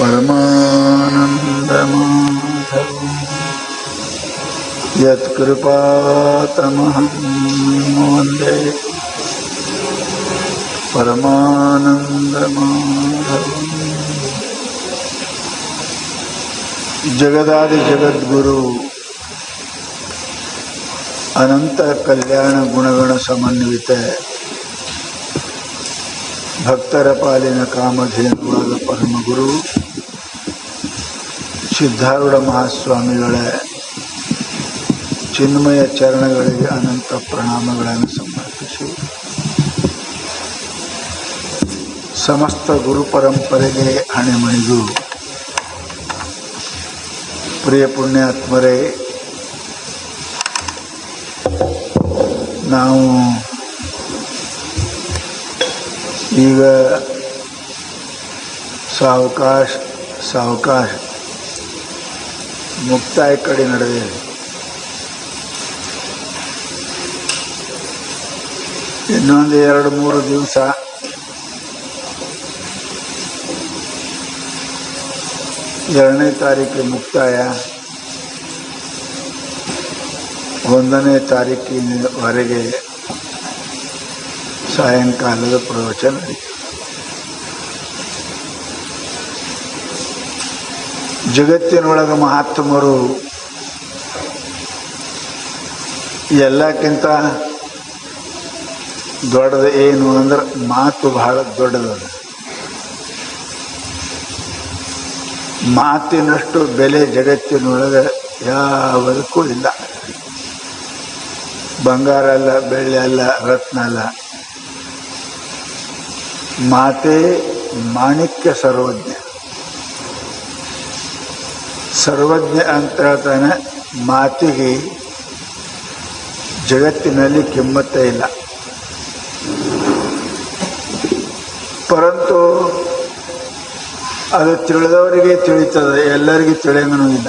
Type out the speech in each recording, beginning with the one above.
परमानन्दमाधवं यत्कृपातमहं वन्दे परमानन्दमाधवम्। जगदादि जगद्गुरु अनंत कल्याण गुणगण समन्वित ಭಕ್ತರ ಪಾಲಿನ ಕಾಮಧೇನುವಾದ ಪರಮಗುರು ಸಿದ್ಧಾರೂಢ ಮಹಾಸ್ವಾಮಿಗಳ ಚಿನ್ಮಯ ಚರಣಗಳಿಗೆ ಅನಂತ ಪ್ರಣಾಮಗಳನ್ನು ಸಮರ್ಪಿಸಿ ಸಮಸ್ತ ಗುರು ಪರಂಪರೆಗೆ ಹಣೆಮಣಿಗೂ ಪ್ರಿಯ ಪುಣ್ಯಾತ್ಮರೇ, ನಾವು ಈಗ ಸಾವಕಾಶ ಮುಕ್ತಾಯ ಕಡೆ ನಡೆದಿದೆ. ಇನ್ನೊಂದು 2-3 ದಿವಸ ಎರಡನೇ ತಾರೀಕಿಗೆ ಮುಕ್ತಾಯ, 1ನೇ ತಾರೀಕಿನವರೆಗೆ ಸಾಯಂಕಾಲದ ಪ್ರವಚನ. ಜಗತ್ತಿನೊಳಗೆ ಮಹಾತ್ಮರು ಎಲ್ಲಕ್ಕಿಂತ ದೊಡ್ಡದು ಏನು ಅಂದ್ರೆ ಮಾತು ಬಹಳ ದೊಡ್ಡದು. ಮಾತಿನಷ್ಟು ಬೆಲೆ ಜಗತ್ತಿನೊಳಗೆ ಯಾವುದಕ್ಕೂ ಇಲ್ಲ. ಬಂಗಾರ ಅಲ್ಲ, ಬೆಳ್ಳಿ ಅಲ್ಲ, ರತ್ನ ಅಲ್ಲ, ಮಾತೇ ಮಾಣಿಕ್ಯ ಸರ್ವಜ್ಞ. ಸರ್ವಜ್ಞ ಅಂತ ಹೇಳ್ತಾನೆ. ಮಾತಿಗೆ ಜಗತ್ತಿನಲ್ಲಿ ಕಿಮ್ಮತ್ತೇ ಇಲ್ಲ. ಪರಂತು ಅದು ತಿಳಿದವರಿಗೆ ತಿಳಿತದೆ, ಎಲ್ಲರಿಗೂ ತಿಳಿಯಂಗೂ ಇಲ್ಲ.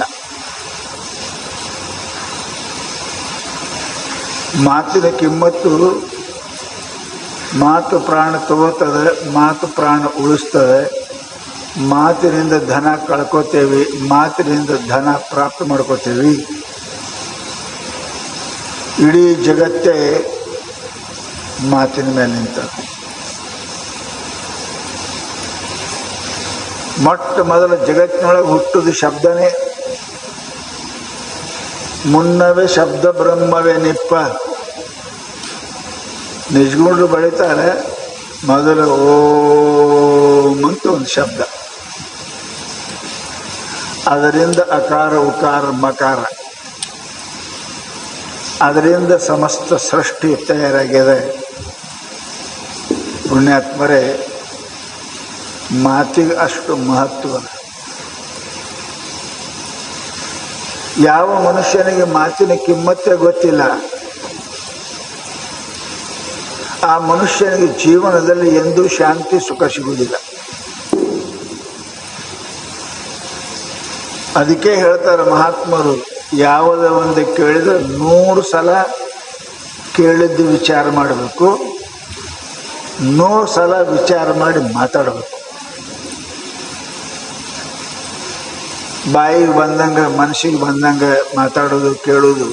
ಮಾತಿನ ಕಿಮ್ಮತ್ತು, ಮಾತು ಪ್ರಾಣ ತಗೋತದೆ, ಮಾತು ಪ್ರಾಣ ಉಳಿಸ್ತದೆ. ಮಾತಿನಿಂದ ಧನ ಕಳ್ಕೋತೇವೆ, ಮಾತಿನಿಂದ ಧನ ಪ್ರಾಪ್ತ ಮಾಡ್ಕೋತೇವೆ. ಇಡೀ ಜಗತ್ತೇ ಮಾತಿನ ಮೇಲೆ ನಿಂತ. ಮೊಟ್ಟ ಮೊದಲ ಜಗತ್ತಿನೊಳಗೆ ಹುಟ್ಟುದು ಶಬ್ದನೇ. ಮುನ್ನವೇ ಶಬ್ದ ಬ್ರಹ್ಮವೇ ನಿಪ್ಪ. ನಿಜಗುಂಡ್ರು ಬೆಳೀತಾರೆ, ಮೊದಲು ಓಂ ಅಂತ ಒಂದು ಶಬ್ದ, ಅದರಿಂದ ಅಕಾರ ಉಕಾರ ಮಕಾರ, ಅದರಿಂದ ಸಮಸ್ತ ಸೃಷ್ಟಿ ತಯಾರಾಗಿದೆ. ಪುಣ್ಯಾತ್ಮರೇ, ಮಾತಿಗೆ ಅಷ್ಟು ಮಹತ್ವ. ಯಾವ ಮನುಷ್ಯನಿಗೆ ಮಾತಿನ ಕಿಮ್ಮತ್ತೇ ಗೊತ್ತಿಲ್ಲ, ಆ ಮನುಷ್ಯನಿಗೆ ಜೀವನದಲ್ಲಿ ಎಂದೂ ಶಾಂತಿ ಸುಖ ಸಿಗುವುದಿಲ್ಲ. ಅದಕ್ಕೆ ಹೇಳ್ತಾರೆ ಮಹಾತ್ಮರು, ಯಾವುದೇ ಒಂದು ಕೇಳಿದ್ರೆ 100 ಸಲ ಕೇಳಿದ್ದು ವಿಚಾರ ಮಾಡಬೇಕು, 100 ಸಲ ವಿಚಾರ ಮಾಡಿ ಮಾತಾಡಬೇಕು. ಬಾಯಿಗೆ ಬಂದಂಗೆ, ಮನಸ್ಸಿಗೆ ಬಂದಂಗೆ ಮಾತಾಡೋದು, ಕೇಳೋದು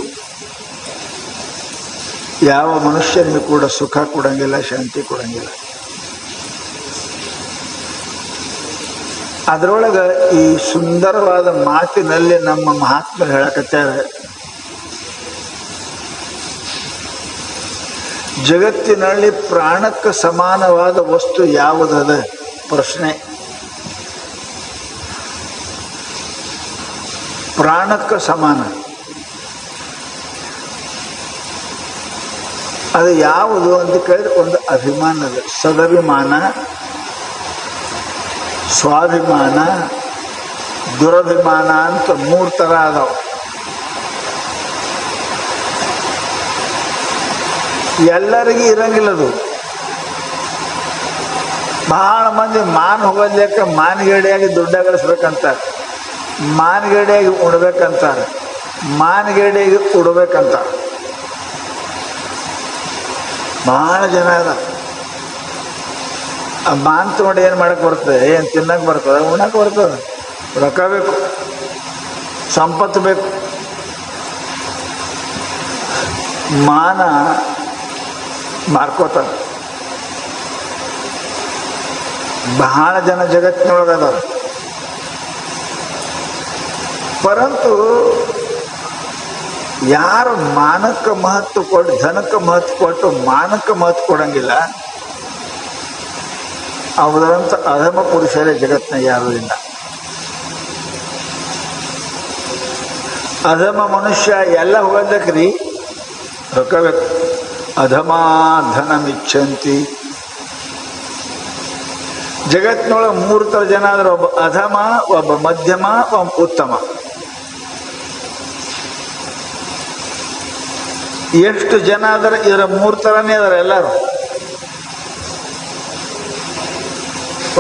ಯಾವ ಮನುಷ್ಯನಿಗೂ ಕೂಡ ಸುಖ ಕೊಡಂಗಿಲ್ಲ, ಶಾಂತಿ ಕೊಡಂಗಿಲ್ಲ. ಅದರೊಳಗೆ ಈ ಸುಂದರವಾದ ಮಾತಿನಲ್ಲಿ ನಮ್ಮ ಮಹಾತ್ಮರು ಹೇಳಕತ್ತಾರೆ, ಜಗತ್ತಿನಲ್ಲಿ ಪ್ರಾಣಕ್ಕೆ ಸಮಾನವಾದ ವಸ್ತು ಯಾವುದದ? ಪ್ರಶ್ನೆ. ಪ್ರಾಣಕ್ಕೆ ಸಮಾನ ಅದು ಯಾವುದು ಅಂತ ಕೇಳಿದ್ರೆ ಒಂದು ಅಭಿಮಾನ ಅದು. ಸದಭಿಮಾನ, ಸ್ವಾಭಿಮಾನ, ದುರಭಿಮಾನ ಅಂತ 3 ಥರ ಅದಾವ. ಎಲ್ಲರಿಗೂ ಇರಂಗಿಲ್ಲದು. ಬಹಳ ಮಂದಿ ಮಾನ್ ಹೋಗೋದ್ಲೇಕ ಮಾನಗೇಡಿಯಾಗಿ ದುಡ್ಡ ಗಳಿಸ್ಬೇಕಂತಾರೆ, ಮಾನಗೇಡಿಯಾಗಿ ಉಣ್ಬೇಕಂತಾರೆ, ಮಾನಗೇಡಿಯಾಗಿ ಉಡ್ಬೇಕಂತಾರೆ. ಬಹಳ ಜನ ಅದ. ಮಾನ್ ತಗೊಂಡು ಏನು ಮಾಡಕ್ಕೆ ಬರ್ತದೆ? ಏನು ತಿನ್ನಕ್ಕೆ ಬರ್ತದೆ? ಉಣ್ಣಕ್ಕೆ ಬರ್ತದೆ. ರೊಕ್ಕ ಬೇಕು, ಸಂಪತ್ತು ಬೇಕು. ಮಾನ ಮಾರ್ಕೋತಾನೆ. ಬಹಳ ಜನ ಜಗತ್ತಿನೊಳಗದಾರ. ಪರಂತು ಯಾರು ಮಾನಕ್ಕೆ ಮಹತ್ವ ಕೊಟ್ಟು, ಧನಕ್ಕೆ ಮಹತ್ವ ಕೊಟ್ಟು ಮಾನಕ್ಕೆ ಮಹತ್ವ ಕೊಡಂಗಿಲ್ಲ, ಅವರಂತ ಅಧಮ ಪುರುಷರೇ ಜಗತ್ತಿನ ಯಾರೂ ಇಲ್ಲ. ಅಧಮ ಮನುಷ್ಯ ಎಲ್ಲ ಹೋಗದಕ್ರಿ ರೊಕ್ಕ ಬೇಕು. ಅಧಮ ಧನಮಿಚ್ಛಂತಿ. ಜಗತ್ತಿನೊಳಗೆ 3 ಥರ ಜನ ಆದ್ರೆ, ಒಬ್ಬ ಅಧಮ, ಒಬ್ಬ ಮಧ್ಯಮ, ಒಬ್ಬ ಉತ್ತಮ. ಎಷ್ಟು ಜನ ಆದರೆ ಇದರ 3 ಥರನೇ ಅದಾರೆ ಎಲ್ಲರೂ.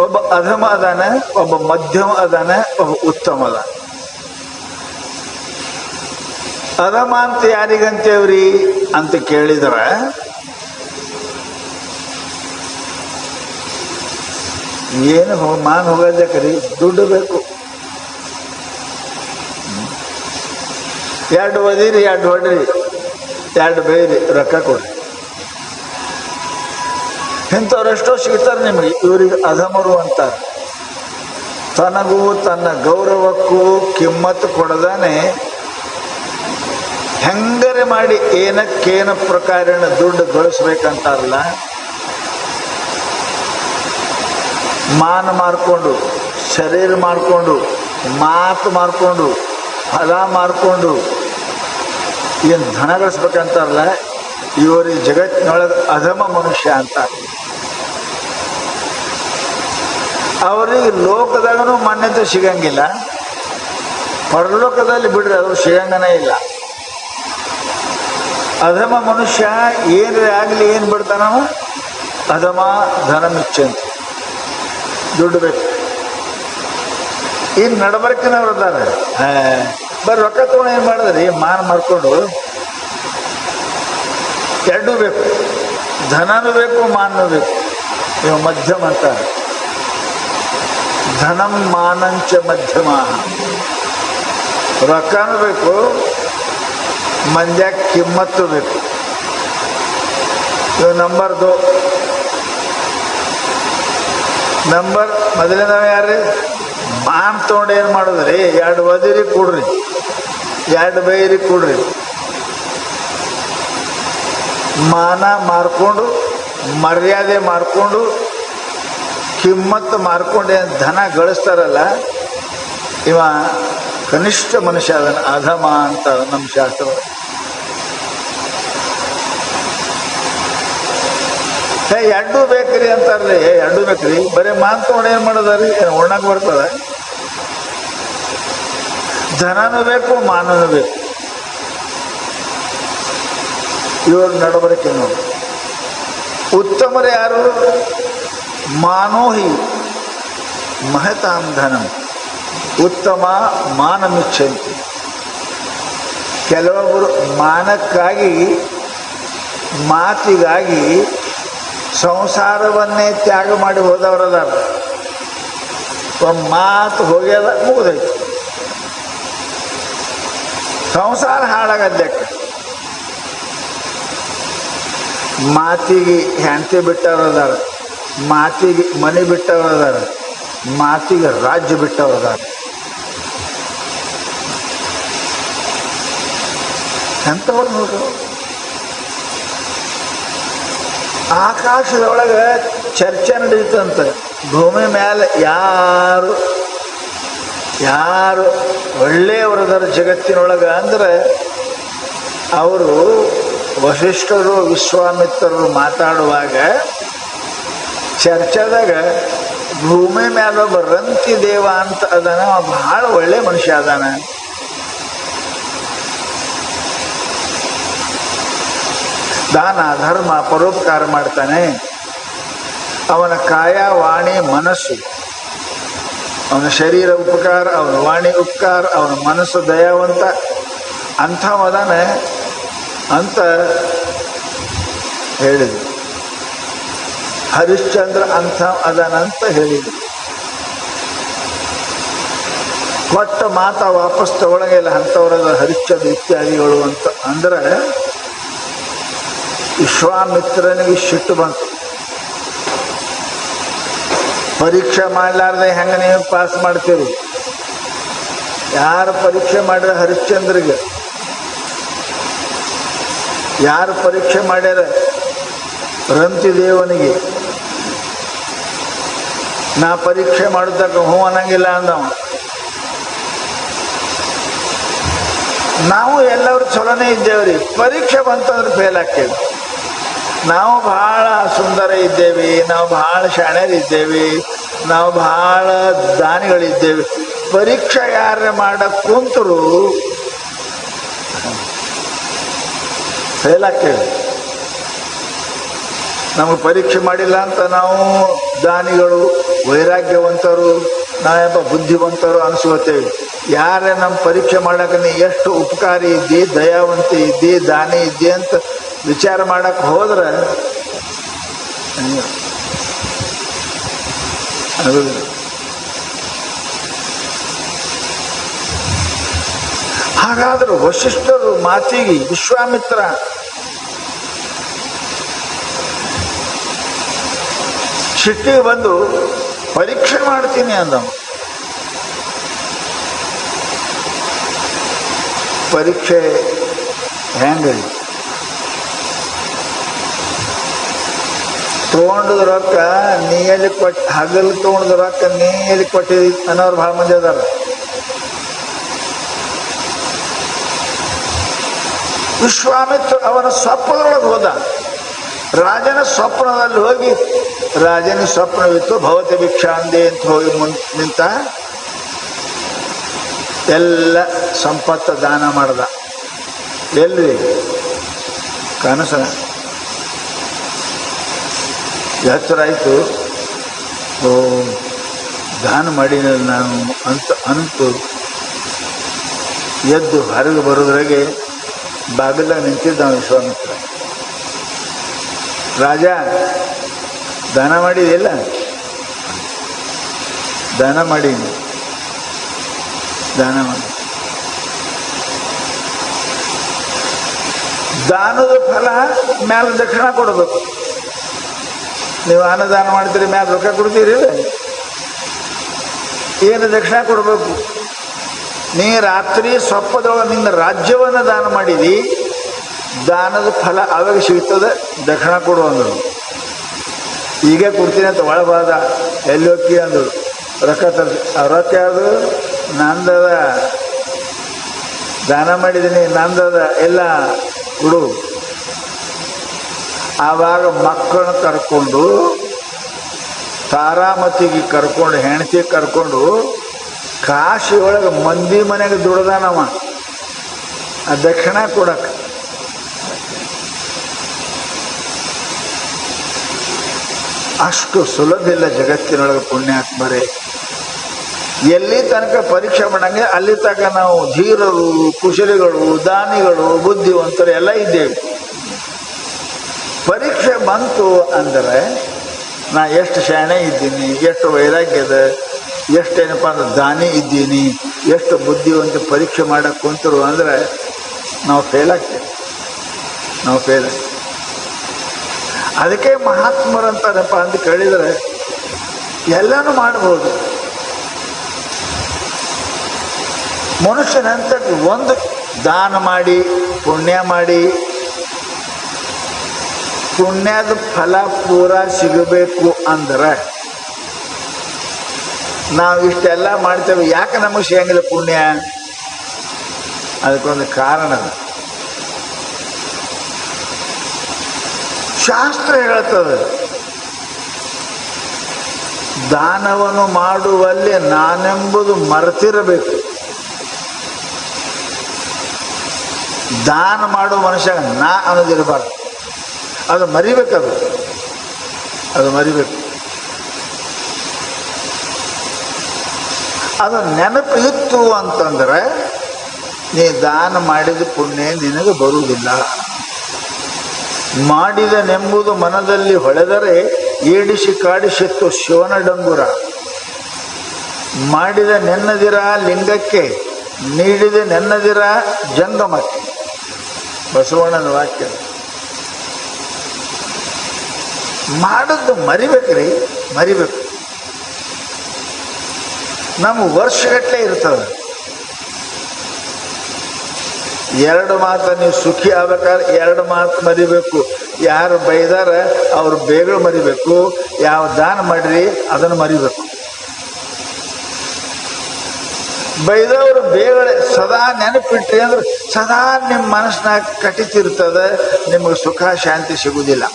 ಒಬ್ಬ ಅಧಮ ಅದಾನೆ, ಒಬ್ಬ ಮಧ್ಯಮ ಅದಾನೆ, ಒಬ್ಬ ಉತ್ತಮ ಅದಾನೆ. ಅಧಮ ಅಂತ ಯಾರಿಗಂತೇವ್ರಿ ಅಂತ ಕೇಳಿದ್ರೆ, ಏನು ಮಾನ್ ಹೋಗೋದಕ್ರಿ ದುಡ್ಡು ಬೇಕು. 2 ಒದಿರಿ, 2 ಹೊಡ್ರಿ, 2 ಬೈರಿ, ರೊಕ್ಕ ಕೊಡ್ರಿ. ಇಂಥವ್ರೆಷ್ಟೋ ಸಿಗ್ತಾರೆ ನಿಮಗೆ. ಇವ್ರಿಗೆ ಅಧಮರು ಅಂತಾರೆ. ತನಗೂ ತನ್ನ ಗೌರವಕ್ಕೂ ಕಿಮ್ಮತ್ತು ಕೊಡದಾನೆ ಹೆಂಗರೆ ಮಾಡಿ ಏನಕ್ಕೇನ ಪ್ರಕಾರನ ದುಡ್ಡು ಗಳಿಸ್ಬೇಕಂತಾರಲ್ಲ, ಮಾನ ಮಾರ್ಕೊಂಡು, ಶರೀರ ಮಾರ್ಕೊಂಡು, ಮಾತು ಮಾರ್ಕೊಂಡು, ಫಲ ಮಾರ್ಕೊಂಡು ಏನು ಧನ ಗಳಿಸ್ಬೇಕಂತಾರಲ್ಲ, ಇವರಿಗೆ ಜಗತ್ತಿನೊಳಗೆ ಅಧಮ ಮನುಷ್ಯ ಅಂತಾರೆ. ಅವರಿಗೆ ಲೋಕದಾಗೂ ಮಾನ್ಯತೆ ಸಿಗಂಗಿಲ್ಲ, ಪರಲೋಕದಲ್ಲಿ ಬಿಡ್ರಿ ಅದು ಸಿಗಂಗನೇ ಇಲ್ಲ. ಅಧಮ ಮನುಷ್ಯ ಏನ್ರಿ ಆಗಲಿ ಏನು ಬಿಡ್ತಾನವ? ಅಧಮ ಧನಮಿಚ್ಛಂತಿ. ದುಡ್ಡು ಬೇಕು. ಇನ್ನು ನಡಬರ್ಕಿನವ್ರು ಅದಾರೆ, ಬರೀ ರೊಕ್ಕ ತೊಗೊಂಡು ಏನು ಮಾಡಿದ್ರಿ? ಮಾನ ಮಾರ್ಕೊಂಡು. 2 ಬೇಕು, ಧನನೂ ಬೇಕು, ಮಾನೂ ಬೇಕು. ಇವ ಮಧ್ಯಮ ಅಂತಾರೆ. ಧನಂ ಮಾನಂಚ ಮಧ್ಯಮ. ರೊಕ್ಕನೂ ಬೇಕು, ಮಂದ್ಯಾಗ ಕಿಮ್ಮತ್ತು ಬೇಕು. ಇವು ನಂಬರ್ 2. ನಂಬರ್ ಮೊದಲನೇದವ ಯಾರ್ರಿ? ಮಾನ್ ತೊಗೊಂಡು ಏನು ಮಾಡೋದ್ರಿ? 2 ಒದಿರಿ ಕೊಡ್ರಿ, 2 ಬೈರಿ ಕೊಡ್ರಿ. ಮಾನ ಮಾರ್ಕೊಂಡು, ಮರ್ಯಾದೆ ಮಾರ್ಕೊಂಡು, ಕಿಮ್ಮತ್ತು ಮಾರ್ಕೊಂಡು ಏನು ಧನ ಗಳಿಸ್ತಾರಲ್ಲ, ಇವ ಕನಿಷ್ಠ ಮನುಷ್ಯ ಅದನ್ನು ಅಧಮ ಅಂತ ನಮ್ಮ ಶಾಸ್ತ್ರ. ಹೇ 2 ಬೇಕ್ರಿ ಅಂತಾರ್ರಿ. 2 ಬೇಕ್ರಿ, ಬರೀ ಮಾನ್ ತೊಗೊಂಡು ಏನು ಮಾಡೋದ್ರಿ? ಉಣ್ಣಕ್ಕೆ ಬರ್ತದೆ? ಧನನೂ ಬೇಕು, ಮಾನನೂ ಬೇಕು. ಇವ್ರ ನಡಬರ್ಕೆ ನೋಡಿ. ಉತ್ತಮರು ಯಾರು? ಮಾನೋಹಿ ಮಹತಾಂ ಧನಂ ಉತ್ತಮ ಮಾನಮಿಚ್ಛಂತಿ. ಕೆಲವೊಬ್ಬರು ಮಾನಕ್ಕಾಗಿ, ಮಾತಿಗಾಗಿ ಸಂಸಾರವನ್ನೇ ತ್ಯಾಗ ಮಾಡಿ ಹೋದವರದಾರ. ಒಂದು ಮಾತು ಹೋಗ್ಯದ, ಮುಗಿದೈತಿ. ಸಂಸಾರ ಹಾಳಾಗದ್ಯಾಕೆ? ಮಾತಿಗೆ ಹೆಂಡತಿ ಬಿಟ್ಟವರದಾರ, ಮಾತಿಗೆ ಮನೆ ಬಿಟ್ಟವರದಾರ, ಮಾತಿಗೆ ರಾಜ್ಯ ಬಿಟ್ಟವರದಾರ. ಎಂಥವ್ರು ನೋಡ್ರಿ. ಆಕಾಶದೊಳಗೆ ಚರ್ಚೆ ನಡೀತಂತೆ. ಭೂಮಿ ಮೇಲೆ ಯಾರು ಒಳ್ಳೆಯವರದಾರ ಜಗತ್ತಿನೊಳಗೆ ಅಂದ್ರೆ, ಅವರು ವಸಿಷ್ಠರು ವಿಶ್ವಾಮಿತ್ರರು ಮಾತಾಡುವಾಗ ಚರ್ಚೆದಾಗ ಭೂಮಿ ಮೇಲೊಬ್ಬ ರಂತಿ ದೇವ ಅಂತ ಅದಾನ, ಬಹಳ ಒಳ್ಳೆ ಮನುಷ್ಯ ಅದಾನ. ದಾನ ಧರ್ಮ ಪರೋಪಕಾರ ಮಾಡ್ತಾನೆ. ಅವನ ಕಾಯ ವಾಣಿ ಮನಸ್ಸು, ಅವನ ಶರೀರ ಉಪಕಾರ, ಅವನ ವಾಣಿ ಉಪಕಾರ, ಅವನ ಮನಸ್ಸು ದಯಾವಂತ, ಅಂಥವದಾನೆ ಅಂತ ಹೇಳಿದ್ರು. ಹರಿಶ್ಚಂದ್ರ ಅಂಥ ಅದನಂತ ಹೇಳಿದ್ರು. ಕೊಟ್ಟ ಮಾತ ವಾಪಸ್ ತಗೊಳಂಗಿಲ್ಲ ಅಂಥವ್ರದ ಹರಿಶ್ಚಂದ್ರ ಇತ್ಯಾದಿಗಳು ಅಂತ. ಅಂದ್ರೆ ವಿಶ್ವಾಮಿತ್ರನಿಗೆ ಸಿಟ್ಟು ಬಂತು. ಪರೀಕ್ಷೆ ಮಾಡಲಾರ್ದೆ ಹೆಂಗೆ ನೀವು ಪಾಸ್ ಮಾಡ್ತೀರಿ? ಯಾರು ಪರೀಕ್ಷೆ ಮಾಡಿದ್ರೆ ಹರಿಶ್ಚಂದ್ರಿಗೆ? ಯಾರು ಪರೀಕ್ಷೆ ಮಾಡ್ಯಾರ? ರಂತಿದೇವನಿಗೆ. ನಾ ಪರೀಕ್ಷೆ ಮಾಡಿದಾಗ ಹ್ಞೂ ಅನ್ನಂಗಿಲ್ಲ ಅಂದವ. ನಾವು ಎಲ್ಲರೂ ಚಲೋನೇ ಇದ್ದೇವ್ರಿ, ಪರೀಕ್ಷೆ ಬಂತಂದ್ರೆ ಫೇಲ್ ಆಗ್ತೇವೆ. ನಾವು ಭಾಳ ಸುಂದರ ಇದ್ದೇವೆ, ನಾವು ಭಾಳ ಶಾಣ್ಯರಿದ್ದೇವೆ, ನಾವು ಭಾಳ ದಾನಿಗಳಿದ್ದೇವೆ. ಪರೀಕ್ಷೆ ಯಾರೇ ಮಾಡಕ್ಕೆ ಕುಂತರು ಫೇಲ್ ಆಗ್ತೇವೆ. ನಮಗೆ ಪರೀಕ್ಷೆ ಮಾಡಿಲ್ಲ ಅಂತ ನಾವು ದಾನಿಗಳು, ವೈರಾಗ್ಯವಂತರು, ನಾವೆಲ್ಲ ಬುದ್ಧಿವಂತರು ಅನಿಸ್ಕೋತೇವೆ. ಯಾರೇ ನಮ್ಮ ಪರೀಕ್ಷೆ ಮಾಡೋಕೆ ನೀ ಎಷ್ಟು ಉಪಕಾರಿ ಇದ್ದಿ, ದಯಾವಂತಿ ಇದ್ದಿ, ದಾನಿ ಇದ್ದಿ ಅಂತ ವಿಚಾರ ಮಾಡಕ್ಕೆ ಹೋದ್ರೆ ಹಾಗಾದ್ರೆ ವಶಿಷ್ಠರು ಮಾತಿಗೆ ವಿಶ್ವಾಮಿತ್ರ ಸಿಟ್ಟಿಗೆ ಬಂದು ಪರೀಕ್ಷೆ ಮಾಡ್ತೀನಿ ಅಂದವ. ಪರೀಕ್ಷೆ ಹೆಂಗೆ ತೊಗೊಂಡದ ರೊಕ್ಕ ನೀ ಎಲ್ಲಿ ಕೊಟ್ಟು, ಹಗಲು ತೊಗೊಂಡದ ರೊಕ್ಕ ನೀ ಎಲ್ಲಿ ಕೊಟ್ಟಿದಿ ಅನ್ನೋರು ಭಾಳ ಮಂದಿ ಅದಾರ. ವಿಶ್ವಾಮಿತ್ರ ಅವನ ಸ್ವಪ್ನದೊಳಗೆ ಹೋದ. ರಾಜನ ಸ್ವಪ್ನದಲ್ಲಿ ಹೋಗಿ, ರಾಜನ ಸ್ವಪ್ನವಿತ್ತು, ಭವತಿ ಭಿಕ್ಷಾಂದೆ ಅಂತ ಹೋಗಿ ನಿಂತ. ಎಲ್ಲ ಸಂಪತ್ತು ದಾನ ಮಾಡ್ದ. ಎಲ್ರಿ? ಕನಸ. ಎಚ್ಚರಾಯಿತು, ಓ ದಾನ ಮಾಡಿನ ನಾನು ಅಂತು ಎದ್ದು ಹೊರಗೆ ಬರೋದ್ರಾಗೆ ಬಾಗಿಲಾಗ ನಿಂತಿದ್ದ ವಿಶ್ವಾಮಿತ್ರ. ರಾಜ, ದಾನ ಮಾಡಿದೆಲ್ಲ? ದಾನ ಮಾಡೀನಿ. ದಾನ ಮಾಡಿ. ದಾನದ ಫಲ ಮ್ಯಾಲೆ ದಕ್ಷಿಣ ಕೊಡಬೇಕು. ನೀವು ಅನ್ನದಾನ ಮಾಡ್ತೀರಿ, ಮ್ಯಾಲೆ ರೊಕ್ಕ ಕೊಡ್ತೀರಿ, ಏನು ದಕ್ಷಿಣ ಕೊಡಬೇಕು? ನೀ ರಾತ್ರಿ ಸ್ವಪ್ಪದೊಳಗೆ ನಿನ್ನ ರಾಜ್ಯವನ್ನು ದಾನ ಮಾಡಿದಿ, ದಾನದ ಫಲ ಅವಾಗ ಸಿಗ್ತದೆ, ದಕ್ಷಿಣ ಕೊಡು ಅಂದರು. ಈಗ ಕೊಡ್ತೀನಿ ಅಂತ ಒಳಬಾದ. ಎಲ್ಲಿ ಹೋಗಿ ಅಂದರು. ರೊಕ್ಕ ತರ್ಸಿ. ಆ ರೊಕ್ಕ ಯಾವುದು? ನಂದದ. ದಾನ ಮಾಡಿದ್ದೀನಿ, ನಂದದ, ಎಲ್ಲ ಕೊಡು. ಆವಾಗ ಮಕ್ಕಳನ್ನ ಕರ್ಕೊಂಡು, ತಾರಾಮತಿಗೆ ಕರ್ಕೊಂಡು, ಹೆಂಡತಿ ಕರ್ಕೊಂಡು ಕಾಶಿ ಒಳಗೆ ಮಂದಿ ಮನೆಗೆ ದುಡ್ದಾನವ ಆ ದಕ್ಷಿಣ ಕೊಡಕ್ಕೆ. ಅಷ್ಟು ಸುಲಭ ಇಲ್ಲ ಜಗತ್ತಿನೊಳಗೆ ಪುಣ್ಯಾತ್ಮರೇ. ಎಲ್ಲಿ ತನಕ ಪರೀಕ್ಷೆ ಮಾಡಂಗೆ ಅಲ್ಲಿ ತನಕ ನಾವು ಧೀರರು, ಕುಶಲಿಗಳು, ದಾನಿಗಳು, ಬುದ್ಧಿವಂತರು ಎಲ್ಲ ಇದ್ದೇವೆ. ಪರೀಕ್ಷೆ ಬಂತು ಅಂದರೆ ನಾ ಎಷ್ಟು ಶಾಣೆ ಇದ್ದೀನಿ, ಎಷ್ಟು ವೈರಾಗ್ಯದ, ಎಷ್ಟೇನಪ್ಪ ಅಂದ್ರೆ ದಾನಿ ಇದ್ದೀನಿ, ಎಷ್ಟು ಬುದ್ಧಿವಂತ ಪರೀಕ್ಷೆ ಮಾಡಕ್ಕೆ ಕುಂತರು ಅಂದರೆ ನಾವು ಫೇಲ್ ಆಗ್ತೇವೆ. ನಾವು ಫೇಲ್ ಆಗ್ತೇವೆ. ಅದಕ್ಕೆ ಮಹಾತ್ಮರಂತಾರಪ್ಪ ಅಂತ ಕೇಳಿದರೆ ಎಲ್ಲನೂ ಮಾಡ್ಬೋದು. ಮನುಷ್ಯನಂತ ಒಂದು ದಾನ ಮಾಡಿ, ಪುಣ್ಯ ಮಾಡಿ, ಪುಣ್ಯದ ಫಲ ಪೂರ ಸಿಗಬೇಕು ಅಂದ್ರೆ ನಾವು ಇಷ್ಟೆಲ್ಲ ಮಾಡ್ತೇವೆ. ಯಾಕೆ ನಮಗೆ ಸಿಗಂಗಿಲ್ಲ ಪುಣ್ಯ? ಅದಕ್ಕೊಂದು ಕಾರಣ. ಶಾಸ್ತ್ರ ಹೇಳ್ತದೆ, ದಾನವನ್ನು ಮಾಡುವಲ್ಲಿ ನಾನೆಂಬುದು ಮರೆತಿರಬೇಕು. ದಾನ ಮಾಡುವ ಮನುಷ್ಯ ನಾ ಅನ್ನೋದಿರಬಾರ್ದು. ಅದು ಮರಿಬೇಕದು, ಅದು ಮರಿಬೇಕು. ಅದು ನೆನಪು ಇತ್ತು ಅಂತಂದರೆ ನೀ ದಾನ ಮಾಡಿದ ಪುಣ್ಯ ನಿನಗೆ ಬರುವುದಿಲ್ಲ. ಮಾಡಿದನೆಂಬುದು ಮನದಲ್ಲಿ ಹೊಳೆದರೆ ಏಡಿಸಿ ಕಾಡಿಸಿತ್ತು ಶಿವನ ಡಂಗುರ. ಮಾಡಿದ ನೆನ್ನದಿರ ಲಿಂಗಕ್ಕೆ, ನೀಡಿದ ನೆನ್ನದಿರ ಜಂಗಮಕ್ಕೆ. ಬಸವಣ್ಣನ ವಾಕ್ಯ. ಮಾಡದ್ದು ಮರಿಬೇಕ್ರಿ, ಮರಿಬೇಕು. ನಮ್ಮ ವರ್ಷಗಟ್ಟಲೆ ಇರ್ತದೆ. ಎರಡು ಮಾತು ನೀವು ಸುಖಿ ಆಗ್ಬೇಕಾದ್ರೆ ಎರಡು ಮಾತು ಮರಿಬೇಕು. ಯಾರು ಬೈದಾರ ಅವ್ರು ಬೇಗ ಮರಿಬೇಕು. ಯಾವ ದಾನ ಮಾಡಿರಿ ಅದನ್ನು ಮರಿಬೇಕು. ಬೈದವರು ಬೇಗ ಸದಾ ನೆನಪಿಟ್ರಿ ಅಂದ್ರೆ ಸದಾ ನಿಮ್ಮ ಮನಸ್ಸಿನಾಗ ಕಟಿತಿರ್ತದೆ, ನಿಮಗೆ ಸುಖ ಶಾಂತಿ ಸಿಗುವುದಿಲ್ಲ.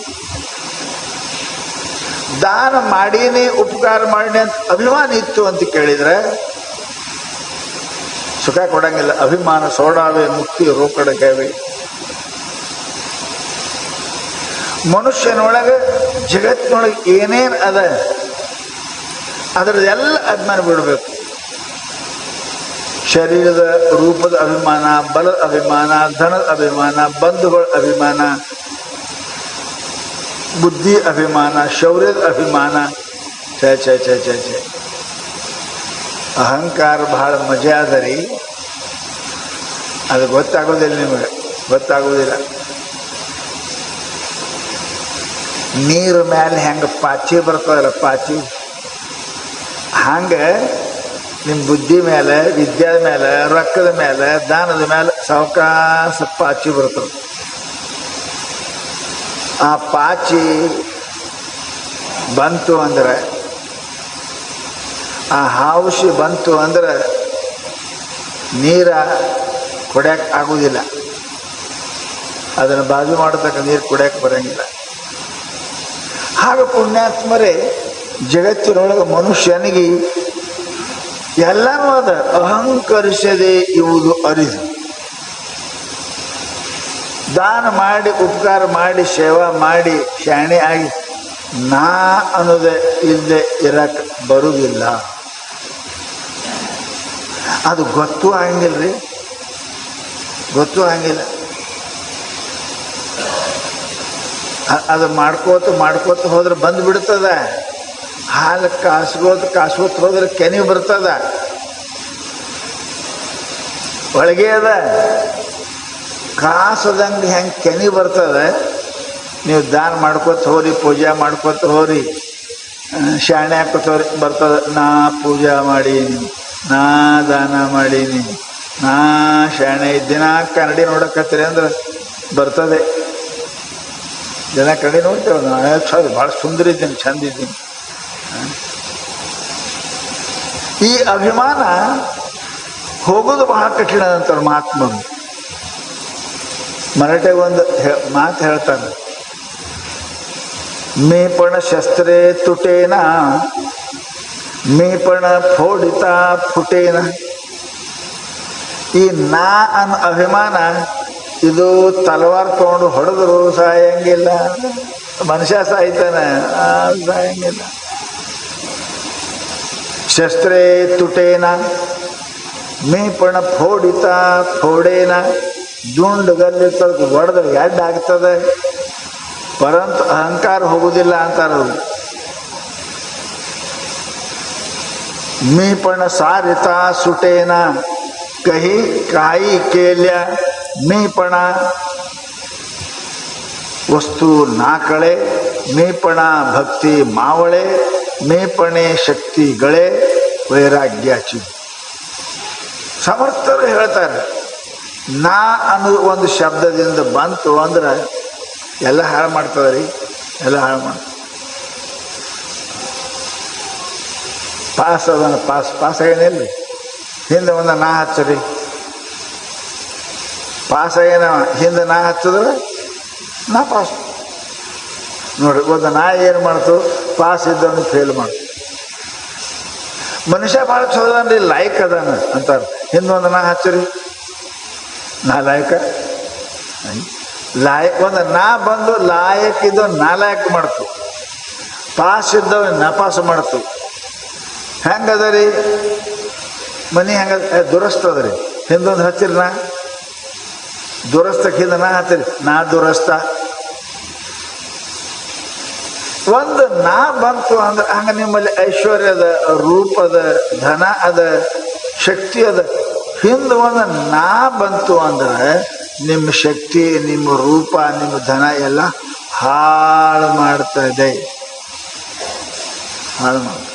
ದಾನ ಮಾಡೀನಿ ಉಪಕಾರ ಮಾಡೀನಿ ಅಂತ ಅಭಿಮಾನ ಇತ್ತು ಅಂತ ಕೇಳಿದರೆ ಸುಖ ಕೊಡಂಗಿಲ್ಲ. ಅಭಿಮಾನ ಸೋಡಾವೆ ಮುಕ್ತಿ ರೋಕಡಕವೆ. ಮನುಷ್ಯನೊಳಗೆ ಜಗತ್ತಿನೊಳಗೆ ಏನೇನು ಅದ ಅದರದೆಲ್ಲ ಅಭಿಮಾನ ಬಿಡಬೇಕು. ಶರೀರದ ರೂಪದ ಅಭಿಮಾನ, ಬಲದ ಅಭಿಮಾನ, ಧನದ ಅಭಿಮಾನ, ಬಂಧುಗಳ ಅಭಿಮಾನ, ಬುದ್ಧಿ ಅಭಿಮಾನ, ಶೌರ್ಯದ ಅಭಿಮಾನ. ಛೇ ಛೇ ಛೇ ಛೇ ಛೇ ಅಹಂಕಾರ ಬಹಳ ಮಜಾ ಅದ ರೀ. ಅದು ಗೊತ್ತಾಗೋದಿಲ್ಲ, ನಿಮಗೆ ಗೊತ್ತಾಗೋದಿಲ್ಲ. ನೀರು ಮೇಲೆ ಹೆಂಗೆ ಪಾಚಿ ಬರ್ತದಲ್ಲ, ಪಾಚಿ ಹಂಗೆ ನಿಮ್ಮ ಬುದ್ಧಿ ಮೇಲೆ, ವಿದ್ಯಾದ ಮೇಲೆ, ರೊಕ್ಕದ ಮೇಲೆ, ದಾನದ ಮೇಲೆ ಸಾವಕಾಶ ಪಾಚಿ ಬರ್ತದೆ. ಆ ಪಾಚಿ ಬಂತು ಅಂದ್ರೆ, ಆ ಹಾವುಸಿ ಬಂತು ಅಂದ್ರೆ ನೀರ ಕುಡಿಯಕ್ಕೆ ಆಗೋದಿಲ್ಲ. ಅದನ್ನು ಬಾಜು ಮಾಡತಕ್ಕ ನೀರು ಕುಡಿಯಕ್ಕೆ ಬರೋಂಗಿಲ್ಲ. ಹಾಗೆ ಪುಣ್ಯಾತ್ಮರೇ, ಜಗತ್ತಿನೊಳಗೆ ಮನುಷ್ಯನಿಗೆ ಎಲ್ಲನೂ ಅದ. ಅಹಂಕರಿಸದೆ ಇವುದು ಅರಿದು. ದಾನ ಮಾಡಿ, ಉಪಕಾರ ಮಾಡಿ, ಸೇವಾ ಮಾಡಿ, ಶಾಣೆ ಆಗಿ ನಾ ಅನ್ನೋದೇ ಇಲ್ಲದೆ ಇರಕ್ಕೆ ಬರುವುದಿಲ್ಲ. ಅದು ಗೊತ್ತೂ ಆಗಂಗಿಲ್ಲ ರೀ, ಗೊತ್ತೂ ಆಗಂಗಿಲ್ಲ. ಅದು ಮಾಡ್ಕೋತ ಹೋದ್ರೆ ಬಂದು ಬಿಡ್ತದ. ಹಾಲು ಕಾಸ್ಕೋತ ಹೋದ್ರೆ ಕೆನೆ ಬರ್ತದ. ಒಳಗೆ ಅದ ಕಾಸದಂಗೆ ಹೆಂಗೆ ಕೆನೆ ಬರ್ತದೆ. ನೀವು ದಾನ ಮಾಡ್ಕೋತ ಹೋರಿ, ಪೂಜೆ ಮಾಡ್ಕೋತ ಹೋರಿ, ಶಾಣೆ ಹಾಕೋತ ಹೋರಿ, ಬರ್ತದೆ. ನಾ ಪೂಜಾ ಮಾಡೀನಿ, ನಾ ದಾನ ಮಾಡೀನಿ, ನಾ ಶಾಣೆ ದಿನ ಕನ್ನಡಿ ನೋಡಕತ್ತೀರಿ ಅಂದ್ರೆ ಬರ್ತದೆ. ಜನ ಕನ್ನಡಿ ನೋಡ್ತೇವೆ, ನಾನು ಭಾಳ ಸುಂದರ ಇದ್ದೀನಿ, ಚಂದ ಇದ್ದೀನಿ. ಈ ಅಭಿಮಾನ ಹೋಗೋದು ಬಹಳ ಕಠಿಣ ಅಂತಾರೆ ಮಹಾತ್ಮರು. ಮರಾಠಿಗೆ ಒಂದು ಮಾತು ಹೇಳ್ತಾರೆ, मी पण शस्त्रे तुटेना, मी पण फोडिता फुटेना. ಈ ನಾ ಅನ್ನೋ ಅಭಿಮಾನ ಇದು ತಲವಾರ್ ತಗೊಂಡು ಹೊಡೆದ್ರು ಸಾಯಂಗಿಲ್ಲ, ಮನುಷ್ಯ ಸಾಯ್ತಾನೆ, ಸಾಯಂಗಿಲ್ಲ. ಶಸ್ತ್ರೇ ತುಟೇನ, ಮೀ ಪಣ ಫೋಡಿತ ಫೋಡೇನ. ದುಂಡುಗಲ್ಲಿ ಹೊಡೆದ್ರೆ ಎಡ್ಡ ಆಗ್ತದೆ, ಪರಂತು ಅಹಂಕಾರ ಹೋಗುವುದಿಲ್ಲ ಅಂತಾರದು. मी पण सारिता सुटेना, कही काही केल्या मीपणा. वस्तू नाकळे, मीपणा भक्ती मावळे, मीपणे शक्ती गळे ವೈರಾಗ್ಯಾಚಿ. ಸಮರ್ಥರು ಹೇಳ್ತಾರೆ, ನಾ ಅನ್ನೋದು ಒಂದು ಶಬ್ದದಿಂದ ಬಂತು ಅಂದ್ರೆ ಎಲ್ಲ ಹಾಳು ಮಾಡ್ತದೆ ರೀ, ಎಲ್ಲ ಹಾಳು ಮಾಡ್ತದೆ. ಪಾಸ್ ಅದನ್ನು ಪಾಸ್ ಆಗೇನಿಲ್ಲ, ಹಿಂದೆ ಒಂದು ನಾ ಹಚ್ಚರಿ. ಪಾಸ್ ಆಗೇನ ಹಿಂದೆ ನಾ ಹಚ್ಚಿದ್ರೆ ನಾ ಪಾಸ್. ನೋಡ್ರಿ, ಒಂದು ನಾ ಏನು ಮಾಡ್ತು, ಪಾಸ್ ಇದ್ದವನು ಫೇಲ್ ಮಾಡ್ತು. ಮನುಷ್ಯ ಭಾಳ ಚಲೋ ಅನ್ರಿ, ಲಾಯಕ್ ಅದಾನ ಅಂತಾರೆ. ಹಿಂದೊಂದು ನಾ ಹಚ್ಚರಿ, ನಾ ಲಾಯಕ. ಒಂದು ನಾ ಬಂದು ಲಾಯಕ್ ಇದ್ದವ್ ನಾಲಾಯಕ್ ಮಾಡ್ತು, ಪಾಸ್ ಇದ್ದವ್ ನಪಾಸ್ ಮಾಡ್ತು. ಹೆಂಗದ ರೀ ಮನೆ, ಹೆಂಗ ದುರಸ್ತ ಅದ ರೀ. ಹಿಂದೊಂದು ಹಚ್ಚಿರಿ ನಾ ದುರಸ್ತಕ್ಕೆ, ಹಿಂದೆ ನಾ ಹಚ್ಚಿರಿ ನಾ ದುರಸ್ತ. ಒಂದು ನಾ ಬಂತು ಅಂದ್ರೆ ಹಂಗ ನಿಮ್ಮಲ್ಲಿ ಐಶ್ವರ್ಯದ, ರೂಪದ, ಧನ ಅದ, ಶಕ್ತಿ ಅದ. ಹಿಂದೆ ಒಂದು ನಾ ಬಂತು ಅಂದ್ರೆ ನಿಮ್ಮ ಶಕ್ತಿ, ನಿಮ್ಮ ರೂಪ, ನಿಮ್ಮ ಧನ ಎಲ್ಲ ಹಾಳು ಮಾಡ್ತದೆ, ಹಾಳು ಮಾಡ್ತದೆ.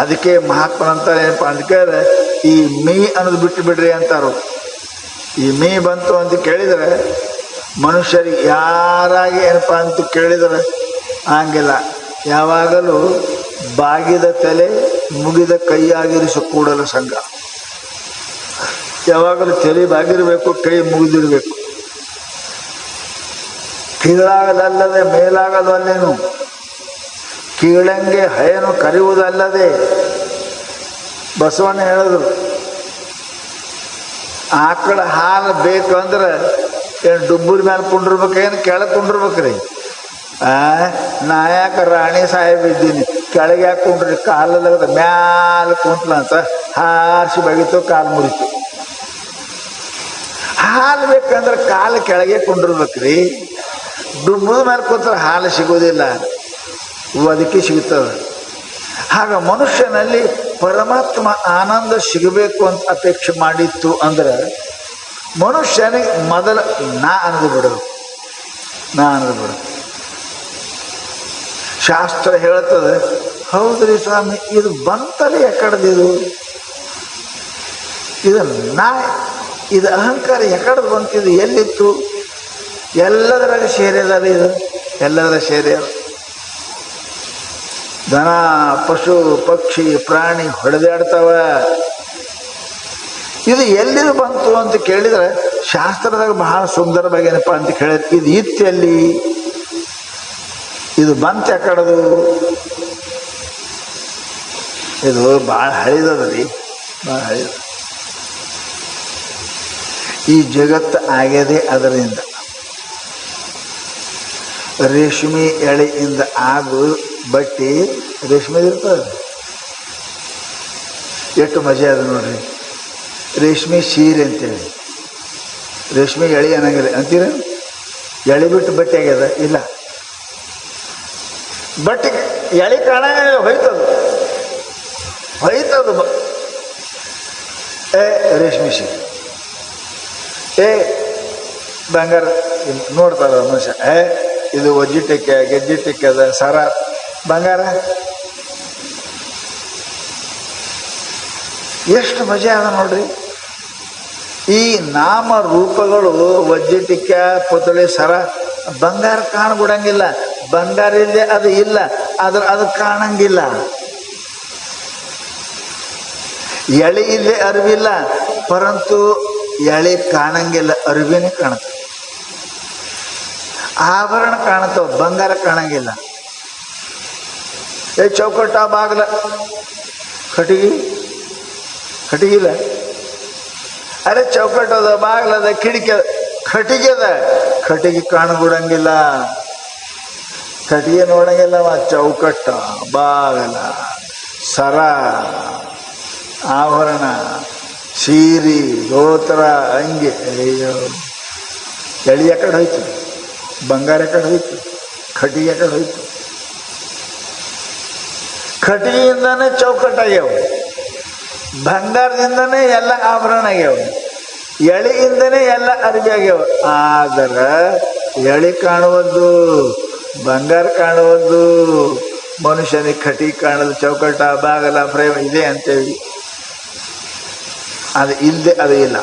ಅದಕ್ಕೆ ಮಹಾತ್ಮರಂತಾರೆ ಏನಪ್ಪ ಅಂತ ಈ ಮೀ ಅನ್ನೋದು ಬಿಟ್ಟು ಬಿಡ್ರಿ ಅಂತಾರು. ಈ ಮೀ ಬಂತು ಅಂತ ಕೇಳಿದರೆ ಮನುಷ್ಯರಿಗೆ ಯಾರಾಗಿ ಏನಪ್ಪ ಅಂತ ಕೇಳಿದರೆ ಹಂಗಿಲ್ಲ. ಯಾವಾಗಲೂ ಬಾಗಿದ ತಲೆ ಮುಗಿದ ಕೈಯಾಗಿರಿಸಿ ಕೂಡಲ ಸಂಘ. ಯಾವಾಗಲೂ ತಲೆ ಬಾಗಿರಬೇಕು, ಕೈ ಮುಗಿದಿರಬೇಕು. ಕೀಳಾಗದಲ್ಲದೆ ಮೇಲಾಗದಲ್ಲೇನು, ಕೀಳಂಗೆ ಹಯನು ಕರೆಯುವುದಲ್ಲದೆ. ಬಸವಣ್ಣ ಹೇಳಿದ್ರು, ಆಕಳ ಹಾಲು ಬೇಕಂದ್ರೆ ಏನು ಡುಬ್ಬುರ ಮೇಲೆ ಕುಂಡಿರ್ಬೇಕು, ಏನು ಕೆಳಗೆ ಕುಂಡಿರ್ಬೇಕ್ರಿ? ನಾ ಯಾಕೆ ರಾಣಿ ಸಾಹೇಬ್ ಇದ್ದೀನಿ, ಕೆಳಗೆ ಯಾಕೆ ಕುಂಡ್ರಿ, ಕಾಲಲ್ಲದ ಮ್ಯಾಲ ಕುಂಟ್ಲ ಅಂತ ಹಾರಿಸಿ ಬಗಿತು, ಕಾಲು ಮುರಿತು. ಹಾಲು ಬೇಕಂದ್ರೆ ಕಾಲು ಕೆಳಗೆ ಕುಂಡಿರ್ಬೇಕ್ರಿ. ಡುಬ್ಬದ ಮೇಲೆ ಕೂತ್ರೆ ಹಾಲು ಸಿಗೋದಿಲ್ಲ, ಅದಕ್ಕೆ ಸಿಗುತ್ತದೆ. ಆಗ ಮನುಷ್ಯನಲ್ಲಿ ಪರಮಾತ್ಮ ಆನಂದ ಸಿಗಬೇಕು ಅಂತ ಅಪೇಕ್ಷೆ ಮಾಡಿತ್ತು ಅಂದ್ರೆ ಮನುಷ್ಯನಿಗೆ ಮೊದಲ ನಾ ಅನ್ನೋದು ಬಿಡೋದು, ನಾ ಅನ್ನೋದು ಬಿಡೋದು. ಶಾಸ್ತ್ರ ಹೇಳ್ತದೆ, ಹೌದ್ರಿ ಸ್ವಾಮಿ, ಇದು ಬಂತಲೇ ಯಾಕಡ್ದಿದು, ಇದು ನಾ, ಇದು ಅಹಂಕಾರ ಯಾಕಡ್ದು ಬಂತಿದ್ದು, ಎಲ್ಲಿತ್ತು? ಎಲ್ಲದರಾಗ ಸೇರಿದಾರೆ, ಇದು ಎಲ್ಲದರ ಸೇರಿದ. ದನ, ಪಶು, ಪಕ್ಷಿ, ಪ್ರಾಣಿ ಹೊಡೆದಾಡ್ತಾವ. ಇದು ಎಲ್ಲಿದು ಬಂತು ಅಂತ ಕೇಳಿದರೆ ಶಾಸ್ತ್ರದಾಗ ಬಹಳ ಸುಂದರವಾಗಿ ಏನಪ್ಪ ಅಂತ ಕೇಳಿದ್ರೆ, ಇದು ಇತ್ತೆಲ್ಲಿ, ಇದು ಬಂತ ಯಾಕಡದು? ಇದು ಭಾಳ ಹಳಿದದ್ರಿ, ಭಾಳ ಹಳಿದ. ಈ ಜಗತ್ತು ಆಗ್ಯದೇ ಅದರಿಂದ. ರೇಷ್ಮೆ ಎಳೆಯಿಂದ ಆಗು ಬಟ್ಟೆ ರೇಷ್ಮೆದು ಇರ್ತದೆ, ಎಷ್ಟು ಮಜಾ ಅದ ನೋಡ್ರಿ. ರೇಷ್ಮೆ ಸೀರೆ ಅಂತೇಳಿ, ರೇಷ್ಮೆ ಎಳೆ ಅನ್ನಂಗಿಲ್ಲ ಅಂತೀರ? ಎಳೆ ಬಿಟ್ಟು ಬಟ್ಟೆ ಆಗ್ಯದ ಇಲ್ಲ, ಬಟ್ಟೆ ಎಳೆ ಕಾಣಂಗಿಲ್ಲ, ಹೊಯ್ತದು ರೇಷ್ಮೆ ಸೀರೆ. ಬಂಗಾರ ನೋಡ್ತಾರ ಮನುಷ್ಯ, ಇದು ಒಜ್ಜಿಟಕ್ಕೆ ಗೆಜ್ಜಿಟಕ್ಕೆ ಅದ ಸರ ಬಂಗಾರ. ಎಷ್ಟು ಮಜಾ ಅದ ನೋಡ್ರಿ. ಈ ನಾಮ ರೂಪಗಳು ಒಜ್ಜಿಟಿಕ್ಕ, ಪುತಳಿ, ಸರ ಬಂಗಾರ ಕಾಣ್ಬಿಡಂಗಿಲ್ಲ. ಬಂಗಾರ ಇಲ್ಲದೆ ಅದು ಇಲ್ಲ, ಅದು ಕಾಣಂಗಿಲ್ಲ. ಎಳೆ ಇಲ್ಲದೆ ಅರಿವಿಲ್ಲ, ಪರಂತು ಎಳೆ ಕಾಣಂಗಿಲ್ಲ, ಅರಿವಿನೇ ಕಾಣುತ್ತೆ. ಆಭರಣ ಕಾಣುತ್ತವ, ಬಂಗಾರ ಕಾಣಂಗಿಲ್ಲ. ಚೌಕಟ್ಟ, ಬಾಗಿಲ, ಕಟಿಗಿಲ್ಲ. ಅರೆ ಚೌಕಟ್ಟದ, ಬಾಗಿಲದ, ಕಿಟಕಿ ಅದ, ಕಟಿಗೆ ಕಾಣಬಿಡಂಗಿಲ್ಲ, ಕಟಿಗೆ ನೋಡಂಗಿಲ್ಲ. ಚೌಕಟ್ಟ, ಬಾಗಿಲ, ಸರ, ಆಭರಣ, ಸೀರೆ, ಧೋತ್ರ, ಅಂಗಿ. ಅಯ್ಯೋ, ಎಳಿ ಯಾಕಡೆ ಹೋಯ್ತು, ಬಂಗಾರ ಯಾಕಡೆ ಹೋಯ್ತು, ಕಟಿಗೆ ಯಾಕಡೆ ಹೋಯ್ತು? ಕಟಿಗೆಯಿಂದಾನೇ ಚೌಕಟ್ಟಾಗ್ಯಾವ, ಬಂಗಾರದಿಂದನೇ ಎಲ್ಲ ಆಭರಣ ಆಗ್ಯಾವ, ಎಳೆಯಿಂದನೇ ಎಲ್ಲ ಅರಿವಿ ಆಗ್ಯಾವ. ಆದರೆ ಎಳೆ ಕಾಣುವುದು, ಬಂಗಾರ ಕಾಣುವುದು, ಮನುಷ್ಯನಿಗೆ ಕಟಿಗೆ ಕಾಣೋದು, ಚೌಕಟ್ಟ, ಬಾಗಲ, ಫ್ರೇಮ್ ಇದೆ ಅಂತೇಳಿ. ಅದು ಇಲ್ಲದೆ ಅದು ಇಲ್ಲ.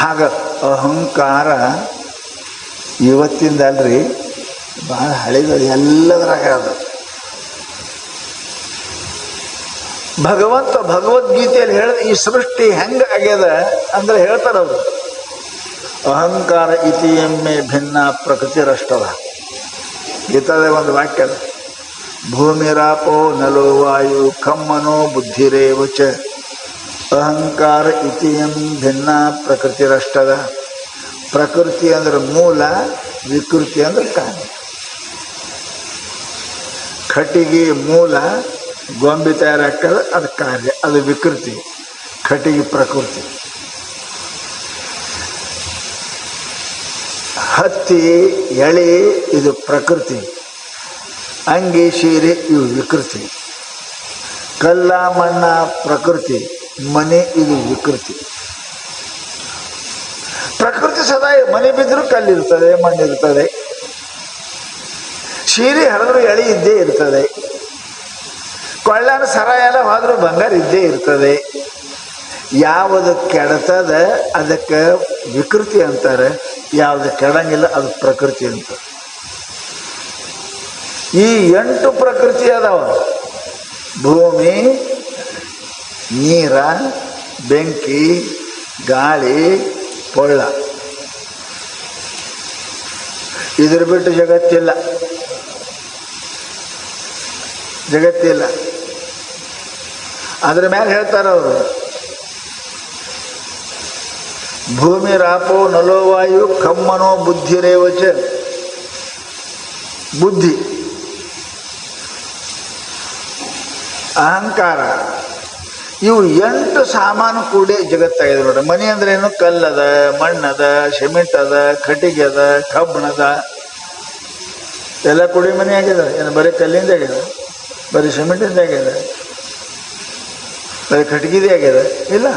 ಹಾಗ ಅಹಂಕಾರ ಇವತ್ತಿಂದ ಅಲ್ರಿ, ಭಾಳ ಹಳೆದ, ಎಲ್ಲದರಾಗ ಅದು. ಭಗವದ್ಗೀತೆಯಲ್ಲಿ ಹೇಳಿದ ಈ ಸೃಷ್ಟಿ ಹೆಂಗೆ ಆಗ್ಯದ ಅಂದ್ರೆ ಹೇಳ್ತಾರೆ ಅವರು, ಅಹಂಕಾರ ಇತಿ ಎಮ್ಮೆ ಭಿನ್ನ ಪ್ರಕೃತಿರಷ್ಟದ. ಗೀತಾದ ಒಂದು ವಾಕ್ಯ ಅದ, ಭೂಮಿರಾಪೋ ನಲೋ ವಾಯು ಖಮ್ಮನೋ ಬುದ್ಧಿರೇವಚ ಅಹಂಕಾರ ಇತಿಯಂ ಭಿನ್ನ ಪ್ರಕೃತಿರಷ್ಟದ. ಪ್ರಕೃತಿ ಅಂದ್ರೆ ಮೂಲ, ವಿಕೃತಿ ಅಂದ್ರೆ ಕಾರ್ಯ. ಕಟ್ಟಿಗೆ ಮೂಲ, ಗೊಂಬೆ ತಯಾರಾಕದ ಅದು ಕಾರ್ಯ, ಅದು ವಿಕೃತಿ. ಕಟ್ಟಿಗೆ ಪ್ರಕೃತಿ. ಹತ್ತಿ ಎಳೆ ಇದು ಪ್ರಕೃತಿ, ಅಂಗಿ ಸೀರೆ ಇವು ವಿಕೃತಿ, ಕಲ್ಲ ಮಣ್ಣ ಪ್ರಕೃತಿ, ಮನೆ ಇದು ವಿಕೃತಿ. ಪ್ರಕೃತಿ ಸದಾ ಮನೆ ಬಿದ್ದರೂ ಕಲ್ಲಿರ್ತದೆ, ಮಣ್ಣಿರ್ತದೆ, ಸೀರೆ ಹರಿದ್ರು ಎಳೆ ಇದ್ದೇ ಇರ್ತದೆ, ಕೊಳ್ಳನ ಸರ ಎಲ್ಲ ಹೋದ್ರೂ ಬಂಗಾರ ಇದ್ದೇ ಇರ್ತದೆ. ಯಾವುದು ಕೆಡತದ ಅದಕ್ಕೆ ವಿಕೃತಿ ಅಂತಾರೆ, ಯಾವುದು ಕೆಡಂಗಿಲ್ಲ ಅದು ಪ್ರಕೃತಿ ಅಂತ. ಈ 8 ಪ್ರಕೃತಿ ಅದಾವ: ಭೂಮಿ, ನೀರ, ಬೆಂಕಿ, ಗಾಳಿ, ಪೊಳ್ಳ. ಇದ್ರ ಬಿಟ್ಟು ಜಗತ್ತಿಲ್ಲ. ಅದ್ರ ಮೇಲೆ ಹೇಳ್ತಾರೆ ಅವರು, ಭೂಮಿ ರಾಪೋ ನಲೋವಾಯು ಕಮ್ಮನೋ ಬುದ್ಧಿರೇವಚ. ಬುದ್ಧಿ, ಅಹಂಕಾರ, ಇವು 8 ಸಾಮಾನು ಕೂಡಿ ಜಗತ್ತಾಗಿದೆ ನೋಡ್ರಿ. ಮನೆ ಅಂದ್ರೆ ಏನು? ಕಲ್ಲದ, ಮಣ್ಣದ, ಸಿಮೆಂಟ್ ಅದ, ಕಟ್ಟಿಗೆ ಅದ, ಕಬ್ಬಣದ ಎಲ್ಲ ಕೂಡಿ ಮನೆ ಆಗಿದೆ. ಏನು ಬರೀ ಕಲ್ಲಿಂದ ಆಗಿದೆ? ಬರೀ ಸಿಮೆಂಟಿಂದ ಆಗಿದೆ? ಬರೀ ಕಟ್ಟಿಗೆದೇ ಆಗಿದೆ? ಇಲ್ಲ,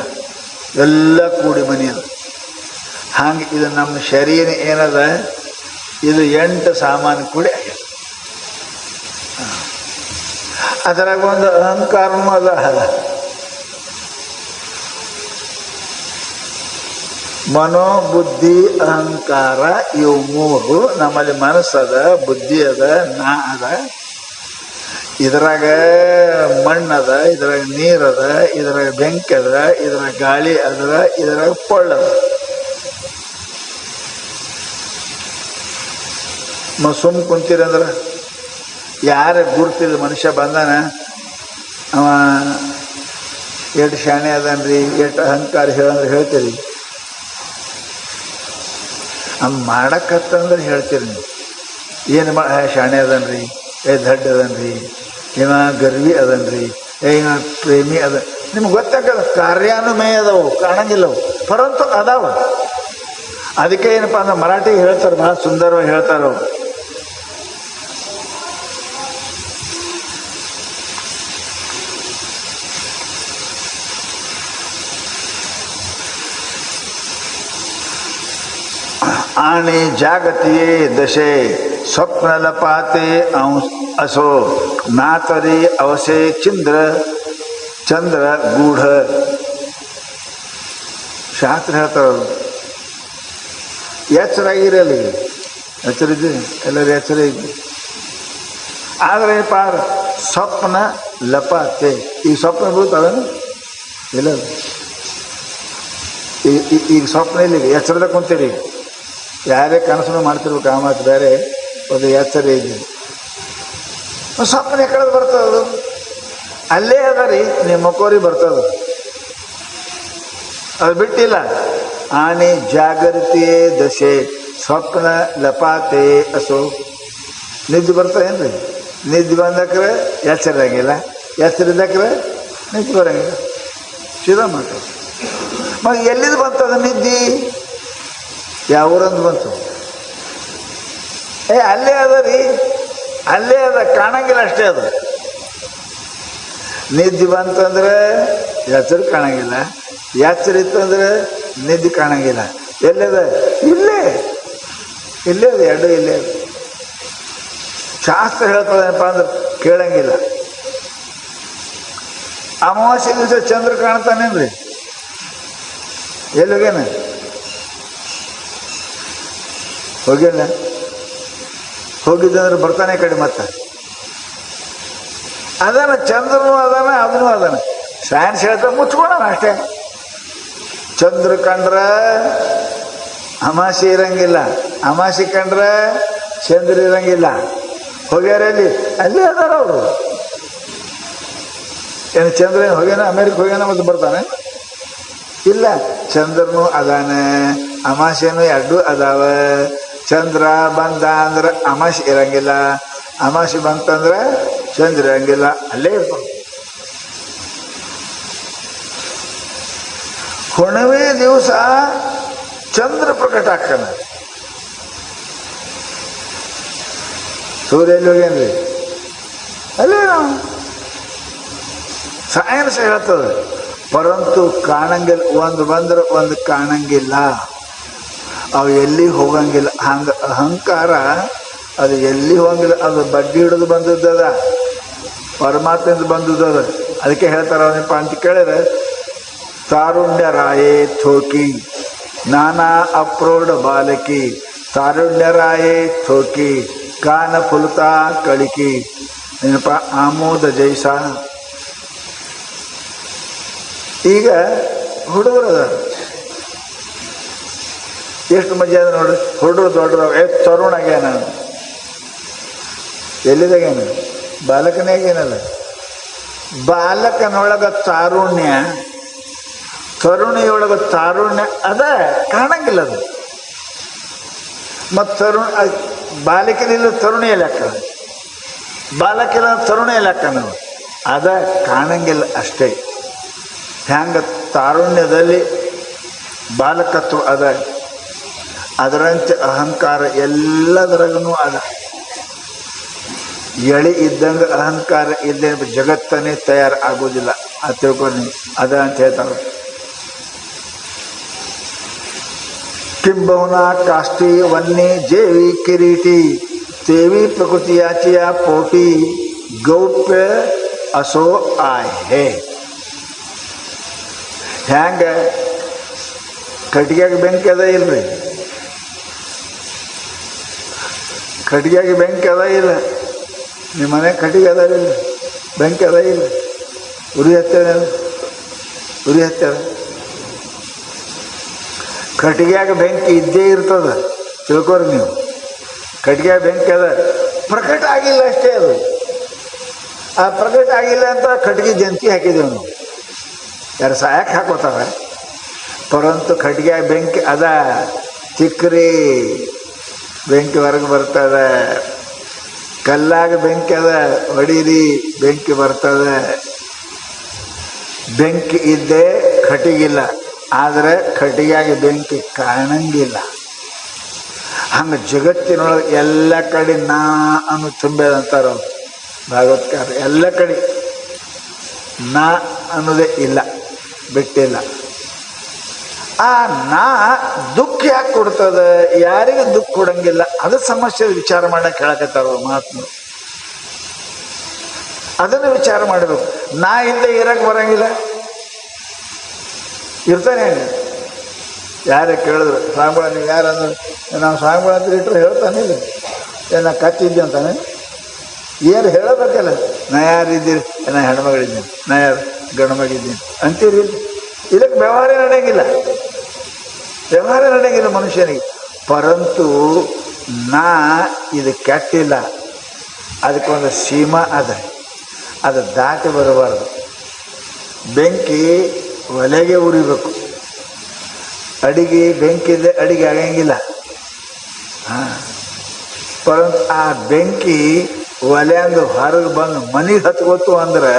ಎಲ್ಲ ಕೂಡಿ ಮನೆ ಅದ. ಹಂಗೆ ಇದು ನಮ್ಮ ಶರೀರ ಏನದ, ಇದು 8 ಸಾಮಾನು ಕೂಡಿ ಆಗಿದೆ. ಅದರಾಗ ಒಂದು ಅಹಂಕಾರನೂ ಅದ. ಮನೋ, ಬುದ್ಧಿ, ಅಹಂಕಾರ ಇವು 3 ನಮ್ಮಲ್ಲಿ. ಮನಸ್ಸದ, ಬುದ್ಧಿ ಅದ, ನಾ ಅದ. ಇದ್ರಾಗ ಮಣ್ಣದ, ಇದ್ರಾಗ ನೀರದ, ಇದ್ರಾಗ ಬೆಂಕಿ ಅದ, ಇದ್ರಾಗ ಗಾಳಿ ಅದ, ಇದ್ರಾಗ ಪೊಳ್ಳದ. ಸುಮ್ ಕುಂತೀರಂದ್ರೆ ಯಾರ ಗುರ್ತಿದ ಮನುಷ್ಯ ಬಂದಾನ, ಅವ ಎಷ್ಟು ಶಾಣೆ ಅದನ್ರಿ, ಎಷ್ಟು ಅಹಂಕಾರ ಹೇಳಂದ್ರೆ ಹೇಳ್ತೀರಿ. ಮಾಡಕ್ಕತ್ತಂದ್ರೆ ಹೇಳ್ತೀರಿ ನೀವು. ಏನು ಶಾಣೆ ಅದನ್ರಿ, ದಡ್ಡ ಅದನ್ರಿ, ಇವ ಗರ್ವಿ ಅದನ್ರಿ, ಇವ ಪ್ರೇಮಿ ಅದ. ನಿಮ್ಗೆ ಗೊತ್ತಾಗಲ್ಲ. ಕಾರ್ಯಾನುಮೇಯ ಅದಾವು, ಕಾಣಂಗಿಲ್ಲವು, ಪರಂತು ಅದಾವ. ಅದಕ್ಕೆ ಏನಪ್ಪ ಅಂದ್ರೆ ಮರಾಠಿ ಹೇಳ್ತಾರೆ, ಭಾಳ ಸುಂದರವಾಗಿ ಹೇಳ್ತಾರ. आणि जागतिये दशे स्वप्न लपाते असो नातरी अवसे चंद्र गूढ. ಶಾಸ್ತ್ರ ಹೇಳ್ತಾರದು. ಎಚ್ಚರಾಗಿರಲಿ, ಎಚ್ಚರಿದ್ದೆ, ಎಲ್ಲರೂ ಎಚ್ಚರ ಇದ್ದೆ. ಆದರೆ ಪಾರ ಸ್ವಪ್ನ ಲಪಾತೆ. ಈಗ ಸ್ವಪ್ನ ಬೀಳ್ತಾವೇನು? ಇಲ್ಲ. ಈಗ ಸ್ವಪ್ನ ಇಲ್ಲಿ ಎಚ್ಚರದ ಕುಂತೀರಿ. ಯಾರೇ ಕನಸನ್ನು ಮಾಡ್ತಿರ್ಬೇಕು, ಆ ಮಾತು ಬೇರೆ, ಒಂದು ಎಚ್ಚರ ಇದೆ. ಸ್ವಪ್ನ ಎಕಡೆ ಬರ್ತದ? ಅಲ್ಲೇ ಅದ ರೀ, ನಿಮ್ಮ ಮಕ್ಕೋರಿ ಬರ್ತದ, ಅದು ಬಿಟ್ಟಿಲ್ಲ. ಆನೆ ಜಾಗೃತಿಯೇ ದಶೆ ಸ್ವಪ್ನ ಲಪಾತೆ ಅಸೋ. ನಿದ್ದೆ ಬರ್ತದೇನ್ರಿ? ನಿದ್ದೆ ಬಂದಕ್ರೆ ಎಚ್ಚರ ಇರಂಗಿಲ್ಲ, ಎಚ್ಚರ ಇದ್ದಕ್ರೆ ನಿದ್ದೆ ಬರಂಗಿಲ್ಲ. ಸೀದಾ ಮಾತು. ಮತ್ತು ಎಲ್ಲಿದ್ದು ಬಂತದ ನಿದ್ದೆ? ಯಾವ ಊರಂದು ಬಂತು? ಅಲ್ಲೇ ಅದ ರೀ, ಅಲ್ಲೇ ಅದ, ಕಾಣಂಗಿಲ್ಲ ಅಷ್ಟೇ. ಅದು ನಿದ್ದೆ ಬಂತಂದ್ರೆ ಎಚ್ಚರ ಕಾಣಂಗಿಲ್ಲ, ಎಚ್ಚರ ಇತ್ತಂದ್ರೆ ನಿದ್ದೆ ಕಾಣಂಗಿಲ್ಲ. ಎಲ್ಲದ? ಇಲ್ಲೇ ಇಲ್ಲೇ ಅದು, ಎರಡು ಇಲ್ಲೇ ಅದು. ಶಾಸ್ತ್ರ ಹೇಳ್ತದೇನಪ್ಪ ಅಂದ್ರೆ ಕೇಳಂಗಿಲ್ಲ. ಅಮಾವಾಸ್ಯೆ ದಿವಸ ಚಂದ್ರ ಕಾಣ್ತಾನೇನ್ರಿ? ಎಲ್ಲಿಗೇನ ಹೋಗಿಲ್ಲ. ಹೋಗಿದ್ದಂದ್ರೆ ಬರ್ತಾನೆ ಕಡೆ. ಮತ್ತೆ ಅದಾನ, ಚಂದ್ರನೂ ಅದಾನ, ಅದನ್ನೂ ಅದಾನ. ಸೈನ್ಸ್ ಹೇಳ್ತಾರೆ ಮುಚ್ಕೊಳ್ಳೋಣ ಅಷ್ಟೇ. ಚಂದ್ರ ಕಂಡ್ರೆ ಅಮಾಸೆ ಇರಂಗಿಲ್ಲ, ಅಮಾಸೆ ಕಂಡ್ರೆ ಚಂದ್ರ ಇರಂಗಿಲ್ಲ. ಹೋಗ್ಯಾರ ಅಲ್ಲಿ? ಅಲ್ಲೇ ಅದಾರ ಅವರು. ಏನು ಚಂದ್ರ ಹೋಗ್ಯಾನ, ಅಮೇರಿಕ ಹೋಗ್ಯಾನ ಮತ್ತು ಬರ್ತಾನೆ? ಇಲ್ಲ, ಚಂದ್ರನೂ ಅದಾನೆ, ಅಮಾಸೆನೂ ಎರಡು ಅದಾವ. ಚಂದ್ರ ಬಂದ ಅಂದ್ರೆ ಅಮಾಸೆ ಇರಂಗಿಲ್ಲ, ಅಮಾಸೆ ಬಂತಂದ್ರೆ ಚಂದ್ರ ಇರಂಗಿಲ್ಲ, ಅಲ್ಲೇ ಇರ್ತಾನೆ. ಹುಣ್ಣಿಮೆ ದಿವಸ ಚಂದ್ರ ಪ್ರಕಟ ಆಗ್ತಾನೆ. ಸೂರ್ಯ ಎಲ್ಲಿ ಹೋಗ್ಯಾನ್ರಿ? ಅಲ್ಲೇ ನಾವು ಸೈನ್ಸ್ ಹೇಳ್ತದೆ. ಪರಂತು ಕಾಣಂಗಿಲ್ಲ, ಒಂದು ಬಂದ್ರೆ ಒಂದು ಕಾಣಂಗಿಲ್ಲ, ಅವು ಎಲ್ಲಿ ಹೋಗಂಗಿಲ್ಲ. ಹಂಗೆ ಅಹಂಕಾರ ಅದು ಎಲ್ಲಿ ಹೋಗಂಗಿಲ್ಲ. ಅದು ಬಡ್ಡಿ ಹಿಡಿದು ಬಂದದ್ದದ, ಪರಮಾತ್ಮೆಯಿಂದ ಬಂದದ್ದದ. ಅದಕ್ಕೆ ಹೇಳ್ತಾರೆ ಅವನಪ್ಪ ಅಂತ ಕೇಳಿದ್ರೆ, ತಾರುಣ್ಯ ರಾಯೇ ಥೋಕಿ ನಾನಾ ಅಪ್ರೋಢ ಬಾಲಕಿ, ತಾರುಣ್ಯ ರಾಯೇ ಥೋಕಿ ಕಾನ ಫುಲ್ತಾ ಕಳಿಕಿ, ಏನಪ್ಪ ಆಮೋದ ಜೈಸ. ಈಗ ಹುಡುಗರು ಅದ, ಎಷ್ಟು ಮಜಾ ಅದ ನೋಡ್ರಿ. ಹುಡುಗರು ದೊಡ್ಡರು ತರುಣ ಆಗ್ಯಾನ, ಎಲ್ಲಿದಾಗೇನ ಬಾಲಕನಾಗೇನಲ್ಲ. ಬಾಲಕನೊಳಗ ತಾರುಣ್ಯ, ತರುಣಿಯೊಳಗ ತಾರುಣ್ಯ ಅದ, ಕಾಣಂಗಿಲ್ಲ ಅದು. ಮತ್ತು ಬಾಲಕನಿಲ್ಲ ತರುಣಿಯ ಲೆಕ್ಕ, ಬಾಲಕಿಲ್ಲ ತರುಣಿಯ ಲೆಕ್ಕ ನಾವು ಅದ ಕಾಣಂಗಿಲ್ಲ ಅಷ್ಟೇ. ಹ್ಯಾಂಗ ತಾರುಣ್ಯದಲ್ಲಿ ಬಾಲಕತ್ವ ಅದ, ಅದರಂತೆ ಅಹಂಕಾರ ಎಲ್ಲದರಗೂ ಅದ. ಎಳೆ ಇದ್ದಂಗೆ ಅಹಂಕಾರ ಇಲ್ಲದೆ ಜಗತ್ತನ್ನೇ ತಯಾರು ಆಗೋದಿಲ್ಲ. ಅದು ತಿಳ್ಕೊಂಡು ಅದ ಅಂತ ಹೇಳ್ತಾರೆ. किंबहुना काष्टी वन्नी जेवी किरीटी तेवी प्रकृतियाचिया पोटी गौप्य असो आहे. ಹ್ಯಾಂಗ ಕಟ್ಟಿಗೆಗೆ ಬೆಂಕಿ ಅದ ಇಲ್ರಿ? ಕಟ್ಟಿಗೆಗೆ ಬೆಂಕಿ ಅದ ಇಲ್ಲ? ನಿಮ್ಮ ಮನೆ ಕಟ್ಟಿಗೆ ಅದ ಇಲ್ಲ? ಬೆಂಕಿ ಅದ ಇಲ್ಲ? ಉರಿ ಹತ್ತೇನೆ, ಉರಿ ಹತ್ತೇವೆ. ಕಟ್ಟಿಗೆಯಾಗ ಬೆಂಕಿ ಇದ್ದೇ ಇರ್ತದೆ, ತಿಳ್ಕೊರಿ ನೀವು. ಕಟ್ಟಿಗೆಯಾಗ ಬೆಂಕಿ ಅದ, ಪ್ರಕಟ ಆಗಿಲ್ಲ ಅಷ್ಟೇ ಅದು. ಆ ಪ್ರಕಟ ಆಗಿಲ್ಲ ಅಂತ ಕಟ್ಟಿಗೆ ಜಂತಿ ಹಾಕಿದ್ದೇವೆ ನಾವು. ಯಾರು ಸಾಯಕ್ಕೆ ಹಾಕೋತಾರೆ. ಪರಂತು ಕಟ್ಟಿಗೆಯಾಗ ಬೆಂಕಿ ಅದ, ತಿಕ್ಕ್ರಿ ಬೆಂಕಿ ಹೊರಗೆ ಬರ್ತದೆ. ಕಲ್ಲಾಗ ಬೆಂಕಿ ಅದ, ಹೊಡೀರಿ ಬೆಂಕಿ ಬರ್ತದೆ. ಬೆಂಕಿ ಇದ್ದೇ ಕಟ್ಟಿಗಿಲ್ಲ, ಆದರೆ ಕಟ್ಟಿಗೆಯಾಗಿ ಬೆಂಕಿ ಕಾಣಂಗಿಲ್ಲ. ಹಂಗೆ ಜಗತ್ತಿನೊಳಗೆ ಎಲ್ಲ ಕಡೆ ನಾ ಅನ್ನು ತುಂಬೇದಂತಾರ ಭಾಗವತ್ಕಾರ. ಎಲ್ಲ ಕಡೆ ನಾ ಅನ್ನೋದೇ ಇಲ್ಲ, ಬಿಟ್ಟಿಲ್ಲ. ಆ ನಾ ದುಃಖ ಯಾಕೆ ಕೊಡ್ತದೆ? ಯಾರಿಗೂ ದುಃಖ ಕೊಡಂಗಿಲ್ಲ. ಅದು ಸಮಸ್ಯೆ ವಿಚಾರ ಮಾಡಕ್ಕೆ ಹೇಳಕತ್ತಾರ ಮಹಾತ್ಮರು. ಅದನ್ನು ವಿಚಾರ ಮಾಡಬೇಕು. ನಾ ಇಲ್ಲದೆ ಇರಕ್ಕೆ ಬರಂಗಿಲ್ಲ, ಇರ್ತಾನೆ. ಯಾರೇ ಕೇಳಿದ್ರು ಸ್ವಾಮಿಗಳ ನೀವು ಯಾರಂದ್ರೆ, ನಾವು ಸ್ವಾಮಿಗಳ ಅಂತ ಇಟ್ಟರೆ ಹೇಳ್ತಾನಿಲ್ಲ, ನಾ ಕಚ್ಚಿದ್ದೆ ಅಂತಾನೆ. ಏನು ಹೇಳಬೇಕಲ್ಲ, ನಾ ಯಾರಿದ್ದೀರಿ, ನಾ ಹೆಣ್ಮಗಳಿದ್ದೀನಿ, ನಾ ಯಾರು ಗಂಡು ಮಗಿದ್ದೀನಿ ಅಂತೀರಿ. ಇದಕ್ಕೆ ವ್ಯವಹಾರ ನಡೆಯಂಗಿಲ್ಲ, ವ್ಯವಹಾರ ನಡೆಯಂಗಿಲ್ಲ ಮನುಷ್ಯನಿಗೆ. ಪರಂತು ನಾ ಇದು ಕೆಟ್ಟಿಲ್ಲ, ಅದಕ್ಕೊಂದು ಸೀಮಾ ಅದ, ಅದು ದಾಟಿ ಬರಬಾರ್ದು. ಬೆಂಕಿ ಒಲೆಗೆ ಉರಿಬೇಕು, ಅಡಿಗೆ ಬೆಂಕಿದೆ ಅಡಿಗೆ ಆಗಂಗಿಲ್ಲ. ಪರಂತು ಆ ಬೆಂಕಿ ಒಲೆ ಅಂದು ಹೊರಗೆ ಬಂದು ಮನೆಗೆ ಹತ್ಕೋತು ಅಂದ್ರೆ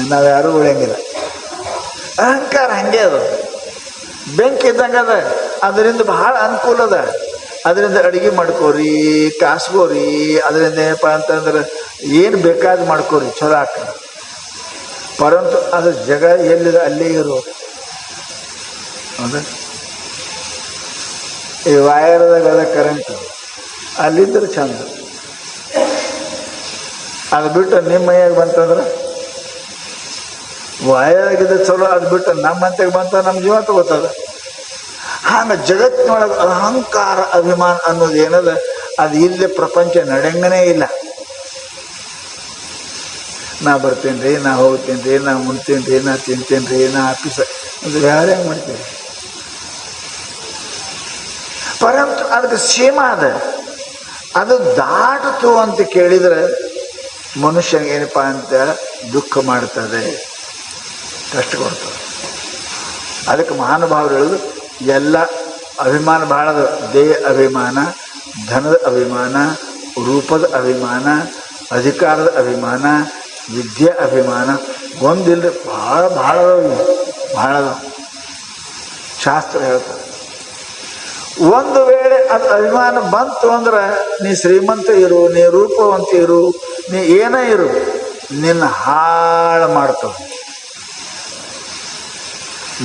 ನಾವು ಯಾರೂ ಉಳಿಯಂಗಿಲ್ಲ. ಅಹಂಕಾರ ಹಂಗೆ ಅದು, ಬೆಂಕಿ ಇದ್ದಂಗೆ ಅದ. ಅದರಿಂದ ಬಹಳ ಅನುಕೂಲ ಅದ. ಅದರಿಂದ ಅಡುಗೆ ಮಾಡ್ಕೋರಿ, ಕಾಸ್ಕೋರಿ, ಅದರಿಂದ ಏನಪ್ಪ ಅಂತಂದ್ರೆ ಏನು ಬೇಕಾದ ಮಾಡ್ಕೋರಿ, ಚಲೋ ಹಾಕ. ಪರಂತು ಅದು ಜಗ ಎಲ್ಲಿದೆ ಅಲ್ಲೇ ಇರೋ. ಹೌದಾ? ಈ ವಾಯರ್ದಾಗ ಅದ ಕರೆಂಟ್, ಅಲ್ಲಿದ್ದರೆ ಚಂದ. ಅದು ಬಿಟ್ಟು ನಿಮ್ಮ ಮೈಯಾಗ ಬಂತಂದ್ರೆ ವಾಯರಾಗಿದ್ದರೆ ಚಲೋ, ಅದು ಬಿಟ್ಟು ನಮ್ಮ ಮಂತೆಗೆ ಬಂತ ನಮ್ಮ ಜೀವ ತಗೋತದ. ಹಂಗೆ ಜಗತ್ತಿನೊಳಗೆ ಅಹಂಕಾರ ಅಭಿಮಾನ ಅನ್ನೋದು ಏನದ, ಅದು ಇಲ್ಲೇ ಪ್ರಪಂಚ ನಡೆಯಂಗನೇ ಇಲ್ಲ. ನಾ ಬರ್ತೀನಿ ರೀ, ನಾ ಹೋಗ್ತೀನಿ ರೀ, ನಾ ಉಣ್ತೀನಿ ರೀ, ನಾ ತಿಂತೀನಿ ರೀ, ನಾ ಆಫೀಸ ಅಂದ್ರೆ ಯಾರು ಹೆಂಗೆ ಮಾಡ್ತೀವಿ? ಪರಂತು ಅದಕ್ಕೆ ಸೀಮಾ ಅದ. ಅದು ದಾಟಿತು ಅಂತ ಕೇಳಿದರೆ ಮನುಷ್ಯನಿಗೆ ಏನಪ್ಪ ಅಂತ ದುಃಖ ಮಾಡ್ತದೆ, ಕಷ್ಟ ಕೊಡ್ತದೆ. ಅದಕ್ಕೆ ಮಹಾನುಭಾವರು ಹೇಳೋದು ಎಲ್ಲ ಅಭಿಮಾನ ಭಾಳದ. ದೇಹ ಅಭಿಮಾನ, ಧನದ ಅಭಿಮಾನ, ರೂಪದ ಅಭಿಮಾನ, ಅಧಿಕಾರದ ಅಭಿಮಾನ, ವಿದ್ಯೆ ಅಭಿಮಾನ, ಒಂದಿಲ್ಲದೆ ಭಾಳ ಭಾಳ ಅದಾವ. ಶಾಸ್ತ್ರ ಹೇಳ್ತಾರೆ ಒಂದು ವೇಳೆ ಅದು ಅಭಿಮಾನ ಬಂತು ಅಂದ್ರೆ ನೀ ಶ್ರೀಮಂತ ಇರು, ನೀ ರೂಪವಂತ ಇರು, ನೀ ಏನೇ ಇರು, ನಿನ್ನ ಹಾಳು ಮಾಡ್ತವೆ.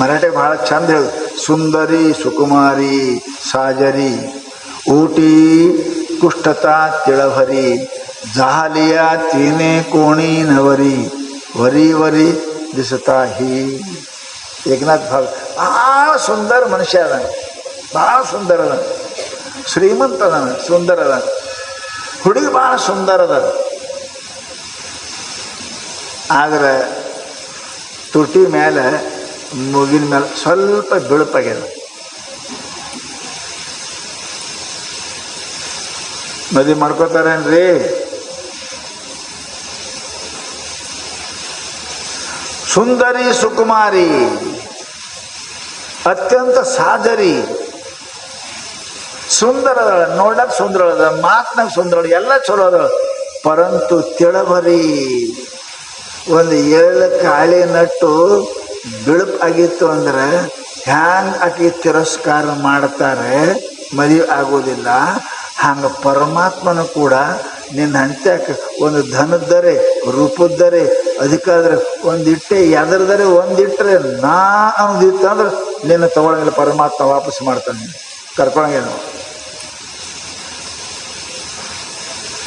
ಮರಾಠಿ ಭಾಳ ಚಂದ ಹೇಳು, ಸುಂದರಿ ಸುಕುಮಾರಿ ಸಾಜರಿ ಊಟಿ ಕುಷ್ಠತಾ ತಿಳಭರಿ ಜಾಲಿಯ ತೀನೆ ಕೋಣಿ ನವರಿ ವರಿ ವರಿ ದಿಸತಾ ಹಿ. ಏಕನಾಥ್ ಭಾಳ ಭಾಳ ಸುಂದರ ಮನುಷ್ಯ ಅದ, ಭಾಳ ಸುಂದರ ಅದ, ಶ್ರೀಮಂತ ಅದಾನ, ಸುಂದರ ಅದ, ಹುಡುಗಿ ಭಾಳ ಸುಂದರ ಅದ. ಆದ್ರೆ ತುಟಿ ಮೇಲೆ ಮುಗಿನ ಮೇಲೆ ಸ್ವಲ್ಪ ಬಿಳುಪಾಗ್ಯದ. ಮದುವೆ ಮಾಡ್ಕೋತಾರೇನ್ರಿ? ಸುಂದರಿ ಸುಕುಮಾರಿ ಅತ್ಯಂತ ಸಾಜರಿ, ಸುಂದರ ಅದ, ನೋಡಕ್ ಸುಂದರ ಅದ, ಮಾತ್ನಾಗ ಸುಂದರ ಅದ, ಎಲ್ಲ ಚಲೋ ಅದ. ಪರಂತು ತಿಳಬರಿ, ಒಂದು ಎಳ್ಳು ಕಾಳಿ ನಟ್ಟು ಬಿಳುಪ್ ಆಗಿತ್ತು ಅಂದ್ರೆ ಹ್ಯಾಂಗ ಆಕಿ ತಿರಸ್ಕಾರ ಮಾಡ್ತಾರೆ, ಮದುವೆ ಆಗೋದಿಲ್ಲ. ಹಂಗೆ ಪರಮಾತ್ಮನು ಕೂಡ ನಿನ್ನ ಹಂತ್ಯಾಕ ಒಂದು ಧನದ್ದರೆ, ರೂಪದ್ದರೆ, ಅದಕ್ಕಾದ್ರೆ ಒಂದಿಟ್ಟೆ ಎದರದರೆ ಒಂದಿಟ್ರೆ ನಾ ಅನ್ನೋದಿತ್ತು ಅಂದ್ರೆ ನಿನ್ನ ತಗೊಳಂಗಿಲ್ಲ, ಪರಮಾತ್ಮ ವಾಪಸ್ ಮಾಡ್ತಾನೆ, ಕರ್ಕೊಳಂಗಿಲ್ಲ.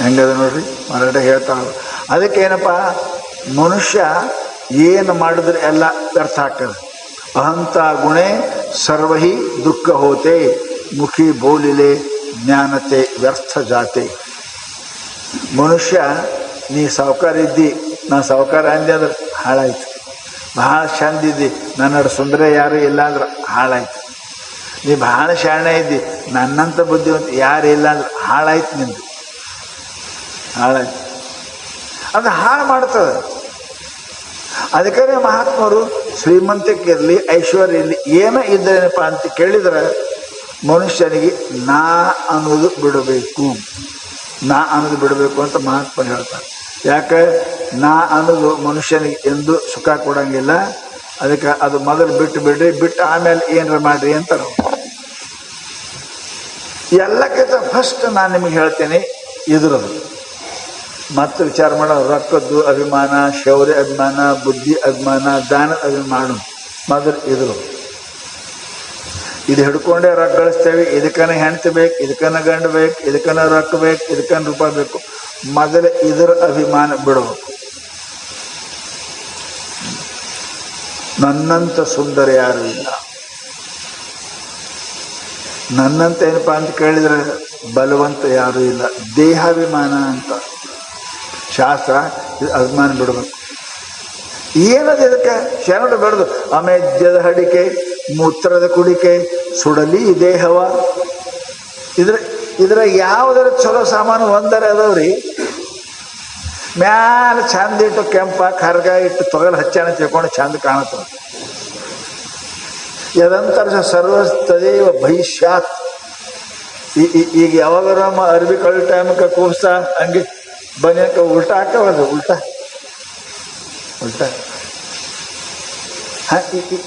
ಹೆಂಗದ ನೋಡ್ರಿ, ಮರಾಠ ಹೇಳ್ತಾವ. ಅದಕ್ಕೇನಪ್ಪ, ಮನುಷ್ಯ ಏನು ಮಾಡಿದ್ರೆ ಎಲ್ಲ ವ್ಯರ್ಥ ಆಗ್ತದೆ. ಅಹಂತ ಗುಣೆ ಸರ್ವಹಿ ದುಃಖ ಹೋತೆ, ಮುಖಿ ಬೋಲಿಲೆ ಜ್ಞಾನತೆ ವ್ಯರ್ಥ ಜಾತೆ. ಮನುಷ್ಯ ನೀ ಸಾವುಕಾರ ಇದ್ದಿ, ನಾ ಸಾವುಕಾರ ಅಂದೆ ಅಂದ್ರೆ ಹಾಳಾಯ್ತು. ಭಾಳ ಚಂದ ಇದ್ದಿ, ನನ್ನ ಸುಂದರ ಯಾರು ಇಲ್ಲ ಅಂದ್ರೆ ಹಾಳಾಯ್ತು. ನೀ ಭಾಳ ಶಾಣೆ ಇದ್ದಿ, ನನ್ನಂಥ ಬುದ್ಧಿವಂತ ಯಾರು ಇಲ್ಲ ಅಂದ್ರೆ ಹಾಳಾಯ್ತು, ನಿಂದು ಹಾಳಾಯ್ತು. ಅದು ಹಾಳು ಮಾಡ್ತದೆ. ಅದಕ್ಕೆ ಮಹಾತ್ಮರು ಶ್ರೀಮಂತಿಕೆ ಇರಲಿ, ಐಶ್ವರ್ಯ ಇರಲಿ, ಏನೋ ಇದ್ದೇನಪ್ಪ ಅಂತ ಕೇಳಿದ್ರೆ ಮನುಷ್ಯನಿಗೆ ನಾ ಅನ್ನೋದು ಬಿಡಬೇಕು, ನಾ ಅನ್ನೋದು ಬಿಡಬೇಕು ಅಂತ ಮಹಾತ್ಮ ಹೇಳ್ತಾರೆ. ಯಾಕೆ? ನಾ ಅನ್ನೋದು ಮನುಷ್ಯನಿಗೆ ಎಂದೂ ಸುಖ ಕೊಡಂಗಿಲ್ಲ. ಅದಕ್ಕೆ ಅದು ಮೊದಲು ಬಿಟ್ಟು ಬಿಡ್ರಿ, ಬಿಟ್ಟು ಆಮೇಲೆ ಏನರ ಮಾಡ್ರಿ ಅಂತಾರೆ. ಎಲ್ಲಕ್ಕಿಂತ ಫಸ್ಟ್ ನಾನು ನಿಮಗೆ ಹೇಳ್ತೇನೆ ಇದ್ರದ್ದು. ಮತ್ತು ವಿಚಾರ ಮಾಡೋ ರೊಕ್ಕದ್ದು ಅಭಿಮಾನ, ಶೌರ್ಯ ಅಭಿಮಾನ, ಬುದ್ಧಿ ಅಭಿಮಾನ, ದಾನದ ಅಭಿಮಾನ ಮೊದಲು ಇದ್ರು. ಇದು ಹಿಡ್ಕೊಂಡೇ ರೊಕ್ಕ ಗಳಿಸ್ತೇವೆ, ಇದಕ್ಕನ ಹೆಣ್ತಿ ಬೇಕು, ಇದಕ್ಕನ ಗಂಡು ಬೇಕು, ಇದಕ್ಕನ ರೊಕ್ಕ ಬೇಕು, ಇದಕ್ಕನ ರೂಪಾಯಿ ಬೇಕು. ಮೊದಲು ಇದರ ಅಭಿಮಾನ ಬಿಡಬೇಕು. ನನ್ನಂಥ ಸುಂದರ ಯಾರು ಇಲ್ಲ, ನನ್ನಂತ ಏನಪ್ಪ ಅಂತ ಕೇಳಿದ್ರೆ ಬಲವಂತ ಯಾರೂ ಇಲ್ಲ. ದೇಹಾಭಿಮಾನ ಅಂತ ಶಾಸ್ತ್ರ, ಇದು ಅಭಿಮಾನ ಬಿಡಬೇಕು. ಏನದು ಇದಕ್ಕೆ ಶರಣ ಬೆಳೆದು ಅಮೇಧ್ಯದ ಹಡಿಕೆ, ಮೂತ್ರದ ಕುಡಿಕೆ, ಸುಡಲಿ ದೇಹವ. ಇದ್ರ ಯಾವುದರ ಚಲೋ ಸಾಮಾನು ಒಂದರ ಅದಾವ್ರಿ. ಮ್ಯಾಲ ಚಂದ ಇಟ್ಟು ಕೆಂಪ ಕರ್ಗ ಇಟ್ಟು ತೊಗಲು ಹಚ್ಚಾಣ ತಿಳ್ಕೊಂಡು ಚಂದ ಕಾಣುತ್ತೆ. ಯದಂತರ ಸರ್ವ ತದೇವ ಭವಿಷ್ಯಾತ್. ಈಗ ಯಾವಾಗಾರ ಅರ್ಬಿ ಕಳಿ ಟೈಮಕ್ಕೆ ಕೂಸ್ತಾ ಹಂಗೆ ಬನ್ಯಕ್ಕೆ ಉಲ್ಟಾ ಹಾಕವದು, ಉಲ್ಟಾ ಉಲ್ಟಾ.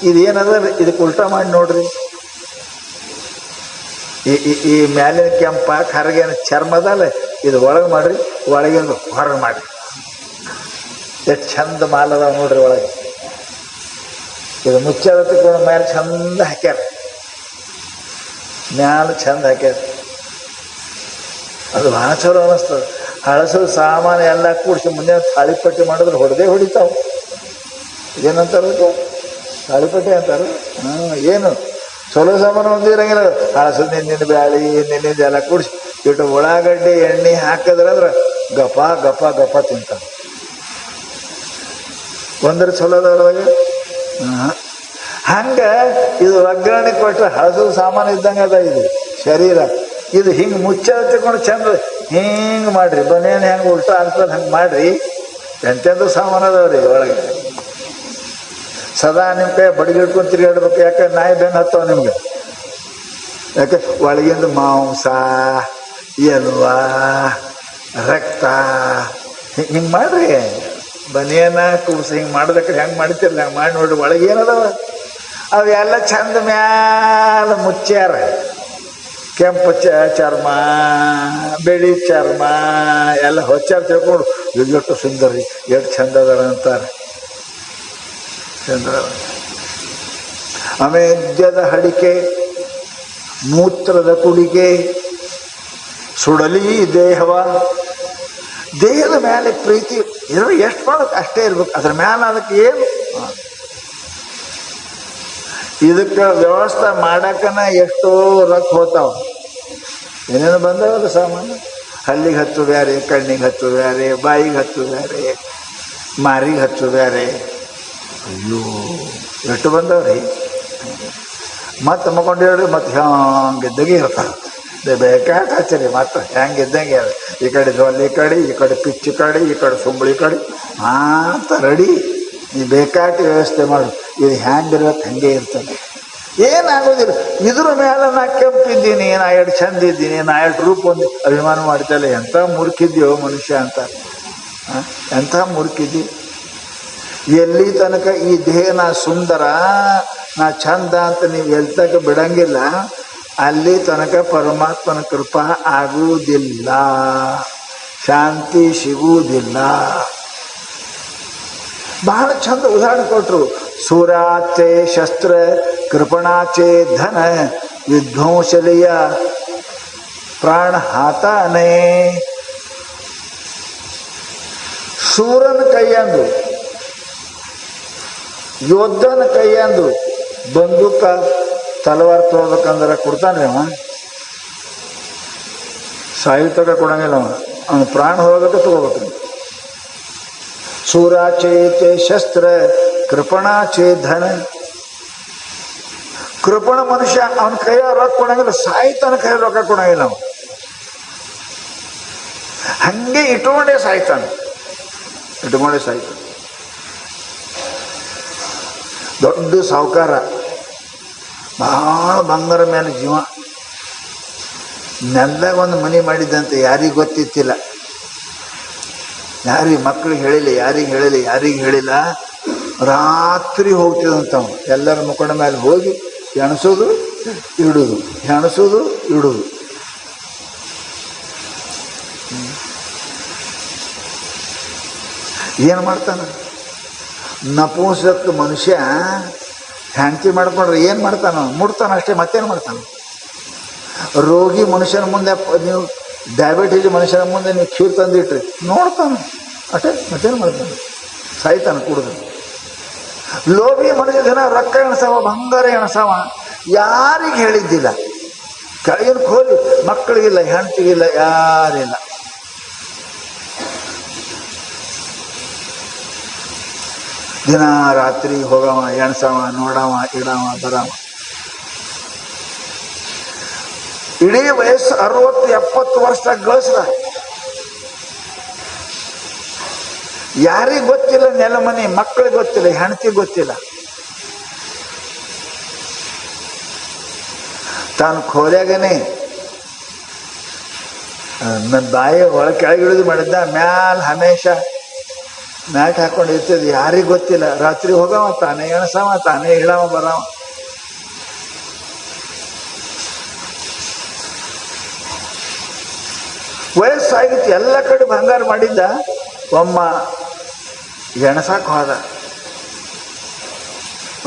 ಇದೇನದ ಇದಕ್ಕೆ ಉಲ್ಟಾ ಮಾಡಿ ನೋಡ್ರಿ. ಈ ಮ್ಯಾಲಿನ ಕೆಂಪ ಕರಗೇನು ಚರ್ಮದಲ್ಲ, ಇದು ಒಳಗೆ ಮಾಡ್ರಿ, ಒಳಗಿಂದ ಹೊರಗೆ ಮಾಡ್ರಿ. ಎಷ್ಟು ಚಂದ ಮಾಲ್ ಅದಾವ ನೋಡ್ರಿ ಒಳಗೆ. ಇದು ಮುಚ್ಚದ ತಿಳ್ಕೊಂಡು ಮ್ಯಾಲೆ ಚಂದ ಹಾಕ್ಯಾರ, ಮ್ಯಾಲೆ ಚಂದ ಹಾಕ್ಯಾರ. ಅದು ಭಾಳ ಚಲೋ ಅನ್ನಿಸ್ತದೆ. ಹಳಸು ಸಾಮಾನು ಎಲ್ಲ ಕೂಡಿಸಿ ಮುಂದೆ ತಾಳಿಪಟ್ಟಿ ಮಾಡಿದ್ರೆ ಹೊಡೆದೇ ಹೊಡಿತಾವೆ. ಏನಂತಾರೆ ತಾಳಿಪಟ್ಟಿ ಅಂತಾರೆ. ಏನು ಚಲೋ ಸಾಮಾನು ಒಂದು ಇರಂಗಿಲ್ಲ. ಹಳಸು ನಿನ್ನಿನ ಬ್ಯಾಳಿ ನಿನ್ನಿಂದ ಎಲ್ಲ ಕೂಡಿಸಿ ಇಟ್ಟು ಉಳ್ಳಾಗಡ್ಡಿ ಎಣ್ಣೆ ಹಾಕಿದ್ರಂದ್ರೆ ಗಪ ಗಪ ಗಪ ತಿಂತಾನೆ. ಒಂದ್ರ ಚಲೋ ಅದ್ರೊಳಗೆ. ಹಂಗೆ ಇದು ಒಗ್ಗರಣೆ ಕೊಟ್ಟರೆ ಹಳಸು ಸಾಮಾನು ಇದ್ದಂಗೆ ಅದ ಇದು ಶರೀರ. ಇದು ಹಿಂಗೆ ಮುಚ್ಚ ತಿಳ್ಕೊಂಡು ಚಂದ ಹಿಂಗೆ ಮಾಡಿರಿ, ಬನೇನು ಹೆಂಗೆ ಉಲ್ಟಾ ಆಗ್ತದೆ ಹಂಗೆ ಮಾಡಿರಿ. ಎಂತೆಂದು ಸಾಮಾನು ಅದಾವ್ರಿ ಒಳಗೆ. ಸದಾ ನಿಮ್ಮ ಕೈ ಬಡಿಗಿಡ್ಕೊಂಡು ತಿರುಗಾಡ್ಬೇಕು. ಯಾಕೆ ನಾಯಿ ಬೆನ್ನು ಹತ್ತವ ನಿಮ್ಗೆ. ಯಾಕೆ ಒಳಗಿಂದ ಮಾಂಸ, ಎಲ್ವ, ರಕ್ತ ಹಿಂಗೆ ಮಾಡ್ರಿ. ಬನಿಯನ ಕೂಸು ಹಿಂಗೆ ಮಾಡ್ದಕ್ರೆ ಹೆಂಗೆ ಮಾಡ್ತಿರಲ್ಲ ಹಂಗೆ ಮಾಡಿ ನೋಡ್ರಿ. ಒಳಗೆ ಏನದಾವ ಅವೆಲ್ಲ ಚಂದ ಮ್ಯಾಲ ಮುಚ್ಚ್ಯಾರ. ಕೆಂಪು ಚರ್ಮ, ಬಿಳಿ ಚರ್ಮ ಎಲ್ಲ ಹೊಚ್ಚಾರ ತಿಳ್ಕೊಂಡು ಎಷ್ಟು ಸುಂದರಿ, ಎಷ್ಟು ಚಂದ ಅದಾರ ಅಂತಾರೆ. ಚಂದ್ರ ಅಮೇಧ್ಯದ ಹಡಿಕೆ, ಮೂತ್ರದ ಕುಡಿಕೆ, ಸುಡಲಿ ದೇಹವ. ದೇಹದ ಮೇಲೆ ಪ್ರೀತಿ ಇರೋ ಎಷ್ಟು ಮಾಡೋಕೆ ಅಷ್ಟೇ ಇರ್ಬೇಕು, ಅದ್ರ ಮೇಲೆ ಅದಕ್ಕೆ ಏನು ಇದಕ್ಕೆ ವ್ಯವಸ್ಥೆ ಮಾಡಕ್ಕನ ಎಷ್ಟೋ ರೊಕ್ಕ ಹೋತಾವ. ಏನೇನು ಬಂದವಲ್ಲ ಸಾಮಾನು, ಹಲ್ಲಿಗೆ ಹಚ್ಚು ಬ್ಯಾರೆ, ಕಣ್ಣಿಗೆ ಹಚ್ಚು ಬ್ಯಾರೆ, ಬಾಯಿಗೆ ಹಚ್ಚು ಬ್ಯಾರೆ, ಮಾರಿಗೆ ಹಚ್ಚು ಬ್ಯಾರೆ. ಅಯ್ಯೋ ಎಷ್ಟು ಬಂದವ್ರಿ. ಮತ್ತೆ ಮಕ್ಕೊಂಡು ಹೇಳ್ರಿ ಮತ್ತೆ ಹ್ಯಾಂಗಿದ್ದಂಗೆ ಇರ್ತಾರೆ. ಬೇಕಾಟ ಹಚ್ಚರಿ ಮತ್ತೆ ಹೆಂಗಿದ್ದಂಗೆ ಅದ. ಈ ಕಡೆ ಜೊಲ್ಲಿ ಕಡೆ, ಈ ಕಡೆ ಪಿಚ್ಚು ಕಡೆ, ಈ ಕಡೆ ಸುಂಬಳಿ ಕಡೆ ಮಾತ್ರ ರೆಡಿ. ನೀ ಬೇಕಾಟಿ ವ್ಯವಸ್ಥೆ ಮಾಡು, ಇದು ಹ್ಯಾಂಗಿರ್ಬೇಕು ಹಂಗೆ ಇರ್ತದೆ, ಏನಾಗೋದಿಲ್ಲ. ಇದ್ರ ಮೇಲೆ ನಾ ಕೆಂಪಿದ್ದೀನಿ, ನಾ ಎರಡು ಚಂದ ಇದ್ದೀನಿ, ನಾ ಎರಡು ರೂಪ ಒಂದು ಅಭಿಮಾನ ಮಾಡ್ತಲ್ಲ. ಎಂಥ ಮುರುಕಿದ್ಯೋ ಮನುಷ್ಯ ಅಂತ, ಎಂಥ ಮುರುಕಿದ್ದಿ. ಎಲ್ಲಿ ತನಕ ಈ ದೇಹ ನಾ ಸುಂದರ, ನಾ ಚಂದ ಅಂತ ನೀವು ಎಲ್ಲಿ ತನಕ ಬಿಡಂಗಿಲ್ಲ, ಅಲ್ಲಿ ತನಕ ಪರಮಾತ್ಮನ ಕೃಪಾ ಆಗುವುದಿಲ್ಲ, ಶಾಂತಿ ಸಿಗುವುದಿಲ್ಲ. ಬಹಳ ಚಂದ ಉದಾಹರಣೆ ಕೊಟ್ಟರು. ಸೂರಾಚೆ ಶಸ್ತ್ರ, ಕೃಪಣಾಚೆ ಧನ, ವಿಧ್ವಂಸಲೆಯ ಪ್ರಾಣ ಹಾತಾನೆ. ಶೂರನ ಕೈಯಂದು, ಯೋಧನ ಕೈಯಂದು ಬಂದೂಕ ತಲವಾರ್ ತೊಗೋಬೇಕಂದ್ರೆ ಕೊಡ್ತಾನೆ ಅವ, ಸಾಹಿತ್ಯಕ ಕೊಡಂಗಿಲ್ಲ ಅವ, ಅವನು ಪ್ರಾಣ ಹೋಗ್ಬೇಕು ತಗೋಬೇಕು. ಸೂರಾಚೇತೆ ಶಸ್ತ್ರ, ಕೃಪಣಾಚೇ ಧನ. ಕೃಪಣ ಮನುಷ್ಯ ಅವನ ಕೈಯ ರೊಕ್ಕ ಕೊಡಂಗಿಲ್ಲ, ಸಾಯ್ತಾನ ಕೈ ರೊಕ್ಕ ಕೊಡಂಗಿಲ್ಲ ಅವ, ಹಂಗೆ ಇಟ್ಕೊಂಡೇ ಸಾಯ್ತಾನೆ, ಇಟ್ಕೊಂಡೇ ಸಾಯ್ತಾನೆ. ದೊಡ್ಡ ಸಾಹುಕಾರ, ಭಾಳ ಬಂಗಾರ ಮೇಲೆ ಜೀವ, ನೆಲ್ದಾಗ ಒಂದು ಮನೆ ಮಾಡಿದ್ದಂತೆ, ಯಾರಿಗೆ ಗೊತ್ತಿತ್ತಿಲ್ಲ, ಯಾರಿಗೆ ಮಕ್ಕಳಿಗೆ ಹೇಳಿಲ್ಲ, ಯಾರಿಗೆ ಹೇಳಿಲ್ಲ. ರಾತ್ರಿ ಹೋಗ್ತಿದಂತವ, ಎಲ್ಲರ ಮುಖಂಡ ಮೇಲೆ ಹೋಗಿ ಎಣಸೋದು ಇಡುದು, ಎಣಸೋದು ಇಡುದು. ಏನು ಮಾಡ್ತಾನ ನಪುಂಸಕ ಮನುಷ್ಯ? ಹೆಂಡತಿ ಮಾಡ್ಕೊಂಡ್ರೆ ಏನು ಮಾಡ್ತಾನ? ಮುಡ್ತಾನ ಅಷ್ಟೇ, ಮತ್ತೇನು ಮಾಡ್ತಾನ? ರೋಗಿ ಮನುಷ್ಯನ ಮುಂದೆ, ನೀವು ಡಯಾಬಿಟೀಸ್ ಮನುಷ್ಯನ ಮುಂದೆ ನೀವು ಖೀರ್ ತಂದಿಟ್ರಿ ನೋಡ್ತಾನ ಅಷ್ಟೇ, ಮತ್ತೇನು ಮಾಡ್ತಾನೆ? ಸಾಯ್ತಾನ ಕುಡಿದು. ಲೋಭಿ ಮನುಷ್ಯ ಜನ ರೊಕ್ಕ ಎಣಸಾವ, ಬಂಗಾರ ಎಣಸಾವ, ಯಾರಿಗೆ ಹೇಳಿದ್ದಿಲ್ಲ. ಕೆಳಗಿನ ಕೋಲಿ, ಮಕ್ಕಳಿಗಿಲ್ಲ, ಹೆಂಡತಿಗಿಲ್ಲ, ಯಾರಿಲ್ಲ. ದಿನ ರಾತ್ರಿ ಹೋಗವ, ಎಣಸವ, ನೋಡವ, ಇಡವ, ಬರವ. ಇಡೀ ವಯಸ್ಸು 60-70 ವರ್ಷದಾಗ ಗಳಿಸ್ದ. ಯಾರಿಗೆ ಗೊತ್ತಿಲ್ಲ ನೆಲ ಮನೆ, ಮಕ್ಕಳಿಗೆ ಗೊತ್ತಿಲ್ಲ, ಹೆಂಡತಿಗೆ ಗೊತ್ತಿಲ್ಲ. ತಾನು ಖೋಲ್ಯಾಗನೆ ಬಾಯಿ ಒಳಗೆ ಕೆಳಗಿಳಿದು ಮಾಡಿದ್ದ, ಮ್ಯಾಲ ಹಮೇಶ ಮ್ಯಾಟ್ ಹಾಕೊಂಡು ಇರ್ತದೆ, ಯಾರಿಗೆ ಗೊತ್ತಿಲ್ಲ. ರಾತ್ರಿ ಹೋಗವ, ತಾನೇ ಎಣಸವ, ತಾನೇ ಇಳವ, ಬರವ. ವಯಸ್ಸಾಗಿತ್ತು, ಎಲ್ಲ ಕಡೆ ಬಂಗಾರ ಮಾಡಿದ್ದ. ಒಮ್ಮ ಎಣಸಾಕ್ ಹೋದ,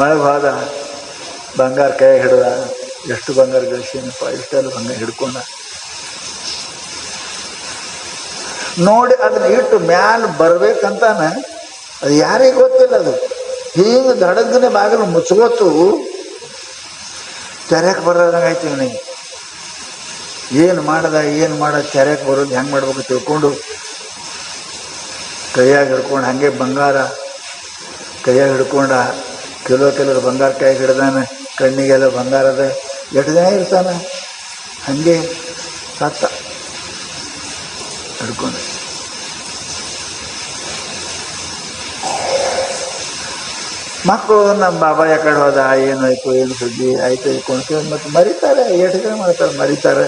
ಒಳಗೆ ಹೋದ, ಬಂಗಾರ ಕೈ ಹಿಡ್ದ. ಎಷ್ಟು ಬಂಗಾರ ಗಳಿಸೇನಪ್ಪ, ಇಷ್ಟೆಲ್ಲ ಬಂಗಾರ ಹಿಡ್ಕೊಂಡ. ನೋಡಿ ಅದನ್ನ ಇಟ್ಟು ಮ್ಯಾಲ ಬರ್ಬೇಕಂತಾನ, ಅದು ಯಾರಿಗೆ ಗೊತ್ತಿಲ್ಲ. ಅದು ಹಿಂಗೆ ದಡಗನೆ ಬಾಗಿಲು ಮುಚ್ಕೋತು, ತೆರೆಯಕ್ಕೆ ಬರೋದಂಗಾಯ್ತು ಇವನಿಗೆ. ಏನು ಮಾಡದ ತೆರೆಯಕ್ಕೆ ಬರೋದು ಹೆಂಗೆ ಮಾಡ್ಬೇಕು ತಿಳ್ಕೊಂಡು ಕೈಯಾಗ ಹಿಡ್ಕೊಂಡು, ಹಾಗೆ ಬಂಗಾರ ಕೈಯಾಗ ಹಿಡ್ಕೊಂಡ. ಕೆಲವರು ಬಂಗಾರ ಕೈಯಾಗ ಹಿಡ್ದಾನ, ಕಣ್ಣಿಗೆಲ್ಲ ಬಂಗಾರದ. ಎಷ್ಟು ದಿನ ಇರ್ತಾನ ಹಾಗೆ, ಸತ್ತ ಹಿಡ್ಕೊಂಡು. ಮಕ್ಕಳು ನಮ್ಮ ಬಾಬಾ ಯಾಕಡೆ ಹೋದ, ಏನಾಯ್ತು, ಏನು ಸುದ್ದಿ ಆಯ್ತು ಇಟ್ಕೊಂಡು ಮತ್ತು ಮರಿತಾರೆ. ಎಷ್ಟು ಜನ ಮಾಡ್ತಾರೆ, ಮರಿತಾರೆ.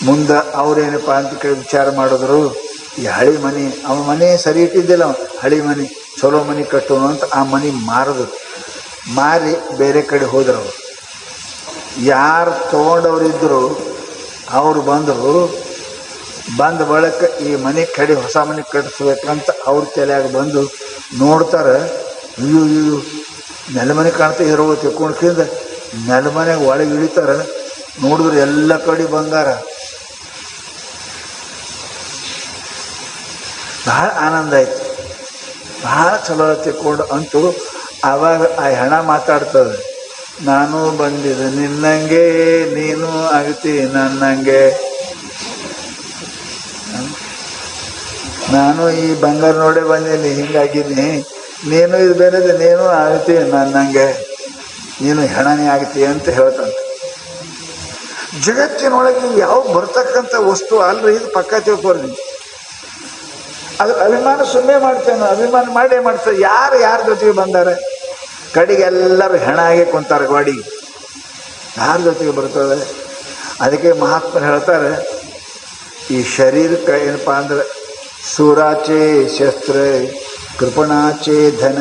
ಮುಂದೆ ಅವ್ರೇನಪ್ಪ ಅಂತ ಕೇಳಿ ವಿಚಾರ ಮಾಡಿದ್ರು. ಈ ಹಳಿ ಮನೆ, ಅವನ ಮನೆ ಸರಿ ಇಟ್ಟಿದ್ದಿಲ್ಲ, ಹಳಿ ಮನೆ ಚಲೋ ಮನೆ ಕಟ್ಟೋನು ಅಂತ ಆ ಮನೆ ಮಾರಿದ್ರು. ಮಾರಿ ಬೇರೆ ಕಡೆ ಹೋದ್ರು. ಅವರು ಯಾರು ತೊಗೊಂಡವ್ರಿದ್ರು ಅವರು ಬಂದರು. ಬಂದ ಬಳಿಕ ಈ ಮನೆ ಕಡೆ ಹೊಸ ಮನೆ ಕಟ್ಟಿಸ್ಬೇಕಂತ ಅವ್ರ ತಲೆಯಾಗ ಬಂದು ನೋಡ್ತಾರೆ. ಅಯ್ಯೋ ಅಯ್ಯೋ ನೆಲಮನೆ ಕಾಣ್ತಾ ಇರೋ ತಿಳ್ಕೊಂಡ್ಕಿಂದ ನೆಲಮನೆಗೆ ಒಳಗೆ ಇಳಿತಾರೆ. ನೋಡಿದ್ರೆ ಎಲ್ಲ ಕಡೆ ಬಂಗಾರ. ಭಾಳ ಆನಂದ ಆಯ್ತು, ಭಾಳ ಚಲೋ ತಿಳ್ಕೊಂಡು ಅಂತೂ ಆವಾಗ ಆ ಹೆಣ ಮಾತಾಡ್ತದೆ, ನಾನು ಬಂದಿದ್ದೆ ನಿನ್ನಂಗೆ, ನೀನು ಆಗ್ತಿ ನನ್ನಂಗೆ. ನಾನು ಈ ಬಂಗಾರ ನೋಡೇ ಬಂದೀನಿ, ಹಿಂಗಾಗಿದ್ದೀನಿ, ನೀನು ಇದು ಬೇರೆದೆ, ನೀನು ಆಗ್ತಿ ನನ್ನಂಗೆ, ನೀನು ಹೆಣನೇ ಆಗ್ತಿ ಅಂತ ಹೇಳ್ತಂತೆ. ಜಗತ್ತಿನೊಳಗೆ ಯಾವ ಬರ್ತಕ್ಕಂಥ ವಸ್ತು ಅಲ್ರಿ, ಇದು ಪಕ್ಕ ತಿಳ್ಕೊರಿ. ಅದು ಅಭಿಮಾನ ಸುಮ್ಮನೆ ಮಾಡ್ತೇನೆ, ಅಭಿಮಾನ ಮಾಡೇ ಮಾಡ್ತಾರೆ. ಯಾರ ಜೊತೆಗೆ ಬಂದಾರೆ, ಕಡೆಗೆ ಎಲ್ಲರೂ ಹೆಣ ಆಗಿ ಕುಂತಾರೆ ಗಾಡಿಗೆ. ಯಾರ ಜೊತೆಗೆ ಬರ್ತದೆ? ಅದಕ್ಕೆ ಮಹಾತ್ಮರು ಹೇಳ್ತಾರೆ, ಈ ಶರೀರಕ್ಕೆ ಏನಪ್ಪ ಅಂದ್ರೆ ಸೂರಾಚೆ ಶಸ್ತ್ರ, ಕೃಪಣಾಚೆ ಧನ.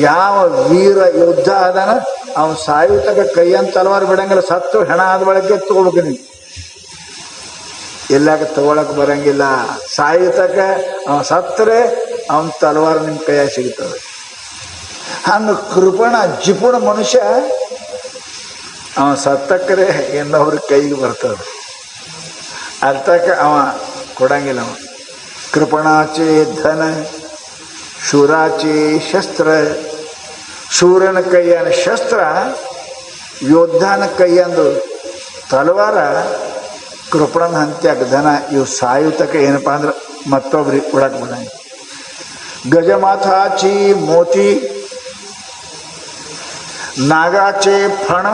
ಯಾವ ವೀರ ಯೋದ್ಧ ಅದಾನ ಅವನು ಸಾಯುತ್ತಕ ಕೈಯಂತ ತಲವಾರು ಬಿಡಂಗಿಲ್ಲ. ಸತ್ತು ಹೆಣ ಆದ ಬಳಕೆ ತಗೋಬೇಕು ನೀವು, ಎಲ್ಲಾಗ ತಗೊಳಕ್ ಬರಂಗಿಲ್ಲ. ಸಾಯುತ್ತಕ ಅವನು ಸತ್ತರೆ ಅವನ ತಲವಾರು ನಿಮ್ಮ ಕೈಯಾಗ ಸಿಗ್ತದೆ. ಹಂಗೆ ಕೃಪಣ ಜಿಪುಣ ಮನುಷ್ಯ ಅವ ಸತ್ತಕ್ಕರೆ ಇನ್ನೊಬ್ರ ಕೈಗೆ ಬರ್ತದೆ, ಅರ್ಥಕ ಅವ ಕೊಡಂಗಿಲ್ಲ. ಅವ ಕೃಪಣಾಚೆ ಧನ, ಶೂರಾಚೆ ಶಸ್ತ್ರ. ಶೂರನ ಕೈಯನ ಶಸ್ತ್ರ, ಯೋದ್ಧನ ಕೈಯಂದು ತಲವಾರ, ಕೃಪಣನ ಹಂತ್ಯಾಗ ಧನ. ಇವು ಸಾಯುತಕ ಏನಪ್ಪ ಅಂದ್ರೆ ಮತ್ತೊಬ್ರಿಗೆ ಕೊಡಕ್ಕೆ ಬರಂಗಿಲ್ಲ. ಗಜಮಾಥಾಚಿ ಮೋತಿ, ನಾಗಾಚೆ ಫಣ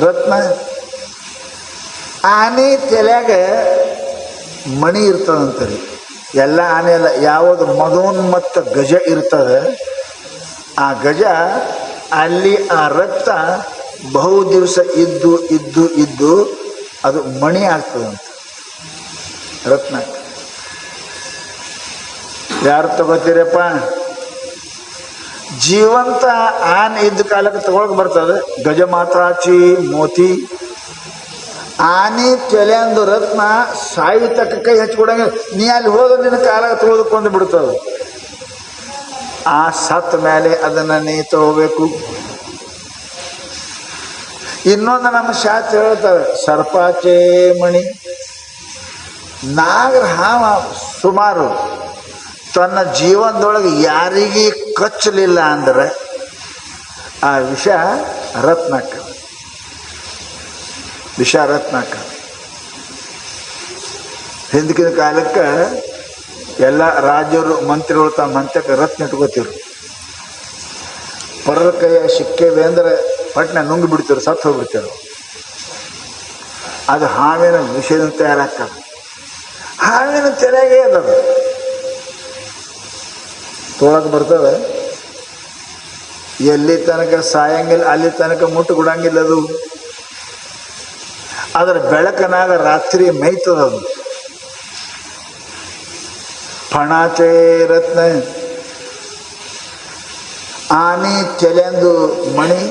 ರತ್ನ. ಆನೆ ತಲೆಯಾಗ ಮಣಿ ಇರ್ತದಂತರಿ. ಎಲ್ಲ ಆನೆ ಅಲ್ಲ, ಯಾವುದು ಮದೋನ್ಮತ್ತ ಗಜ ಇರ್ತದೆ, ಆ ಗಜ ಅಲ್ಲಿ ಆ ರಕ್ತ ಬಹು ದಿವಸ ಇದ್ದು ಇದ್ದು ಇದ್ದು ಅದು ಮಣಿ ಆಗ್ತದಂತ, ರತ್ನ. ಯಾರು ತಗೋತೀರಪ್ಪ? ಜೀವಂತ ಆನೆ ಇದ್ದ ಕಾಲಕ್ಕೆ ತಗೊಳಕ್ ಬರ್ತದೆ. ಗಜಮಾತಾಚಿ ಮೋತಿ. ಆನೆ ತೆಲೆಂದು ರತ್ನ ಸಾಯುತಕ್ಕ ಕೈ ಹಚ್ಕೊಡಂಗ. ನೀ ಅಲ್ಲಿ ಹೋದ ನಿನ್ನ ಕಾಲಾಗ ತಗೋದಕ್ಕೊಂದು ಬಿಡ್ತದೆ. ಆ ಸತ್ತ ಮೇಲೆ ಅದನ್ನು ನೀ ತಗೋಬೇಕು. ಇನ್ನೊಂದು ನಮ್ಮ ಶಾಸ್ತ್ರ ಹೇಳ್ತಾರೆ, ಸರ್ಪಾಚೆ ಮಣಿ. ನಾಗರ ಹಾವ ಸುಮಾರು ತನ್ನ ಜೀವನದೊಳಗೆ ಯಾರಿಗೆ ಕಚ್ಚಲಿಲ್ಲ ಅಂದ್ರೆ ಆ ವಿಷ ರತ್ನಕ್ಕ, ವಿಷ ರತ್ನಕ್ಕ. ಹಿಂದಕಿನ ಕಾಲಕ್ಕೆ ಎಲ್ಲ ರಾಜ್ಯರು ಮಂತ್ರಿಗಳು ತಮ್ಮ ಮಂತ್ಯಕ್ಕೆ ರತ್ನ ಇಟ್ಕೋತಿರು. ಪರರ ಕೈಯ ಸಿಕ್ಕೇವೆ ಅಂದ್ರೆ ಪಟ್ನ ನುಂಗಿ ಬಿಡ್ತಿರು, ಸತ್ತು ಹೋಗ್ಬಿಡ್ತಿರು. ಅದು ಹಾವಿನ ವಿಷಯದಿಂದ ತಯಾರಾಗ್ತದೆ. ಹಾವಿನ ತೆರೆಗೆ ಅದದು ತೊಳಕ್ಕೆ ಬರ್ತದೆ. ಎಲ್ಲಿ ತನಕ ಸಾಯಂಗಿಲ್ಲ ಅಲ್ಲಿ ತನಕ ಮುಟ್ಟು ಕೊಡಂಗಿಲ್ಲ ಅದು. ಅದರ ಬೆಳಕನಾಗ ರಾತ್ರಿ ಮೈತದದು. ಫಣಾಚೆ ರತ್ನ. ಆನೆ ತೆಲೆಂದು ಮಣಿ,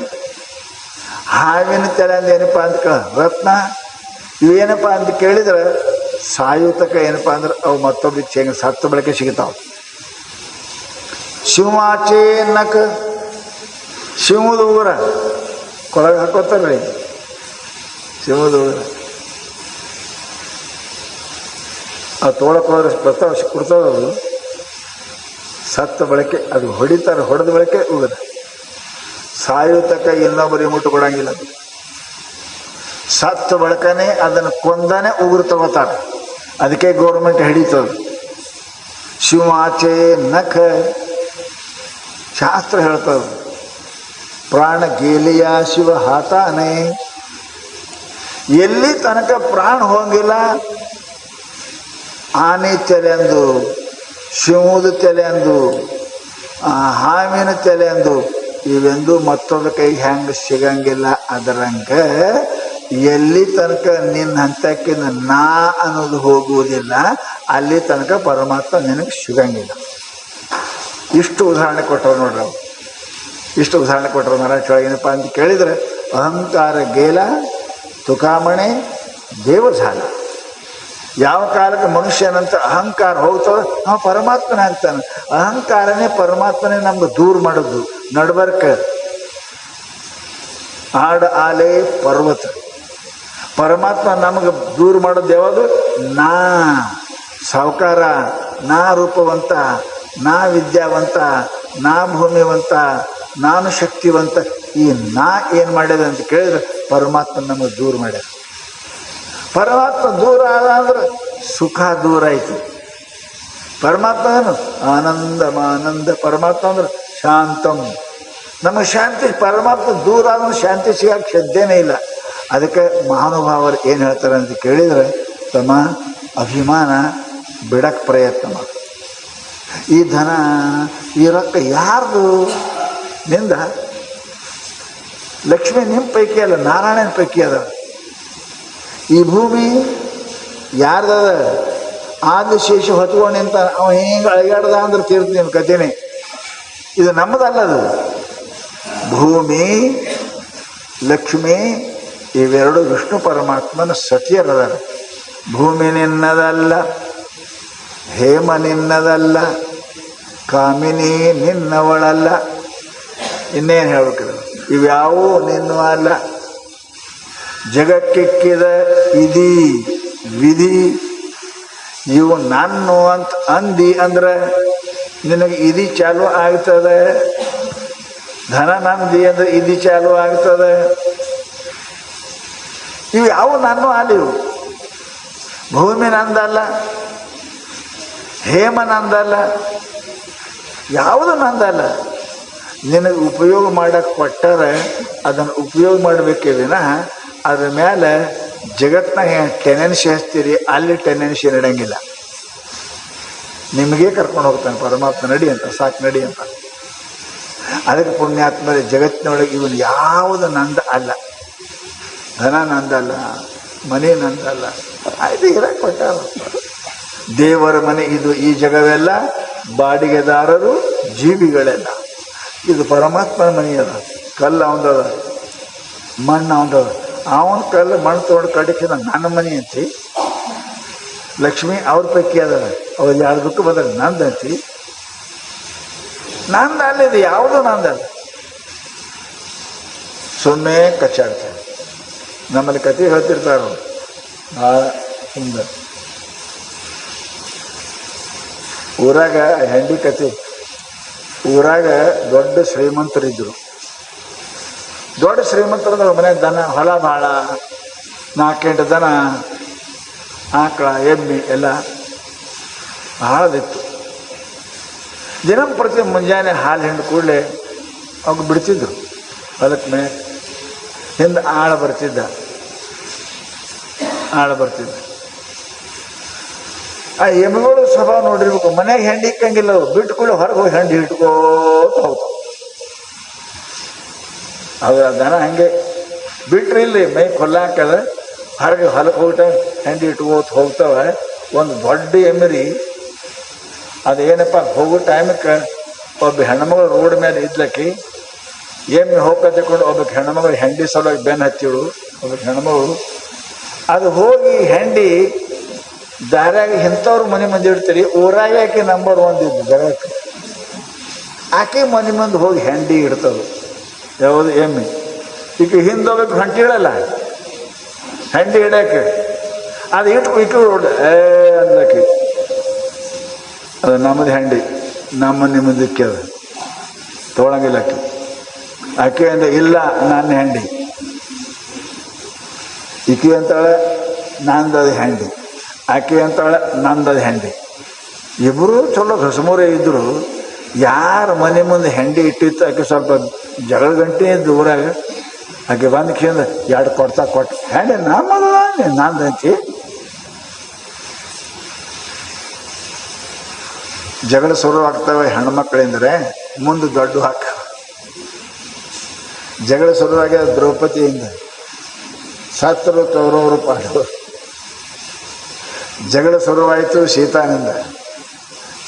ಹಾವಿನ ತೆಲೆಂದು ಏನಪ್ಪ ಅಂತ ರತ್ನ. ಇವೇನಪ್ಪ ಅಂತ ಕೇಳಿದ್ರೆ ಸಾಯುತಕ ಏನಪ್ಪ ಅಂದ್ರೆ ಅವು ಮತ್ತೊಬ್ಬರಿಗೆ ಸತ್ತ ಬಳಕೆ ಸಿಗ್ತಾವ. ಶಿವಾಚೆ ನಕ. ಶಿವದ ಉಗುರ ಕೊಳಗೆ ಹಾಕೋತಾರ್ರಿ, ಶಿವದ ಉಗುರ. ಅದು ತೊಗೊಳಕ್ಕೆ ಹೋದ್ರೆ ಬರ್ತಾವ, ಕೊಡ್ತಾವದು. ಸತ್ತ ಬಳಕೆ ಅದು ಹೊಡಿತಾರೆ, ಹೊಡೆದ ಬಳಕೆ ಉಗುರ. ಸಾಯುತಕ ಇನ್ನೊಬ್ಬರಿಗೆ ಮುಟ್ಟು ಕೊಡಂಗಿಲ್ಲ. ಅದು ಸತ್ತ ಬಳಕನೇ ಅದನ್ನು ಕೊಂದಾನೆ ಉಗುರು ತಗೋತಾರೆ. ಅದಕ್ಕೆ ಗೌರ್ಮೆಂಟ್ ಹಿಡಿತದೆ. ಶಿವಾಚೆ ನಖ. ಶಾಸ್ತ್ರ ಹೇಳ್ತದೆ, ಪ್ರಾಣ ಗೇಲಿಯ ಶಿವ ಹಾತಾನೆ. ಎಲ್ಲಿ ತನಕ ಪ್ರಾಣ ಹೋಗಿಲ್ಲ ಆನೆ ತೆಲೆಂದು, ಶಿವದ ತೆಲೆಂದು, ಹಾವಿನ ತೆಲೆಂದು ಇವೆಂದು ಮತ್ತೊಬ್ಬ ಕೈಗೆ ಹೆಂಗೆ ಸಿಗಂಗಿಲ್ಲ. ಅದರಂಗ ಎಲ್ಲಿ ತನಕ ನಿನ್ನ ಹಂತಕ್ಕಿಂತ ನಾ ಅನ್ನೋದು ಹೋಗುವುದಿಲ್ಲ ಅಲ್ಲಿ ತನಕ ಪರಮಾತ್ಮ ನಿನಗೆ ಸಿಗಂಗಿಲ್ಲ. ಇಷ್ಟು ಉದಾಹರಣೆ ಕೊಟ್ಟರು ನೋಡ್ರಿ. ಇಷ್ಟು ಉದಾಹರಣೆ ಕೊಟ್ಟರು ಮರಾಠಿ ಒಳಗೆ ಏನಪ್ಪ ಅಂತ ಕೇಳಿದರೆ अहंकार गेला तुकामणे देव झाला. ಯಾವ ಕಾಲಕ್ಕೆ ಮನುಷ್ಯನಂತ ಅಹಂಕಾರ ಹೋಗ್ತದೆ ಅವ ಪರಮಾತ್ಮನೇ ಆಗ್ತಾನೆ. ಅಹಂಕಾರನೇ ಪರಮಾತ್ಮನೇ ನಮ್ಗೆ ದೂರ ಮಾಡೋದು. ನಡ್ಬರ್ಕ ಆಡ ಆಲೆ ಪರ್ವತ ಪರಮಾತ್ಮ ನಮಗೆ ದೂರ ಮಾಡೋದು ಯಾವುದು? ನಾ ಸಾಹುಕಾರ, ನಾ ರೂಪವಂತ, ನಾ ವಿದ್ಯಾವಂತ, ನಾ ಭೂಮಿವಂತ, ನಾನು ಶಕ್ತಿವಂತ. ಈ ನಾ ಏನು ಮಾಡ್ಯದ ಅಂತ ಕೇಳಿದ್ರೆ ಪರಮಾತ್ಮ ನಮಗೆ ದೂರ ಮಾಡ್ಯಾರ. ಪರಮಾತ್ಮ ದೂರ ಆದ ಅಂದ್ರೆ ಸುಖ ದೂರ ಆಯ್ತು. ಪರಮಾತ್ಮ ಏನು? ಆನಂದ. ಪರಮಾತ್ಮ ಅಂದ್ರೆ ಶಾಂತಂ. ನಮಗೆ ಶಾಂತಿ, ಪರಮಾತ್ಮ ದೂರ ಆದ್ರೆ ಶಾಂತಿ ಸಿಗಕ್ಕೆ ಸಾಧ್ಯನೇ ಇಲ್ಲ. ಅದಕ್ಕೆ ಮಹಾನುಭಾವರು ಏನು ಹೇಳ್ತಾರೆ ಅಂತ ಕೇಳಿದರೆ, ತಮ್ಮ ಅಭಿಮಾನ ಬಿಡಕ್ಕೆ ಪ್ರಯತ್ನ ಮಾಡು. ಈ ಧನ ಈ ರೊಕ್ಕ ಯಾರ್ದು? ನಿಂದ. ಲಕ್ಷ್ಮಿ ನಿಮ್ಮ ಪೈಕಿ ಅಲ್ಲ, ನಾರಾಯಣನ ಪೈಕಿ ಅದ. ಈ ಭೂಮಿ ಯಾರ್ದದ? ಆದಿಶೇಷ ಹೊತ್ಕೊಂಡು ನಿಂತ ಅವ ಹಿಂಗೆ ಅಳಗಾಡ್ದ ಅಂದ್ರೆ ತೀರ್ತೀನಿ ಕಥೆನೇ. ಇದು ನಮ್ಮದಲ್ಲದು. ಭೂಮಿ ಲಕ್ಷ್ಮಿ ಇವೆರಡು ವಿಷ್ಣು ಪರಮಾತ್ಮನ ಸತಿಯರದಾರ. ಭೂಮಿ ನಿನ್ನದಲ್ಲ, ಹೇಮ ನಿನ್ನದಲ್ಲ, ಕಾಮಿನಿ ನಿನ್ನವಳಲ್ಲ. ಇನ್ನೇನು ಹೇಳ್ಬೇಕಿಲ್ಲ, ಇವ್ಯಾವೂ ನಿನ್ನೂ ಅಲ್ಲ. ಜಗಕ್ಕಿಕ್ಕಿದ ಇದಿ ವಿಧಿ ಇವು ನಾನು ಅಂತ ಅಂದಿ ಅಂದ್ರೆ ನಿನಗೆ ಇದಿ ಚಾಲು ಆಗ್ತದೆ. ಧನ ನಂದಿ ಅಂದ್ರೆ ಇದಿ ಚಾಲು ಆಗ್ತದೆ. ಇವು ಯಾವ ನಾನು ಅಲ್ಲಿವು. ಭೂಮಿ ನಂದಲ್ಲ, ಹೇಮ ನಂದಲ್ಲ, ಯಾವುದು ನಂದಲ್ಲ. ನಿನಗೆ ಉಪಯೋಗ ಮಾಡಕ್ಕೆ ಕೊಟ್ಟರೆ ಅದನ್ನು ಉಪಯೋಗ ಮಾಡಬೇಕೇ ವಿನಃ ಅದ್ರ ಮೇಲೆ ಜಗತ್ತಿನಾಗ ಟೆನೆನ್ಸಿ ಹಚ್ತೀರಿ, ಅಲ್ಲಿ ಟೆನೆನ್ಸಿ ನಡೆಯಂಗಿಲ್ಲ. ನಿಮಗೇ ಕರ್ಕೊಂಡು ಹೋಗ್ತಾನೆ ಪರಮಾತ್ಮ, ನಡಿ ಅಂತ, ಸಾಕು ನಡಿ ಅಂತ. ಅದಕ್ಕೆ ಪುಣ್ಯಾತ್ಮರೇ, ಜಗತ್ತಿನೊಳಗೆ ಇವನು ಯಾವುದು ನಂದ ಅಲ್ಲ. ಧನ ನಂದಲ್ಲ, ಮನೆ ನಂದಲ್ಲ, ಆಯ್ತು ಇರಕ್ಕೆ ಕೊಟ್ಟಾರ. ದೇವರ ಮನೆ ಇದು. ಈ ಜಗವೆಲ್ಲ ಬಾಡಿಗೆದಾರರು ಜೀವಿಗಳೆಲ್ಲ. ಇದು ಪರಮಾತ್ಮನ ಮನೆ ಅದ. ಕಲ್ಲು ಅವನದ, ಮಣ್ಣು ಅವನದ. ಅವನ ಕಲ್ಲು ಮಣ್ಣು ತೊಗೊಂಡು ಕಡಿಸಿದ ನನ್ನ ಮನೆ ಅಂತಿ. ಲಕ್ಷ್ಮಿ ಅವ್ರ ಪೈಕಿ ಅದ, ಅವ್ರು ಯಾರ್ದಕ್ಕೂ ಬಂದಾಗ ನಂದಂತಿ. ನಂದು ಅಲ್ಲಿದೆ, ಯಾವುದು ನಂದಲ್ಲ. ಸುಮ್ಮನೆ ಕಚ್ಚಾಡ್ತಾರೆ. ನಮ್ಮಲ್ಲಿ ಕತೆ ಹೇಳ್ತಿರ್ತಾರ ಭಾಳ ಸುಂದರ. ಊರಾಗ ಹೆಂಡಿ ಕತೆ. ಊರಾಗ ದೊಡ್ಡ ಶ್ರೀಮಂತರಿದ್ದರು. ದೊಡ್ಡ ಶ್ರೀಮಂತರದವ್ರ ಮನೆ ದನ ಹೊಲ ಭಾಳ, 4-8 ದನ, ಆಕಳ, ಎಮ್ಮೆ ಎಲ್ಲ ಭಾಳದಿತ್ತು. ದಿನಂಪ್ರತಿ ಮುಂಜಾನೆ ಹಾಲು ಹಿಂಡು ಕೂಡಲೇ ಅವಾಗ ಬಿಡ್ತಿದ್ರು ಹೊಲಕ್ಕೆ ಮೇಲೆ. ಹಿಂದೆ ಆಳ ಬರ್ತಿದ್ದ. ಆ ಎಮ್ಮೆಗಳು ಸ್ವಭಾವ ನೋಡಿರ್ಬೇಕು. ಮನೆಗೆ ಹೆಂಡಿ ಇಕ್ಕಂಗಿಲ್ಲ ಅವು. ಬಿಟ್ಟು ಕೂಡ ಹೊರಗೆ ಹೋಗಿ ಹೆಂಡಿ ಇಟ್ಕೋತ ಹೋಗ್ತಾವ. ಅವು ದನ ಹಂಗೆ ಬಿಟ್ರಿ ಇಲ್ಲಿ ಮೈ ಕೊಲ್ಲಾಕದ ಹೊರಗೆ ಹೊಲಕ್ಕೆ ಹೋಗ್ತಾ ಹೆಂಡಿ ಇಟ್ಕೋತ ಹೋಗ್ತಾವೆ. ಒಂದು ದೊಡ್ಡ ಎಮ್ಮೆರಿ ಅದೇನಪ್ಪ ಹೋಗೋ ಟೈಮಕ್ಕೆ ಒಬ್ಬ ಹೆಣ್ಮಗಳು ರೋಡ್ ಮೇಲೆ ಇದ್ಲಕ್ಕಿ ಎಮ್ಮೆ ಹೋಗ್ಕೊಂಡು ಒಬ್ಬ ಹೆಣ್ಮಗಳು ಹೆಂಡಿ ಸಲುವಾಗಿ ಬೆನ್ನು ಹತ್ತಿಳು. ಒಬ್ಬ ಹೆಣ್ಮಗಳು ಅದು ಹೋಗಿ ಹೆಂಡಿ ದಾರ್ಯಾಗ ಇಂಥವ್ರು ಮನೆ ಮಂದಿ ಇಡ್ತೀರಿ. ಊರಾಗ ಆಕೆ ನಂಬರ್ 1 ಇದ್ದು ಜಗಕ್ಕೆ. ಆಕೆ ಮನೆ ಮಂದಿ ಹೋಗಿ ಹೆಂಡಿ ಇಡ್ತದೆ. ಯಾವುದು? ಎಮ್ಮೆ. ಈಗ ಹಿಂದೋಗ್ಬೇಕು ಹೊಂಟಿಳಲ್ಲ ಹೆಂಡಿ ಇಡಕ್ಕೆ. ಅದು ಇಟ್ಟು ಈಕೆ ಅಂದಕ್ಕೆ ಅದು ನಮ್ಮದು ಹೆಂಡಿ, ನಮ್ಮ ನಿಮ್ಮದಕ್ಕೆ ಅದು ತೊಗೊಳಂಗಿಲ್ಲ ಆಕೆ. ಆಕೆ ಅಂದ ಇಲ್ಲ ನನ್ನ ಹೆಂಡಿ. ಈಕೆ ಅಂತಾಳೆ ನಂದದು ಹೆಂಡಿ, ಆಕೆ ಅಂತಾಳೆ ನಂದದು ಹೆಂಡಿ. ಇಬ್ಬರು ಚಲೋ ಹೊಸಮೂರೇ ಇದ್ದರು. ಯಾರು ಮನೆ ಮುಂದೆ ಹೆಂಡಿ ಇಟ್ಟಿತ್ತು ಆಕೆ ಸ್ವಲ್ಪ ಜಗಳ ಗಂಟೆ ಇದ್ದು ಊರಾಗ. ಆಕೆ ಬಂದು ಕೇಂದ್ರ 2 ಕೊಟ್ಟು ಹೆಂಡಿ ನಮ್ಮದ ನಂದಂತಿ. ಜಗಳ ಶುರುವಾಗ್ತವೆ ಹೆಣ್ಮಕ್ಳಿಂದರೆ ಮುಂದೆ ದೊಡ್ಡ ಹಾಕ. ಜಗಳ ಶುರುವಾಗಿ ದ್ರೌಪದಿಯಿಂದ ಸತ್ತರು ಕೌರವರು ಪಾಂಡವರು. ಜಗಳ ಶುರುವಾಯಿತು ಸೀತಾನಿಂದ,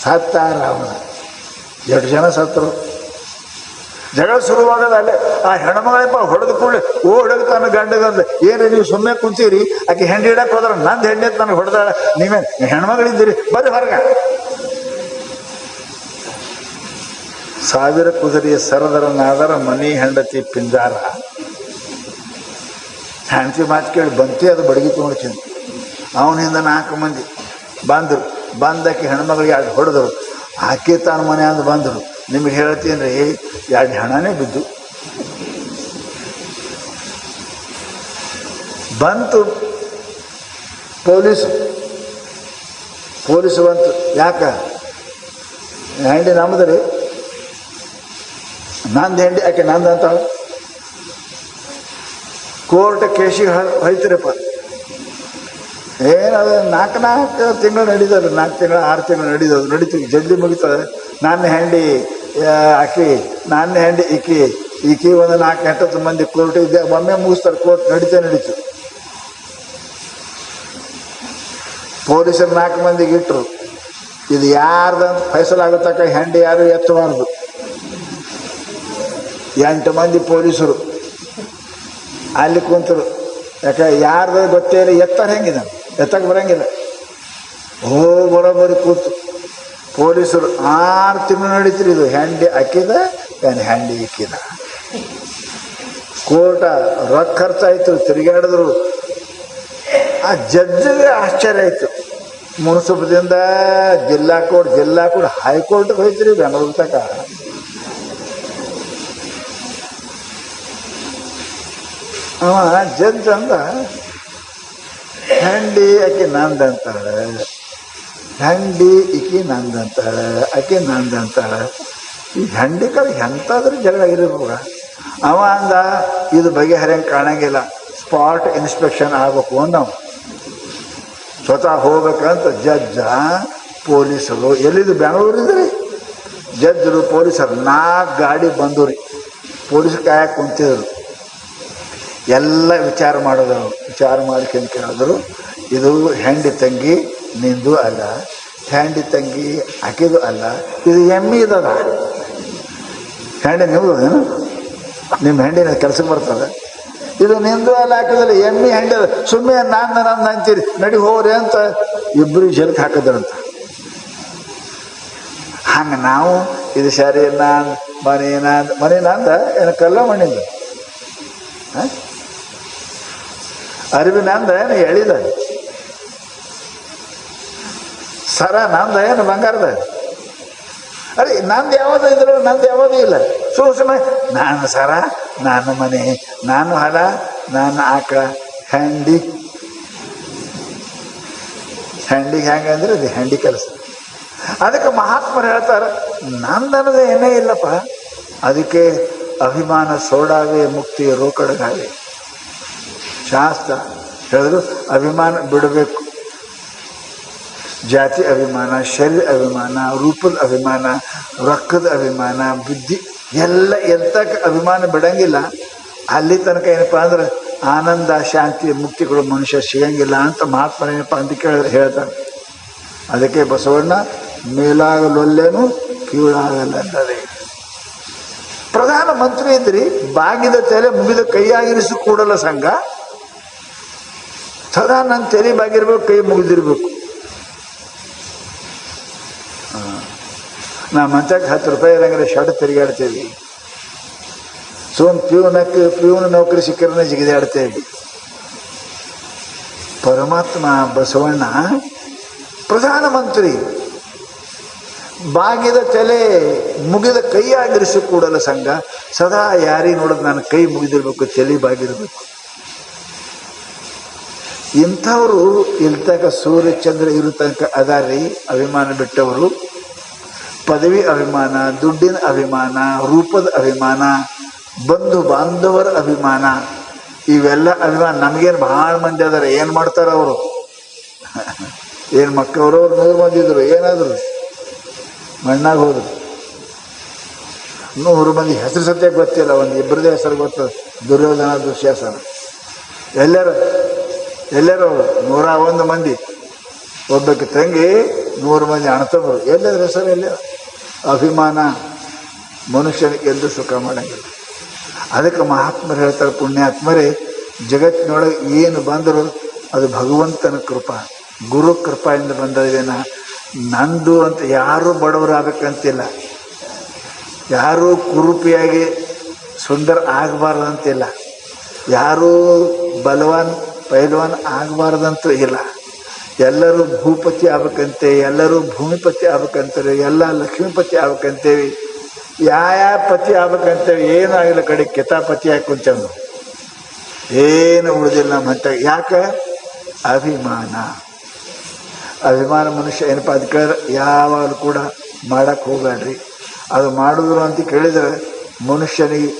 ಸತ್ತ ರಾವಣ. 2 ಜನ ಸತ್ತರು. ಜಗಳ ಶುರುವಾಗದ ಅಲ್ಲೇ. ಆ ಹೆಣ್ಮಗಳಪ್ಪ ಹೊಡೆದ ಕೂಡಲೇ ಓಡೋಗಿ ತನ್ನ ಗಂಡಗಂದ, ಏನ್ರಿ ನೀವು ಸುಮ್ಮನೆ ಕುಂತೀರಿ, ಆಕೆ ಹೆಂಡಿ ಇಡಕ್ಕೆ ಹೋದ್ರ ನಂದು ಹೆಂಡಿ ಅಂತ ನನಗೆ ಹೊಡೆದಾಳ, ನೀವೇ ಹೆಣ್ಮಗಳಿದ್ದೀರಿ ಬರ್ರಿ ಹೊರಗ. ಸಾವಿರ ಕುದುರೆಯ ಸರದರನಾದರ ಮನಿ ಹೆಂಡತಿ ಪಿಂಜಾರ. ಹೆಂಡತಿ ಮಾತು ಕೇಳಿ ಬಂತಿ ಅದು ಬಡಗಿ ತೊಗೊಂಡ್ತೀನಿ. ಅವನಿಂದ 4 ಮಂದಿ ಬಂದರು. ಬಂದಾಕಿ ಹೆಣ್ಮಗಳಿಗೆ 2 ಹೊಡೆದರು. ಆಕೆ ತಾನು ಮನೆ ಅಂದು ಬಂದರು. ನಿಮಗೆ ಹೇಳ್ತೀನಿ ರೀ, 2 ಹೆಣನೇ ಬಿದ್ದು ಬಂತು. ಪೊಲೀಸು ಬಂತು. ಯಾಕ ಹೆಂಡಿ ನಮ್ದು ರೀ, ನಂದು ಹೆಂಡಿ, ಆಕೆ ನಂದು ಅಂತ ಕೋರ್ಟ್ ಕೇಸಿಗೆ ಹೋಯ್ತಿರಪ್ಪ. ಏನದು 4 ತಿಂಗಳು ನಡೀತದೆ, 4 ತಿಂಗಳು 6 ತಿಂಗಳು ನಡೀತೀವಿ, ಜಲ್ದಿ ಮುಗಿತದೆ. ನನ್ನ ಹೆಂಡಿ ಆಕಿ, ನನ್ನ ಹೆಂಡಿ ಈಕಿ ಒಂದು 4-8 ಮಂದಿ ಕೋರ್ಟ್ ಇದೆ, ಒಮ್ಮೆ ಮುಗಿಸ್ತಾರೆ. ಕೋರ್ಟ್ ನಡೀತು. ಪೊಲೀಸರು 4 ಮಂದಿಗೆ ಇಟ್ಟರು. ಇದು ಯಾರ್ದಂತ ಫೈಸಲ್ ಆಗತಕ್ಕ ಹೆಂಡಿ ಯಾರು ಎತ್ತಬಾರ್ದು. 8 ಮಂದಿ ಪೊಲೀಸರು ಅಲ್ಲಿ ಕುಂತರು. ಯಾಕೆ ಯಾರ್ದ ಗೊತ್ತೇ ಇಲ್ಲ, ಎತ್ತಾರೆ ಹೆಂಗಿದೆ, ಎತ್ತಕ್ಕೆ ಬರಂಗಿಲ್ಲ. ಬರೋಬ್ಬರಿ ಕೂತು ಪೊಲೀಸರು 6 ತಿಂಗಳು ನಡೀತಿರಿ. ಇದು ಹೆಂಡಿ ಹಾಕಿದ ಹೆಂಡಿ ಇಕ್ಕಿದ. ಕೋರ್ಟ ರೊಕ್ಕ ಖರ್ಚಾಯಿತು, ತಿರುಗಾಡಿದ್ರು. ಆ ಜಡ್ಜಿಗೆ ಆಶ್ಚರ್ಯ ಆಯಿತು. ಮುನ್ಸಿಪದಿಂದ ಜಿಲ್ಲಾ ಕೋರ್ಟ್ ಹೈಕೋರ್ಟ್ಗೆ ಹೋಯ್ತಿರಿ ಬೆಂಗಳೂರು ತಕ. ಅವ ಜಡ್ಜ್ ಅಂದ, ಹೆಂಡಿ ಆಕೆ ನಂದಂತಾಳೆ, ಹೆಂಡಿ ಈಕಿ ನಂದಂತಾಳೆ, ಆಕೆ ನಂದಂತಾಳೆ. ಈ ಹೆಂಡಿ ಕಡೆ ಎಂತಾದ್ರೂ ಜಗಳ ಇರಬೇಕು. ಅವ ಅಂದ, ಇದು ಬಗೆಹರಿಯಂಗೆ ಕಾಣಂಗಿಲ್ಲ, ಸ್ಪಾಟ್ ಇನ್ಸ್ಪೆಕ್ಷನ್ ಆಗ್ಬೇಕು ಅಂದವ. ಸ್ವತಃ ಹೋಗ್ಬೇಕಂತ ಜಡ್ಜ ಪೊಲೀಸರು, ಎಲ್ಲಿದ್ದು ಬೆಂಗಳೂರಿದ್ರಿ, ಜಡ್ಜರು ಪೊಲೀಸರು 4 ಗಾಡಿ ಬಂದು ರೀ. ಪೊಲೀಸರು ಕಾಯಕ್ಕೆ ಕುಂತಿದ್ರು. ಎಲ್ಲ ವಿಚಾರ ಮಾಡಿದ್ರು. ವಿಚಾರ ಮಾಡ್ಕೊಂಡು ಕೇಳಿದ್ರು, ಇದು ಹೆಂಡಿ ತಂಗಿ ನಿಂದು ಅಲ್ಲ, ಹೆಂಡಿ ತಂಗಿ ಹಾಕಿದು ಅಲ್ಲ, ಇದು ಎಮ್ಮೆ ಇದದ. ಹೆಂಡಿ ನಿಮ್ದು ಏನು, ನಿಮ್ಮ ಹೆಂಡಿನ ಕೆಲ್ಸಕ್ಕೆ ಬರ್ತದೆ. ಇದು ನಿಂದು ಅಲ್ಲ, ಹಾಕಿದ್ರೆ ಎಮ್ಮೆ ಹೆಂಡಿ ಅದ. ಸುಮ್ಮನೆ ನಂದು ಅಂತೀರಿ, ನಡಿ ಹೋಗ್ರಿ ಅಂತ ಇಬ್ಬರು ಜಲಕ್ಕೆ ಹಾಕಿದ್ರಂತ. ಹಂಗೆ ನಾವು ಇದು ಸರಿ ಮನೆ ನಂದ ಏನು ಕಲ್ಲ ಮಣ್ಣಿಂದ, ಅರಿವಿ ನಂದ ಏನು ಎಳಿದ, ಸರ ನಂದ ಏನು ಬಂಗಾರದ. ಅರೆ ನಂದು ಯಾವುದು ಇದ್ರು, ನಂದು ಯಾವುದೂ ಇಲ್ಲ. ಸುಮ್ಮನೆ ನಾನು ಸರ, ನಾನು ಮನೆ, ನಾನು ಹೊಲ, ನಾನು ಆಕಳ, ಹೆಂಡಿಗೆ ಹೆಂಗಂದ್ರೆ ಅದು ಹೆಂಡಿ ಕೆಲಸ. ಅದಕ್ಕೆ ಮಹಾತ್ಮರು ಹೇಳ್ತಾರೆ, ನಂದನ್ನೋದೇ ಏನೇ ಇಲ್ಲಪ್ಪ. ಅದಕ್ಕೆ ಅಭಿಮಾನ ಸೋಡಾವೆ ಮುಕ್ತಿ ರೋಕಡಗಾವೆ. ಶಾಸ್ತ್ರ ಹೇಳಿದ್ರು ಅಭಿಮಾನ ಬಿಡಬೇಕು. ಜಾತಿ ಅಭಿಮಾನ, ಶರೀರ ಅಭಿಮಾನ, ರೂಪದ ಅಭಿಮಾನ, ರೊಕ್ಕದ ಅಭಿಮಾನ, ಬುದ್ಧಿ ಎಲ್ಲ ಎಂತಕ್ಕೆ ಅಭಿಮಾನ ಬಿಡಂಗಿಲ್ಲ. ಅಲ್ಲಿ ತನಕ ಏನಪ್ಪ ಅಂದ್ರೆ ಆನಂದ, ಶಾಂತಿ, ಮುಕ್ತಿಗಳು ಮನುಷ್ಯ ಸಿಗಂಗಿಲ್ಲ ಅಂತ ಮಹಾತ್ಮನೇನಪ್ಪ ಅಂತ ಹೇಳ್ತಾರೆ. ಅದಕ್ಕೆ ಬಸವಣ್ಣ ಮೇಲಾಗಲೊಲ್ಲೇನು ಕೀಳಾಗಲಲ್ಲದೆ. ಪ್ರಧಾನ ಮಂತ್ರಿ ಇದ್ರಿ, ಬಾಗಿದ ತಲೆ ಮುಗಿದ ಕೈಯಾಗಿರಿಸಿ ಕೂಡಲ ಸಂಘ. ಸದಾ ನನ್ನ ತಲೆ ಬಾಗಿರ್ಬೇಕು, ಕೈ ಮುಗಿದಿರ್ಬೇಕು. ನಾ ಮಂಚಕ್ಕೆ 10 ರೂಪಾಯಿ ಇರಂಗಿಲ್ಲ, ಶರ್ಟ್ ತಿರುಗಾಡ್ತೇವಿ. ಪ್ಯೂನ್ ನೌಕರಿ ಸಿಕ್ಕರನ್ನ ಜಿಗಿದಾಡ್ತೇವಿ. ಪರಮಾತ್ಮ ಬಸವಣ್ಣ ಪ್ರಧಾನಮಂತ್ರಿ, ಬಾಗಿದ ತಲೆ ಮುಗಿದ ಕೈಯಾಗಿರಿಸಿ ಕೂಡಲ ಸಂಘ. ಸದಾ ಯಾರಿಗೆ ನೋಡೋದು ನಾನು ಕೈ ಮುಗಿದಿರ್ಬೇಕು, ತಲೆ ಬಾಗಿರ್ಬೇಕು. ಇಂಥವರು ಇಲ್ತಕ ಸೂರ್ಯಚಂದ್ರ ಇರೋ ತನಕ ಅದಾರಿ ಅಭಿಮಾನ ಬಿಟ್ಟವರು. ಪದವಿ ಅಭಿಮಾನ, ದುಡ್ಡಿನ ಅಭಿಮಾನ, ರೂಪದ ಅಭಿಮಾನ, ಬಂಧು ಬಾಂಧವರ ಅಭಿಮಾನ, ಇವೆಲ್ಲ ಅಭಿಮಾನ. ನಮಗೇನು ಭಾಳ ಮಂದಿ ಅದಾರೆ. ಏನು ಮಾಡ್ತಾರೆ ಅವರು? ಏನು ಮಕ್ಕಳವರು 100 ಮಂದಿ ಇದ್ರು, ಏನಾದ್ರು ಮಣ್ಣಾಗ ಹೋದ್ರು. 100 ಮಂದಿ ಹೆಸರು ಸತ್ಯ ಗೊತ್ತಿಲ್ಲ, ಒಂದು ಇಬ್ಬರದೇ ಹೆಸರು ಗೊತ್ತದ, ದುರ್ಯೋಧನ, ದುಶ್ಯಾಸನ. ಎಲ್ಲರೂ 101 ಮಂದಿ. ಒಬ್ಬಕ್ಕೆ ತಂಗಿ, 100 ಮಂದಿ ಅಣ್ಣತಮ್ಮರು. ಎಲ್ಲರ ಹೆಸರು ಎಲ್ಲ ಅಭಿಮಾನ. ಮನುಷ್ಯನಿಗೆ ಎಂದು ಸುಖ ಮಾಡಂಗಿಲ್ಲ. ಅದಕ್ಕೆ ಮಹಾತ್ಮರು ಹೇಳ್ತಾರೆ, ಪುಣ್ಯಾತ್ಮರೇ, ಜಗತ್ತಿನೊಳಗೆ ಏನು ಬಂದರೂ ಅದು ಭಗವಂತನ ಕೃಪಾ, ಗುರು ಕೃಪಾಯಿಂದ ಬಂದದೇನ. ನಂದು ಅಂತ ಯಾರೂ ಬಡವರು ಆಗಬೇಕಂತಿಲ್ಲ, ಯಾರೂ ಕುರೂಪಿಯಾಗಿ ಸುಂದರ ಆಗಬಾರ್ದಂತಿಲ್ಲ, ಯಾರೂ ಬಲವಾನ್ ಪೈಲ್ವಾನ್ ಆಗಬಾರ್ದಂತೂ ಇಲ್ಲ. ಎಲ್ಲರೂ ಭೂಪತಿ ಆಗ್ಬೇಕಂತೆ, ಎಲ್ಲರೂ ಭೂಮಿಪತಿ ಆಗ್ಬೇಕಂತಾರೆ, ಎಲ್ಲ ಲಕ್ಷ್ಮೀಪತಿ ಆಗ್ಬೇಕಂತೇವಿ, ಯಾವ ಪತಿ ಆಗ್ಬೇಕಂತೇವಿ. ಏನೂ ಆಗಿಲ್ಲ, ಕಡೆ ಕಿತಾಪತಿ ಹಾಕೊಂಚಂದು ಏನು ಉಳಿದಿಲ್ಲ ನಮ್ಮ ಹಂತ. ಯಾಕೆ? ಅಭಿಮಾನ. ಅಭಿಮಾನ ಮನುಷ್ಯ ಏನಪ್ಪ ಅದು ಕೇಳಿದ್ರೆ ಯಾವಾಗಲೂ ಕೂಡ ಮಾಡೋಕ್ಕೆ ಹೋಗ್ಬೇಡ್ರಿ. ಅದು ಮಾಡಿದ್ರು ಅಂತ ಕೇಳಿದರೆ ಮನುಷ್ಯನಿಗೆ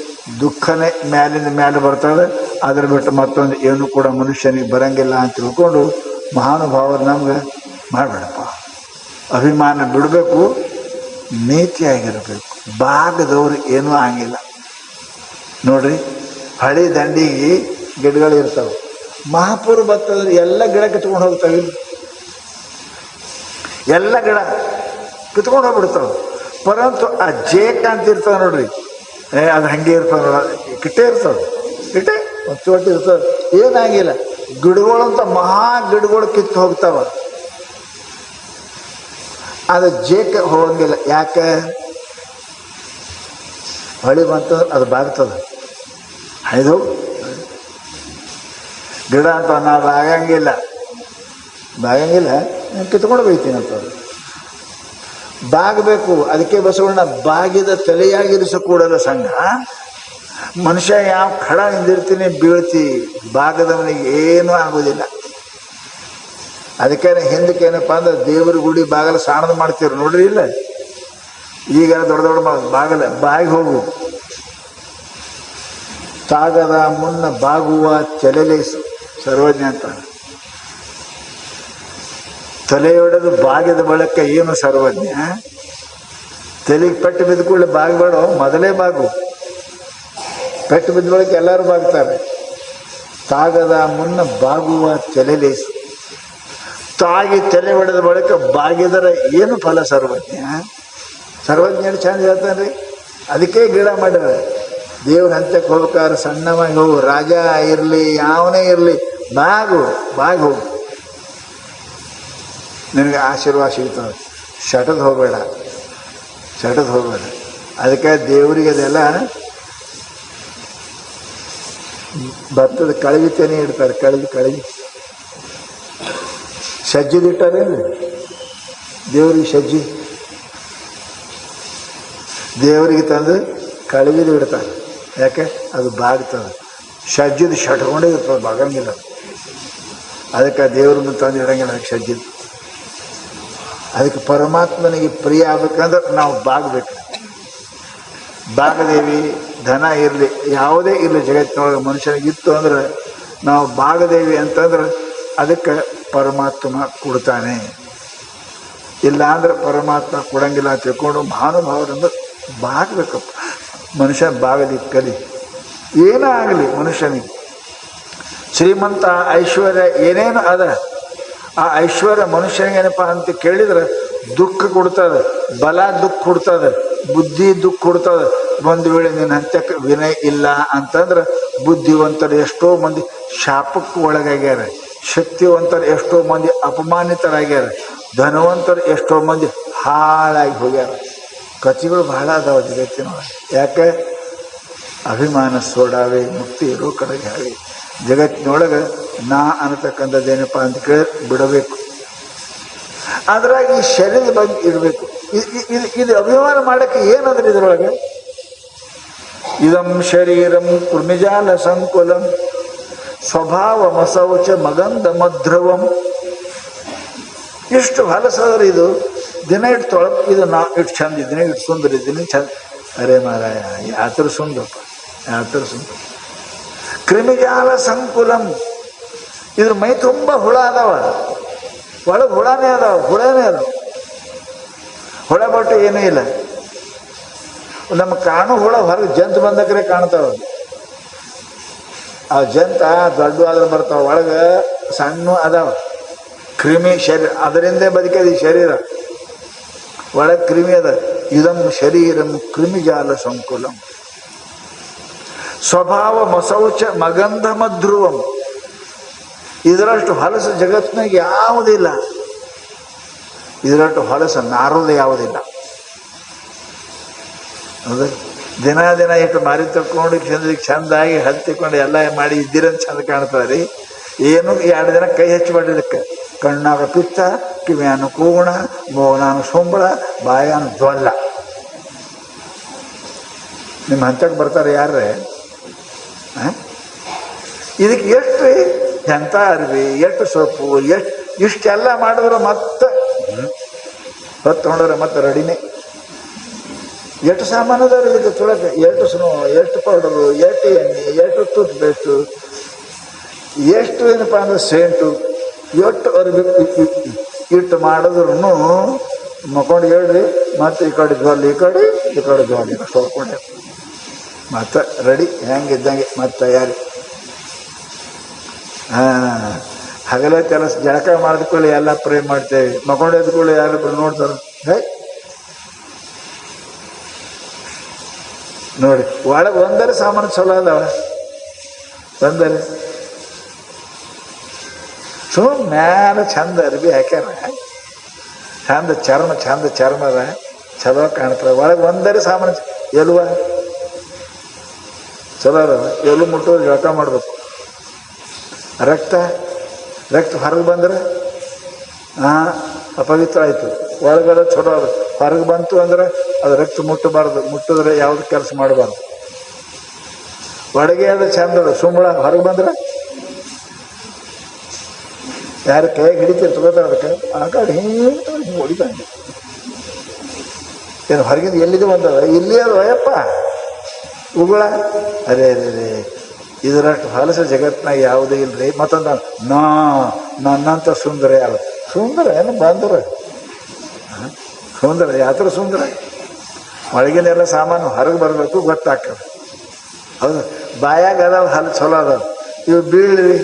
ದುಃಖನೇ ಮ್ಯಾಲಿನ ಮ್ಯಾಲೆ ಬರ್ತದೆ, ಅದ್ರ ಬಿಟ್ಟು ಮತ್ತೊಂದು ಏನೂ ಕೂಡ ಮನುಷ್ಯನಿಗೆ ಬರಂಗಿಲ್ಲ ಅಂತ ತಿಳ್ಕೊಂಡು ಮಹಾನುಭಾವರು ನಮ್ಗೆ ಮಾಡಬೇಡಪ್ಪ. ಅಭಿಮಾನ ಬಿಡಬೇಕು, ನೀತಿಯಾಗಿರಬೇಕು. ಭಾಗದವ್ರು ಏನೂ ಆಗಿಲ್ಲ ನೋಡ್ರಿ. ಹಳಿ ದಂಡಿಗೆ ಗಿಡಗಳು ಇರ್ತಾವೆ, ಮಹಾಪುರ ಬರ್ತದ್ರೆ ಎಲ್ಲ ಗಿಡ ಕಿತ್ಕೊಂಡು ಹೋಗ್ತಾವೆ, ಎಲ್ಲ ಗಿಡ ಕಿತ್ಕೊಂಡು ಹೋಗ್ಬಿಡ್ತಾವೆ. ಪರಂತು ಆ ಜೇಕ್ ಅಂತ ಇರ್ತಾವೆ ನೋಡ್ರಿ, ಅದು ಹಾಗೆ ಇರ್ತಾವೆ ನೋಡಿ, ಕಿಟ್ಟೆ ಇರ್ತವೆ, ಕಿಟ್ಟೆ ಒಂದು ಚೋಟಿ ಇರ್ತವೆ, ಏನಾಗಿಲ್ಲ. ಗಿಡಗಳಂತ ಮಹಾ ಗಿಡಗಳು ಕಿತ್ತು ಹೋಗ್ತಾವ, ಅದು ಜೇಕ್ ಹೋಗಂಗಿಲ್ಲ. ಯಾಕೆ? ಹೊಳಿ ಬಂತಂದ್ರೆ ಅದು ಬಾಗ್ತದೆ, ಇದು ಗಿಡ ಅಂತ ನಾವು ಬಾಗಂಗಿಲ್ಲ ಕಿತ್ಕೊಂಡು ಬೈತೀನಿ ಅಂತ. ಬಾಗಬೇಕು. ಅದಕ್ಕೆ ಬಸವಣ್ಣ ಬಾಗಿದ ತಲೆಯಾಗಿರಿಸ ಕೂಡಲ ಸಂಘ. ಮನುಷ್ಯ ಯಾವ ಖಡ ಹಿಂದಿರ್ತೀನಿ ಬೀಳ್ತಿ, ಬಾಗದವನಿಗೆ ಏನೂ ಆಗೋದಿಲ್ಲ. ಅದಕ್ಕೇನೆ ಹಿಂದಕ್ಕೇನಪ್ಪ ಅಂದ್ರೆ ದೇವ್ರ ಗುಡಿ ಬಾಗಲ ಸಾಣದು ಮಾಡ್ತೀವ್ರಿ ನೋಡ್ರಿ. ಇಲ್ಲ ಈಗ ದೊಡ್ಡ ದೊಡ್ಡ ಬಾಗಲ ಬಾಗಿ ಹೋಗು, ತಾಗದ ಮುನ್ನ ಬಾಗುವ ಚೆಲಲೇಸು ಸರ್ವಜ್ಞ ಅಂತ. ತಲೆಯೊಡೆದು ಬಾಗಿದ ಬಳಿಕ ಏನು ಸರ್ವಜ್ಞ? ತಲೆಗೆ ಪೆಟ್ಟು ಬಿದ್ದ ಕೂಡಲೇ ಬಾಗಬೇಡ, ಮೊದಲೇ ಬಾಗು. ಪೆಟ್ಟು ಬಿದ್ದ ಬಳಿಕ ಎಲ್ಲರೂ ಬಾಗ್ತಾರೆ. ತಾಗದ ಮುನ್ನ ಬಾಗುವ ಚೆಲಲೇಸು. ತಾಗಿ ತಲೆ ಹೊಡೆದ ಬಳಿಕ ಬಾಗಿದರೆ ಏನು ಫಲ? ಸರ್ವಜ್ಞ. ಸರ್ವಜ್ಞ ಚಂದ ಹೇಳ್ತಾನೆ ರೀ. ಅದಕ್ಕೆ ಗಿಡ ಮಾಡಿದ ದೇವ್ರ ಹಂತಕ್ಕೆ ಹೋಗ್ಬೇಕಾದ್ರೆ ಸಣ್ಣವಾಗಿ ಹೋಗು, ರಾಜ ಇರಲಿ ಯಾವನೇ ಇರಲಿ, ಬಾಗಿ ಹೋಗು, ನಿನಗೆ ಆಶೀರ್ವಾದ ಸಿಗ್ತದೆ. ಶಟದ್ ಹೋಗಬೇಡ. ಅದಕ್ಕೆ ದೇವರಿಗೆ ಅದೆಲ್ಲ ಭತ್ತದ ಕಳಗಿತೇನೆ ಇಡ್ತಾರೆ. ಕಳಗಿ ಸಜ್ಜಿದಿಟ್ಟಾರೆ ದೇವ್ರಿಗೆ. ದೇವರಿಗೆ ತಂದು ಕಳಗಿದು ಇಡ್ತಾರೆ. ಯಾಕೆ? ಅದು ಬಾಗ್ತದೆ. ಸಜ್ಜಿದು ಶಟ್ಕೊಂಡೇ ಇರ್ತದೆ, ಬಾಗಂಗಿಲ್ಲ. ಅದಕ್ಕೆ ದೇವ್ರನ್ನ ತಂದು ಇಡಂಗಿಲ್ಲ ಅದಕ್ಕೆ ಸಜ್ಜಿದು. ಅದಕ್ಕೆ ಪರಮಾತ್ಮನಿಗೆ ಪ್ರಿಯ ಆಗ್ಬೇಕಂದ್ರೆ ನಾವು ಬಾಗಬೇಕು. ಬಾಗದೇವಿ. ಧನ ಇರಲಿ ಯಾವುದೇ ಇರಲಿ ಜಗತ್ತಿನೊಳಗೆ ಮನುಷ್ಯನಿಗಿತ್ತು ಅಂದ್ರೆ ನಾವು ಬಾಗದೇವಿ ಅಂತಂದ್ರೆ ಅದಕ್ಕೆ ಪರಮಾತ್ಮ ಕೊಡ್ತಾನೆ. ಇಲ್ಲ ಅಂದ್ರೆ ಪರಮಾತ್ಮ ಕೊಡಂಗಿಲ್ಲ ಅಂತ ತಿಳ್ಕೊಂಡು ಮಹಾನುಭಾವರಿಂದ ಬಾಗಬೇಕಪ್ಪ. ಮನುಷ್ಯ ಬಾಗಲಿ ಕಲಿ. ಏನೇ ಆಗಲಿ ಮನುಷ್ಯನಿಗೆ ಶ್ರೀಮಂತ ಐಶ್ವರ್ಯ ಏನೇನು ಅದ, ಆ ಐಶ್ವರ್ಯ ಮನುಷ್ಯನಿಗೇನಪ್ಪ ಅಂತ ಕೇಳಿದ್ರೆ ದುಃಖ ಕೊಡ್ತದೆ, ಬಲ ದುಃಖ ಕೊಡ್ತದೆ, ಬುದ್ಧಿ ದುಃಖ ಕೊಡ್ತದೆ. ಒಂದು ವೇಳೆ ನಿನ್ನ ಹಂತಕ್ಕೆ ವಿನಯ ಇಲ್ಲ ಅಂತಂದ್ರೆ ಬುದ್ಧಿವಂತರು ಎಷ್ಟೋ ಮಂದಿ ಶಾಪಕ್ಕೆ ಒಳಗಾಗ್ಯಾರ, ಶಕ್ತಿವಂತರು ಎಷ್ಟೋ ಮಂದಿ ಅಪಮಾನಿತರಾಗ್ಯಾರ, ಧನವಂತರು ಎಷ್ಟೋ ಮಂದಿ ಹಾಳಾಗಿ ಹೋಗ್ಯಾರ. ಕಥೆಗಳು ಬಹಳ ಅದಾವ ಜಗತ್ತಿನೊಳಗೆ. ಯಾಕೆ? ಅಭಿಮಾನ ಸೋಡಾವೆ ಮುಕ್ತಿ ಇರೋ ಕಡೆಗೆ ಹಾಗೆ. ಜಗತ್ತಿನೊಳಗೆ ನಾ ಅನ್ನತಕ್ಕಂಥದ್ದೇನಪ್ಪ ಅಂತ ಕೇಳಿ ಬಿಡಬೇಕು. ಅದ್ರಾಗ ಈ ಶರೀರದ ಬಗ್ಗೆ ಇರಬೇಕು. ಇದು ಅಭಿಮಾನ ಮಾಡೋಕ್ಕೆ ಏನಂದ್ರೆ ಇದ್ರೊಳಗೆ ಇದಂ ಶರೀರಂ ಕೃಮಿಜಾಲ ಸಂಕುಲಂ ಸ್ವಭಾವಮಸೌಚ ಮಗಂಧ ಮಧ್ರುವಂ. ಎಷ್ಟು ಹೊಲಸದ್ರೆ ಇದು. ದಿನ ಇಟ್ಟು ತೊಳಕ್ ಇದು ನಾ ಇಟ್ಟು ಚಂದ ಇದ್ದೀನಿ, ಇಟ್ಟು ಸುಂದರ ಇದ್ದೀನಿ, ಚಂದ. ಅರೆ ಮಾರಾಯ, ಯಾತ್ರ ಸುಂದರಪ್ಪ, ಯಾತ್ರ ಸುಂದರ. ಕ್ರಿಮಿಜಾಲ ಸಂಕುಲಂ. ಇದ್ರ ಮೈ ತುಂಬ ಹುಳ ಅದಾವ, ಒಳಗೆ ಹುಳನೇ ಅದಾವ. ಹುಳ ಬಟ್ಟು ಏನೂ ಇಲ್ಲ. ನಮ್ಮ ಕಾಣು ಹುಳ ಹೊರಗೆ ಜಂತು ಬಂದಕ್ರೆ ಕಾಣ್ತಾವ. ಆ ಜಂತ ದೊಡ್ಡ ಆದ್ರೆ ಬರ್ತಾವ, ಒಳಗೆ ಸಣ್ಣ ಅದಾವ. ಕ್ರಿಮಿ ಶರೀರ, ಅದರಿಂದೇ ಬದುಕದ ಈ ಶರೀರ. ಒಳಗೆ ಕ್ರಿಮಿ ಅದ. ಇದಂ ಶರೀರಂ ಕ್ರಿಮಿಜಾಲ ಸಂಕುಲಂ ಸ್ವಭಾವ ಮಸೌಚ ಮಗಂಧ ಮಧ್ರುವಂ. ಇದರಷ್ಟು ಹೊಲಸು ಜಗತ್ತಿನಾಗ ಯಾವುದಿಲ್ಲ, ಇದರಷ್ಟು ಹೊಲಸು ನಾರೋದು ಯಾವುದಿಲ್ಲ. ಹೌದು, ದಿನ ದಿನ ಇಟ್ಟು ಮಾರಿ ತಕ್ಕೊಂಡು ಚಂದಾಗಿ ಹತ್ತಿಕೊಂಡು ಎಲ್ಲ ಮಾಡಿ ಇದ್ದಿರಂತ ಚಂದ ಕಾಣ್ತದೆ ರೀ. ಏನು 2 ದಿನ ಕೈ ಹಚ್ಚಬಾರ್ದಕ್ಕೆ. ಕಣ್ಣಾಗ ಪಿತ್ತ, ಕಿವಿಯಾನು ಕೂಗುಣ, ಮೋನಾನು ಸೊಂಬಳ, ಬಾಯಾನು ಜ್ವಲ್ಲ. ನಿಮ್ಮ ಹಂತಕ್ಕೆ ಬರ್ತಾರೆ ಯಾರೇ? ಇದಕ್ಕೆ ಎಷ್ಟು ಎಂಥ ಅರಿವಿ, ಎಷ್ಟು ಸೊಪ್ಪು, ಇಷ್ಟೆಲ್ಲ ಮಾಡಿದ್ರೆ ಮತ್ತೆ ಹೊತ್ತೊಂಡ್ರೆ ಮತ್ತೆ ರೆಡಿನೇ. ಎಷ್ಟು ಸಾಮಾನು ಅದಾವ ಇದಕ್ಕೆ ತೊಳಕ್ಕೆ. ಎಷ್ಟು ಸ್ನೋ, ಎಷ್ಟು ಪೌಡರು, ಎಷ್ಟು ಎಣ್ಣೆ, ಎಷ್ಟು ಟೂತ್ ಪೇಸ್ಟು, ಎಷ್ಟು ಏನಪ್ಪ ಅಂದ್ರೆ ಸೇಂಟು, ಎಷ್ಟು ಅರಿವಿ ಇಟ್ಟು ಮಾಡಿದ್ರು ಮಕ್ಕೊಂಡು ಹೇಳ್ರಿ ಮತ್ತೆ ಈ ಕಡೆ ಜ್ವಾಲಿ, ಈ ಕಡೆ ಜ್ವಾಲಿ ತೊಳ್ಕೊಂಡೆ ಮತ್ತೆ ರೆಡಿ ಹೆಂಗಿದ್ದಂಗೆ ಮತ್ತೆ ತಯಾರಿ. ಹಗಲೇ ಕೆಲಸ ಜಳಕ ಮಾಡಿದ್ಕೊಳ್ಳಿ ಎಲ್ಲ ಪ್ರೇ ಮಾಡ್ತೇವೆ. ಮಕ್ಕೊಂಡು ಎದ್ಕೊಳ್ಳಿ ಯಾರೊಬ್ರು ನೋಡ್ತಾರೆ, ಹೇ ನೋಡಿ ಒಳಗೆ ಒಂದರೆ ಸಾಮಾನು ಚಲೋ ಅದಾವ. ಒಂದರೆ ಮ್ಯಾಲ ಚಂದ ಅರ್ಬಿ ಹಾಕ್ಯಾರ, ಚಂದ ಚರ್ಮದ ಚಲೋ ಕಾಣ್ತದೆ. ಒಳಗೆ ಒಂದರೆ ಸಾಮಾನು ಎಲ್ವ ಚಲೋ ಅದಾವ. ಎಲು ಮುಟ್ಟೋದು ಜಳಕ ಮಾಡ್ಬೇಕು. ರಕ್ತ ಹೊರಗೆ ಬಂದ್ರೆ ಅಪವಿತ್ರ ಆಯಿತು. ಒಳಗಡೆ ಚಲೋ ಅದು, ಹೊರಗೆ ಬಂತು ಅಂದ್ರೆ ಅದು ರಕ್ತ ಮುಟ್ಟಬಾರ್ದು. ಮುಟ್ಟಿದ್ರೆ ಯಾವ್ದು ಕೆಲಸ ಮಾಡಬಾರ್ದು. ಒಳಗೆ ಅದು ಚಂದ ಅದ, ಸುಂಬಳ ಹೊರಗೆ ಬಂದ್ರೆ ಯಾರು ಕೈಯಾಗ ಹಿಡಿತೀರಿ ತಗೋತಾರೆ ಅದಕ್ಕೆ ಆ ಕಡೆ ಹಿಂಗೆ ಹೊಡಿತಾನೆ. ಏನು ಹೊರಗಿಂದ ಎಲ್ಲಿದೆ ಬಂದದ, ಇಲ್ಲಿ ಅದು ಅಯ್ಯಪ್ಪ ಉಗುಳ. ಅರೇ ಇದರಷ್ಟು ಹೊಲಸ ಜಗತ್ತಿನಾಗ ಯಾವುದೇ ಇಲ್ರಿ. ಮತ್ತೊಂದು ನನ್ನಂತ ಸುಂದರ ಯಾರು ಸುಂದರ ಏನು ಬಂದ್ರೆ ಸುಂದರ ಯಾತ್ರ ಸುಂದರ. ಒಳಗಿನೆಲ್ಲ ಸಾಮಾನು ಹೊರಗೆ ಬರಬೇಕು, ಗೊತ್ತಾಗ್ತದೆ. ಹೌದು, ಬಾಯಾಗ ಅದಾವ ಹಲ್ಲು ಚಲೋ ಅದಾವ, ಇವು ಬೀಳ್ರಿ.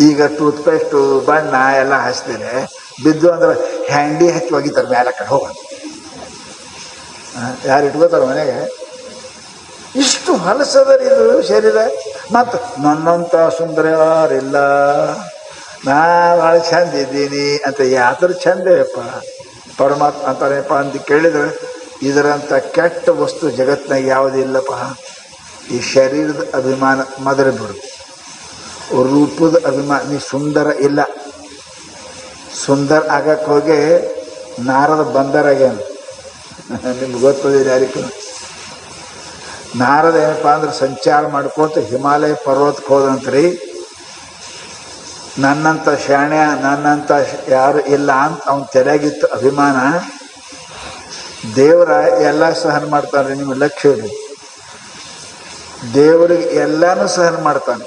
ಈಗ ಟೂತ್ ಪೇಸ್ಟು ಬಣ್ಣ ಎಲ್ಲ ಹಚ್ತೇನೆ, ಬಿದ್ದು ಅಂದ್ರೆ ಹ್ಯಾಂಡಿ ಹಚ್ಚಿ ಒಗಿತಾರೆ ಮೇಲೆ ಕಡೆ ಹೋಗ. ಯಾರು ಇಟ್ಕೋತಾರೆ ಮನೆಗೆ? ಇಷ್ಟು ಹೊಲಸದರಿ ಇದು ಶರೀರ. ಮತ್ತು ನನ್ನಂಥ ಸುಂದರ ಯಾರಿಲ್ಲ, ನಾ ಭಾಳ ಚಂದ ಇದ್ದೀನಿ ಅಂತ. ಯಾತ್ರ ಚಂದಪ್ಪ ಪರಮಾತ್ಮ ಅಂತಾನೆಪ್ಪ ಅಂತ ಕೇಳಿದ್ರೆ ಇದರಂಥ ಕೆಟ್ಟ ವಸ್ತು ಜಗತ್ತಿನಾಗ ಯಾವುದಿಲ್ಲಪ್ಪ. ಈ ಶರೀರದ ಅಭಿಮಾನ ಮೊದಲು ಬಿಡು. ರೂಪದ ಅಭಿಮಾನ. ನೀ ಸುಂದರ ಇಲ್ಲ, ಸುಂದರ ಆಗಕ್ಕೆ ಹೋಗಿ ನಾರದ ಬಂದರಾಗೇನು ನಿಮ್ಗೆ ಗೊತ್ತದಿಲ್ಲ ಯಾರಿಗೂ. ನಾರದ ಏನಪ್ಪ ಅಂದ್ರೆ ಸಂಚಾರ ಮಾಡ್ಕೊತ ಹಿಮಾಲಯ ಪರ್ವತಕ್ಕೆ ಹೋದಂತ್ರಿ. ನನ್ನಂಥ ಶಾಣ್ಯ, ನನ್ನಂಥ ಯಾರು ಇಲ್ಲ ಅಂತ ಅವನ ತಲೆಯಾಗಿತ್ತು ಅಭಿಮಾನ. ದೇವರ ಎಲ್ಲ ಸಹನ ಮಾಡ್ತಾನೆ. ನಿಮ್ಮ ಲಕ್ಷ್ಯ ಇರಲಿ, ದೇವರಿಗೆ ಎಲ್ಲನೂ ಸಹನ ಮಾಡ್ತಾನೆ,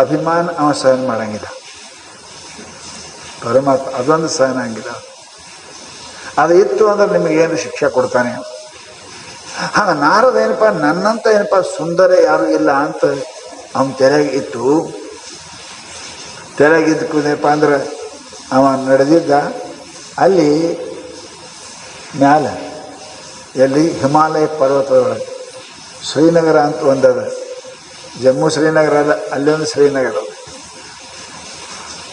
ಅಭಿಮಾನ ಅವ ಸಹನ ಮಾಡಂಗಿಲ್ಲ. ಪರಮಾತ್ಮ ಅದೊಂದು ಸಹನ ಹಂಗಿಲ್ಲ. ಅದು ಇತ್ತು ಅಂದ್ರೆ ನಿಮಗೇನು ಶಿಕ್ಷೆ ಕೊಡ್ತಾನೆ. ಹಾಗೆ ನಾರದ ಏನಪ್ಪ ನನ್ನಂತ ಏನಪ್ಪ ಸುಂದರ ಯಾರು ಇಲ್ಲ ಅಂತ ಅವನ ತೆರೆಗೆ ಇತ್ತು. ತೆರೆಗಿದ್ದಕ್ಕೇನಪ್ಪ ಅಂದ್ರೆ ಅವ ನಡೆದಿದ್ದ ಅಲ್ಲಿ ಮ್ಯಾಲ ಎಲ್ಲಿ ಹಿಮಾಲಯ ಪರ್ವತದೊಳಗೆ ಶ್ರೀನಗರ ಅಂತ ಒಂದದ. ಜಮ್ಮು ಶ್ರೀನಗರ ಅಲ್ಲ, ಅಲ್ಲಿ ಒಂದು ಶ್ರೀನಗರ.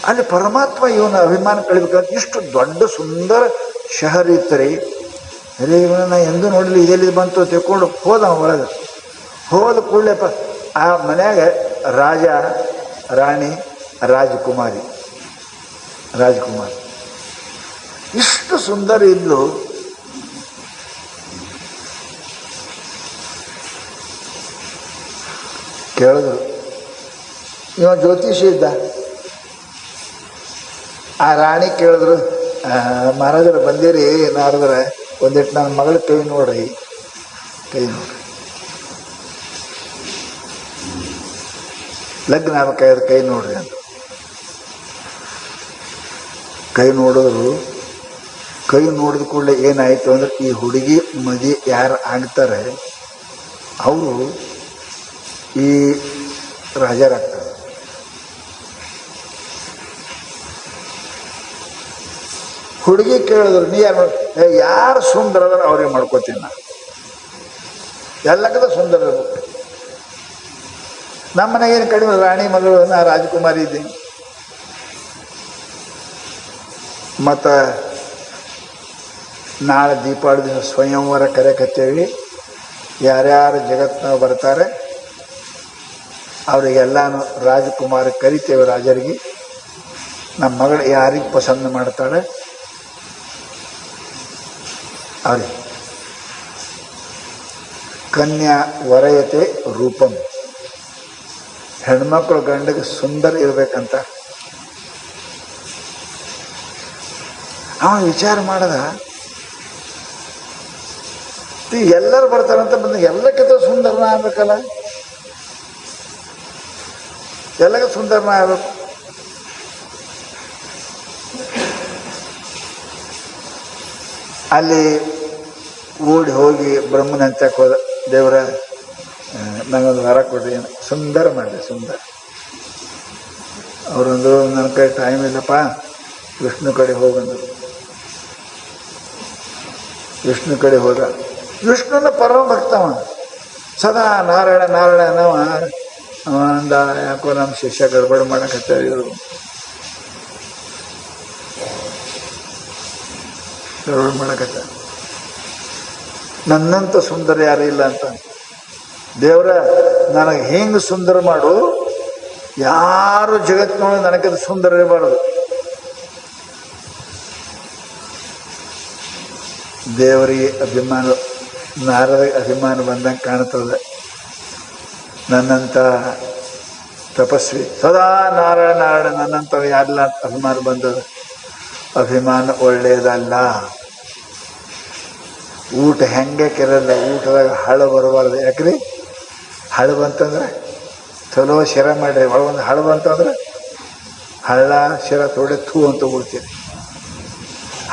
ಅಲ್ಲಿ ಪರಮಾತ್ಮ ಇವನ ಅಭಿಮಾನ ಕಳಿಬೇಕಂತ ಇಷ್ಟು ದೊಡ್ಡ ಸುಂದರ ಶಹರ ಇತ್ತರಿ. ಅದೇ ಇವನ ಎಂದೂ ನೋಡಲಿ, ಇದೆಲ್ಲಿ ಬಂತು ತಿಳ್ಕೊಂಡು ಹೋದ ಒಳಗೆ. ಹೋದ ಕೂಡಲೇಪ್ಪ ಆ ಮನ್ಯಾಗ ರಾಜ, ರಾಣಿ, ರಾಜಕುಮಾರಿ ಇಷ್ಟು ಸುಂದರ ಇದ್ಲು. ಕೇಳಿದ್ರು, ಇವ ಜ್ಯೋತಿಷಿ ಇದ್ದ. ಆ ರಾಣಿ ಕೇಳಿದ್ರು, ಮಹಾರಾಜರು ಬಂದಿರಿ ನಾರದ್ರೆ ಒಂದಿಟ್ಟು ನನ್ನ ಮಗಳ ಕೈ ನೋಡ್ರಿ, ಲಗ್ನ ಆಗ್ಬೇಕಾದ್ರೆ ಕೈ ನೋಡ್ರಿ ಅಂತ. ಕೈ ನೋಡಿದ್ರು. ಕೈ ನೋಡಿದ ಕೂಡಲೇ ಏನಾಯಿತು ಅಂದ್ರೆ ಈ ಹುಡುಗಿ ಮದುವೆ ಯಾರು ಆಗ್ತಾರೆ ಅವರು ಈ ರಾಜರಾಗ್ತಾರೆ. ಹುಡುಗಿ ಕೇಳಿದ್ರು, ನೀ ಯಾರು ಸುಂದರ ಅದ್ರ ಅವ್ರಿಗೆ ಮಾಡ್ಕೋತೀನಿ ನಾ, ಎಲ್ಲಕ್ಕದ ಸುಂದರ ಇರ್ಬೇಕು. ನಮ್ಮ ಮನೆಗೆ ಏನು ಕಡಿಮೆ, ರಾಣಿ ಮಗಳು, ನಾ ರಾಜಕುಮಾರಿ ಇದ್ದೀನಿ. ಮತ್ತು ನಾಳೆ ದೀಪಾವಳಿ ದಿನ ಸ್ವಯಂವರ ಕರೆಕತ್ತೇವಿ. ಯಾರ್ಯಾರು ಜಗತ್ತಿನಾಗ ಬರ್ತಾರೆ ಅವರಿಗೆಲ್ಲಾನು ರಾಜಕುಮಾರಿ ಕರಿತೇವೆ. ರಾಜರಿಗೆ ನಮ್ಮ ಮಗಳು ಯಾರಿಗೆ ಪಸಂದ್ ಮಾಡ್ತಾಳೆ ಅವ್ರಿಗೆ ಕನ್ಯಾ ವರಯತೆ ರೂಪಂ. ಹೆಣ್ಮಕ್ಳು ಗಂಡಿಗೆ ಸುಂದರ ಇರ್ಬೇಕಂತ ಅವ ವಿಚಾರ ಮಾಡದ. ಎಲ್ಲರೂ ಬರ್ತಾರಂತ ಬಂದ ಎಲ್ಲಕ್ಕಿಂತ ಸುಂದರನ ಆಗ್ಬೇಕಲ್ಲ, ಎಲ್ಲಕ್ಕೆ ಸುಂದರನ ಆಗ್ಬೇಕು. ಅಲ್ಲಿ ಓಡಿ ಹೋಗಿ ಬ್ರಹ್ಮನ ಹಂಚಕ್ಕೆ ಹೋದ. ದೇವರ ನಂಗೊಂದು ವರ ಕೊಡ್ರಿ, ಏನು ಸುಂದರ ಮಾಡಿ ಸುಂದರ. ಅವರೊಂದು ನನ್ನ ಕೈ ಟೈಮ್ ಇಲ್ಲಪ್ಪ, ವಿಷ್ಣು ಕಡೆ ಹೋಗಂದರು. ವಿಷ್ಣು ಕಡೆ ಹೋದ. ವಿಷ್ಣುನ ಪರಮ ಭಕ್ತವ, ಸದಾ ನಾರಾಯಣ ನಾರಾಯಣ ಅನ್ನವ. ಅಂದ ಯಾಕೋ ನಮ್ಮ ಶಿಷ್ಯ ಗಡ್ಬಡಿ ಮಾಡಕತ್ತಾರ ಇವರು, ಗಡ್ಬಡಿ ಮಾಡಕತ್ತ. ನನ್ನಂತ ಸುಂದರ ಯಾರು ಇಲ್ಲ ಅಂತ. ದೇವರ ನನಗೆ ಹೆಂಗೆ ಸುಂದರ ಮಾಡು, ಯಾರು ಜಗತ್ತಿನೊಳಗೆ ನನಗದು ಸುಂದರ ಇರಬಾರ್ದು. ದೇವರಿಗೆ ಅಭಿಮಾನ, ನಾರದಿಗೆ ಅಭಿಮಾನ ಬಂದಂಗೆ ಕಾಣ್ತದೆ. ನನ್ನಂಥ ತಪಸ್ವಿ ಸದಾ ನಾರಾಯಣ ನಾರಾಯಣ ನನ್ನಂಥ ಯಾರಿಲ್ಲ ಅಂತ ಅಭಿಮಾನ ಬಂದದ. ಅಭಿಮಾನ ಒಳ್ಳೆಯದಲ್ಲ. ಊಟ ಹೆಂಗೆ ಕೆರಲ್ಲ, ಊಟದಾಗ ಹಳ ಬರಬಾರ್ದು. ಯಾಕ್ರಿ ಹಳ ಬಂತಂದ್ರೆ ಚಲೋ ಶಿರ ಮಾಡ್ರಿ, ಒಳಗೊಂದು ಹಳ ಬಂತಂದ್ರೆ ಹಳ್ಳ ಶಿರ ತೊಡೆ ಥೂ ಅಂತ ಬಿಡ್ತೀರಿ.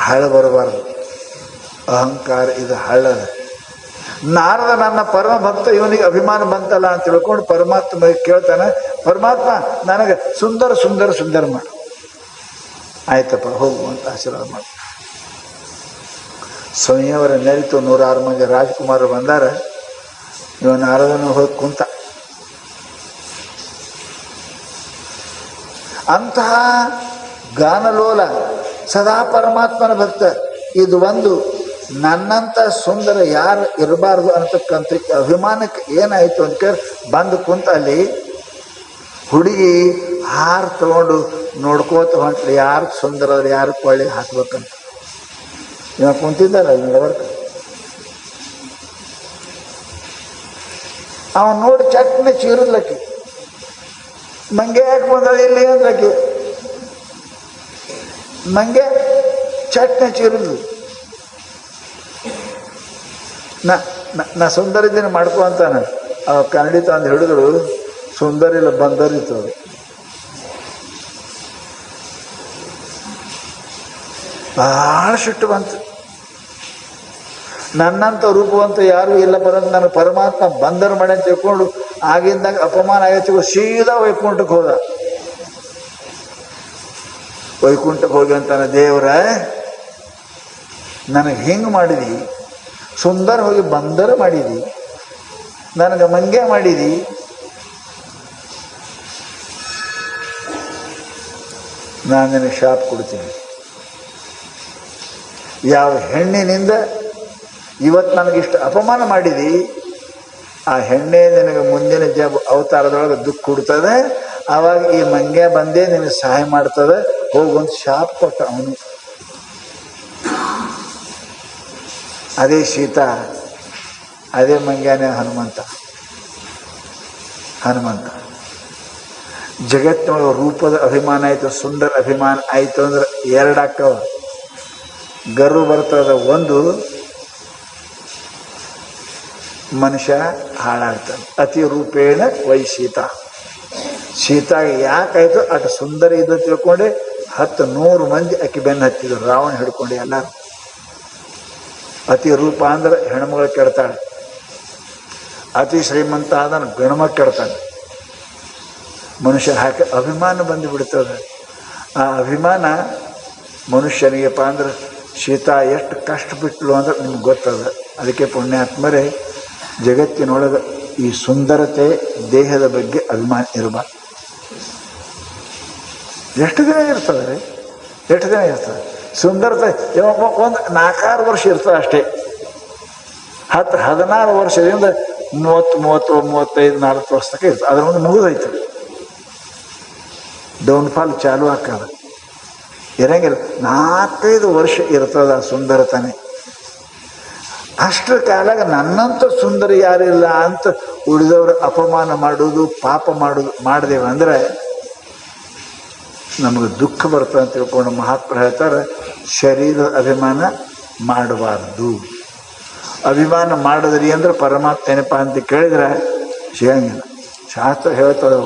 ಹಳ ಬರಬಾರ್ದು, ಅಹಂಕಾರ ಇದು ಹಳ್ಳದ. ನಾರದ ನನ್ನ ಪರಮ ಭಕ್ತ, ಇವನಿಗೆ ಅಭಿಮಾನ ಬಂತಲ್ಲ ಅಂತ ತಿಳ್ಕೊಂಡು ಪರಮಾತ್ಮ ಕೇಳ್ತಾನೆ, ಪರಮಾತ್ಮ ನನಗೆ ಸುಂದರ ಸುಂದರ ಸುಂದರ ಮಾಡು. ಆಯ್ತಪ್ಪ ಹೋಗು ಅಂತ ಆಶೀರ್ವಾದ ಮಾಡು. ಸ್ವಯಂವರ ನರಿತು. 106 ಮಂದಿ ರಾಜ್ಕುಮಾರರು ಬಂದಾರ. ಇವ ನಾರದನು ಹೋಗಿ ಕುಂತ. ಅಂತಹ ಗಾನಲೋಲ, ಸದಾ ಪರಮಾತ್ಮನ ಭಕ್ತ. ಇದು ಒಂದು ನನ್ನಂಥ ಸುಂದರ ಯಾರು ಇರಬಾರ್ದು ಅಂತಕ್ಕಂಥ ಅಭಿಮಾನಕ್ಕೆ ಏನಾಯಿತು ಅಂತ ಕೇಳಿ ಬಂದು ಕುಂತ. ಅಲ್ಲಿ ಹುಡುಗಿ ಹಾರು ತಗೊಂಡು ನೋಡ್ಕೋತ ಹೊಂಟ್ಲಿ, ಯಾರು ಸುಂದರ ಅವ್ರು ಯಾರು ಕೊಳ್ಳಿ ಹಾಕ್ಬೇಕಂತ. ಇವ ಕುಂತಿದ್ದಾರ ಅಲ್ಲಿ ನಡವರ್ಕ. ಅವನು ನೋಡಿ ಚಟ್ನ ಚೀರಿದ್ಲಕ್ಕಿ. ಮಂಗೆ ಯಾಕೆ ಬಂದದ ಇಲ್ಲಿ ಅಂದ್ರಕ್ಕಿ. ಮಂಗೆ ಚಟ್ನ ಚೀರಿದ್ಲು. ನಾ ಸುಂದರ ಇದ್ದೀನಿ ಮಾಡ್ಕೊ ಅಂತಾನೆ. ಅವ ಕನ್ನಡಿತ ಅಂದು ಹಿಡಿದ್ರು, ಸುಂದರ ಇಲ್ಲ ಬಂದರಿತು. ಭಾಳ ಸಿಟ್ಟು ಬಂತು. ನನ್ನಂಥ ರೂಪವಂತ ಯಾರು ಇಲ್ಲ ಬರೋದು, ನನ್ನ ಪರಮಾತ್ಮ ಬಂದರ್ ಮಾಡಿ ಅಂತ ತಿಳ್ಕೊಂಡು ಆಗಿಂದಾಗ ಅಪಮಾನ ಆಗೈತಿ. ಸೀದಾ ವೈಕುಂಠಕ್ಕೆ ಹೋದ. ವೈಕುಂಠಕ್ಕೆ ಹೋಗಿ ಅಂತಾನೆ, ದೇವರ ನನಗೆ ಹೆಂಗೆ ಮಾಡಿದಿ, ಸುಂದರ ಹೋಗಿ ಬಂದರ ಮಾಡಿದಿ, ನನಗೆ ಮಂಗೆ ಮಾಡಿದಿ. ನಾನು ನಿನಗೆ ಶಾಪ ಕೊಡ್ತೀನಿ. ಯಾವ ಹೆಣ್ಣಿನಿಂದ ಇವತ್ತು ನನಗಿಷ್ಟು ಅಪಮಾನ ಮಾಡಿದಿ, ಆ ಹೆಣ್ಣೆ ನಿನಗೆ ಮುಂದಿನ ಅವತಾರದೊಳಗೆ ದುಃಖ ಕೊಡ್ತದೆ. ಆವಾಗ ಈ ಮಂಗೆ ಬಂದೇ ನಿನಗೆ ಸಹಾಯ ಮಾಡ್ತದೆ. ಹೋಗೊಂದು ಶಾಪ ಕೊಟ್ಟ ಅವನು. ಅದೇ ಸೀತಾ, ಅದೇ ಮಂಗ್ಯಾನೇ ಹನುಮಂತ. ಜಗತ್ತಿನೊಳಗೆ ರೂಪದ ಅಭಿಮಾನ ಆಯಿತು, ಸುಂದರ ಅಭಿಮಾನ ಆಯಿತು ಅಂದ್ರೆ ಎರಡಾಕ್ಕವ. ಗರ್ವ ಬರ್ತದ. ಒಂದು, ಮನುಷ್ಯ ಹಾಳಾಗ್ತಾನೆ. ಅತಿ ರೂಪೇಣ ವೈ ಸೀತಾ. ಸೀತಾಗೆ ಯಾಕಾಯ್ತು ಅಷ್ಟು ಸುಂದರ ಇದು ತಿಳ್ಕೊಂಡೆ 100 ಮಂದಿ ಆಕೆ ಬೆನ್ನು ಹತ್ತಿದ್ರು, ರಾವಣ ಹಿಡ್ಕೊಂಡು ಎಲ್ಲರೂ. ಅತಿ ರೂಪ ಅಂದ್ರೆ ಹೆಣ್ಮಗಳು ಕೆಡ್ತಾಳೆ, ಅತಿ ಶ್ರೀಮಂತ ಆದ್ರೆ ಗಣಮಕ್ಕೆ ಕೆಡ್ತಾನೆ. ಮನುಷ್ಯ ಹಾಕಿ ಅಭಿಮಾನ ಬಂದು ಬಿಡ್ತದೆ. ಆ ಅಭಿಮಾನ ಮನುಷ್ಯನಿಗೆಪ್ಪ ಅಂದ್ರೆ ಸೀತಾ ಎಷ್ಟು ಕಷ್ಟಪಟ್ಟಳು ಅಂದ್ರೆ ನಿಮ್ಗೆ ಗೊತ್ತದ. ಅದಕ್ಕೆ ಪುಣ್ಯಾತ್ಮರೇ, ಜಗತ್ತಿನೊಳಗೆ ಈ ಸುಂದರತೆ ದೇಹದ ಬಗ್ಗೆ ಅಭಿಮಾನ ಇರಬಾರ್ದು. ಎಷ್ಟು ದಿನ ಇರ್ತದೆ, ಎಷ್ಟು ದಿನ ಇರ್ತದೆ ಸುಂದರತೆ? ಒಂದು 4-6 ವರ್ಷ ಇರ್ತದೆ ಅಷ್ಟೇ. 10-16 ವರ್ಷದಿಂದ 30-35 ವರ್ಷ ತನಕ ಇರ್ತದೆ. ಅದ್ರ ಮುಂದೆ ಮುಗಿದೈತೆ, ಡೌನ್ಫಾಲ್ ಚಾಲು ಹಾಕೋದು ಇರಂಗಿಲ್ಲ. 4-5 ವರ್ಷ ಇರ್ತದ ಆ ಸುಂದರತನೇ. ಅಷ್ಟರ ಕಾಲಾಗ ನನ್ನಂತ ಸುಂದರ ಯಾರಿಲ್ಲ ಅಂತ ಉಳಿದವರು ಅಪಮಾನ ಮಾಡೋದು, ಪಾಪ ಮಾಡೋದು ಮಾಡಿದೆವು ಅಂದರೆ ನಮಗೆ ದುಃಖ ಬರ್ತದೆ ಅಂತ ತಿಳ್ಕೊಂಡು ಮಹಾತ್ಮರು ಹೇಳ್ತಾರೆ, ಶರೀರದ ಅಭಿಮಾನ ಮಾಡಬಾರ್ದು. ಅಭಿಮಾನ ಮಾಡಿದ್ರಿ ಅಂದ್ರೆ ಪರಮಾತ್ಮ ಏನಪ್ಪ ಅಂತ ಕೇಳಿದ್ರೆ ಸಿಗಂಗಿಲ್ಲ. ಶಾಸ್ತ್ರ ಹೇಳ್ತದೆ,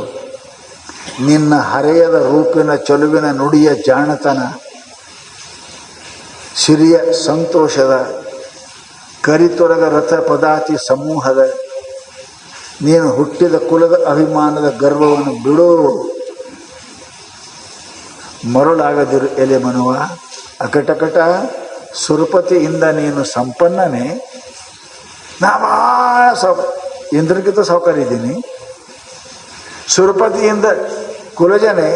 ನಿನ್ನ ಹರೆಯದ ರೂಪಿನ ಚಲುವಿನ ನುಡಿಯ ಜಾಣತನ, ಸಿರಿಯ ಸಂತೋಷದ ಕರಿತೊರಗ ರಥ ಪದಾತಿ ಸಮೂಹದ, ನೀನು ಹುಟ್ಟಿದ ಕುಲದ ಅಭಿಮಾನದ ಗರ್ವವನ್ನು ಬಿಡು. ಮರುಳಾಗದಿರು ಎಲೆ ಮನುವ, ಅಕಟಕಟ ಸುರಪತಿಯಿಂದ ನೀನು ಸಂಪನ್ನನೇ. ನಾ ಭಾಳ ಇಂದ್ರಕ್ಕಿಂತ ಸಾವುಕಾರ ಇದ್ದೀನಿ. ಸುರಪತಿಯಿಂದ ಕುಲಜನೆ,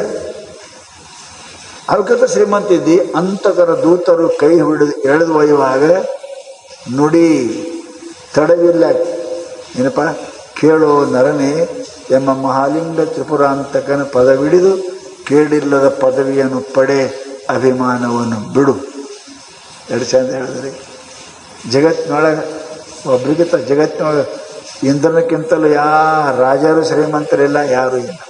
ಅವಕ್ಕಿಂತ ಶ್ರೀಮಂತ ಇದ್ದಿ. ಅಂತಕರ ದೂತರು ಕೈ ಹಿಡಿದು ಎಳೆದು ಒಯ್ಯುವಾಗ ನುಡಿ ತಡವಿಲ್ಲ ಏನಪ್ಪ ಕೇಳೋ ನರನೇ ಎಂಬ ಮಹಾಲಿಂಗ ತ್ರಿಪುರಾಂತಕನ ಪದವಿಡಿದು ಕೇಳಿಲ್ಲದ ಪದವಿಯನ್ನು ಪಡೆ, ಅಭಿಮಾನವನ್ನು ಬಿಡು. ಎರಡು ಚಂದ ಹೇಳಿದ್ರಿ. ಜಗತ್ತಿನೊಳಗೆ ಒಬ್ರಿಗಿಂತ ಜಗತ್ತಿನೊಳಗೆ ಇಂದ್ರನಕ್ಕಿಂತಲೂ ರಾಜರು ಶ್ರೀಮಂತರಿಲ್ಲ, ಯಾರೂ ಇಲ್ಲ.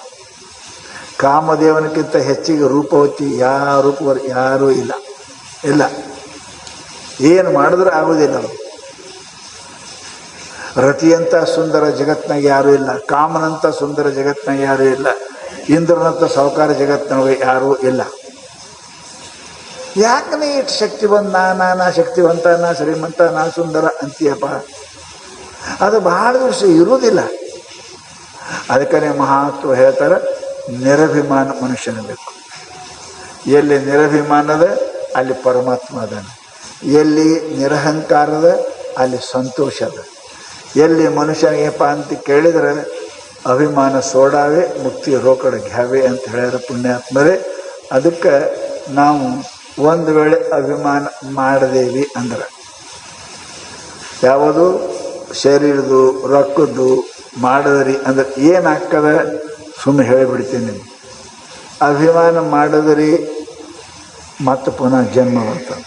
ಕಾಮದೇವನಕ್ಕಿಂತ ಹೆಚ್ಚಿಗೆ ರೂಪವತಿ ಯಾರೂ ಇಲ್ಲ ಇಲ್ಲ. ಏನು ಮಾಡಿದ್ರೂ ಆಗೋದಿಲ್ಲ. ರತಿಯಂಥ ಸುಂದರ ಜಗತ್ತಿನಾಗ ಯಾರೂ ಇಲ್ಲ, ಕಾಮನಂಥ ಸುಂದರ ಜಗತ್ತಿನಾಗ ಯಾರೂ ಇಲ್ಲ, ಇಂದ್ರನಂಥ ಸಾಹುಕಾರ ಜಗತ್ತಿನೊಳಗೆ ಯಾರೂ ಇಲ್ಲ. ಯಾಕೆ ನೀ ಇಷ್ಟು ಶಕ್ತಿವಂತ, ನಾ ಶಕ್ತಿವಂತ, ನಾ ಶ್ರೀಮಂತ, ನಾ ಸುಂದರ ಅಂತೀಯಪ್ಪ? ಅದು ಬಹಳ ದಿವಸ ಇರುವುದಿಲ್ಲ. ಅದಕ್ಕೇ ಮಹಾತ್ಮ ಹೇಳ್ತಾರೆ, ನಿರಭಿಮಾನ ಮನುಷ್ಯನ ಬೇಕು. ಎಲ್ಲಿ ನಿರಭಿಮಾನದ ಅಲ್ಲಿ ಪರಮಾತ್ಮ ಅದಾನ, ಎಲ್ಲಿ ನಿರಹಂಕಾರದ ಅಲ್ಲಿ ಸಂತೋಷ ಅದ. ಎಲ್ಲಿ ಮನುಷ್ಯನಿಗೆಪ್ಪ ಅಂತ ಕೇಳಿದರೆ ಅಭಿಮಾನ ಸೋಡಾವೆ ಮುಕ್ತಿ ರೋಕಡ ಘ್ಯಾವೆ ಅಂತ ಹೇಳ್ಯಾರ ಪುಣ್ಯಾತ್ಮರೇ. ಅದಕ್ಕೆ ನಾವು ಒಂದು ವೇಳೆ ಅಭಿಮಾನ ಮಾಡದೇವಿ ಅಂದ್ರೆ, ಯಾವುದು ಶರೀರದ್ದು ರೊಕ್ಕದ್ದು ಮಾಡಿದ್ರಿ ಅಂದ್ರೆ ಏನಾಗ್ತದೆ ಸುಮ್ಮನೆ ಹೇಳಿಬಿಡ್ತೀನಿ. ಅಭಿಮಾನ ಮಾಡಿದ್ರಿ ಮತ್ತು ಪುನಃ ಜನ್ಮ ಬರ್ತದೆ.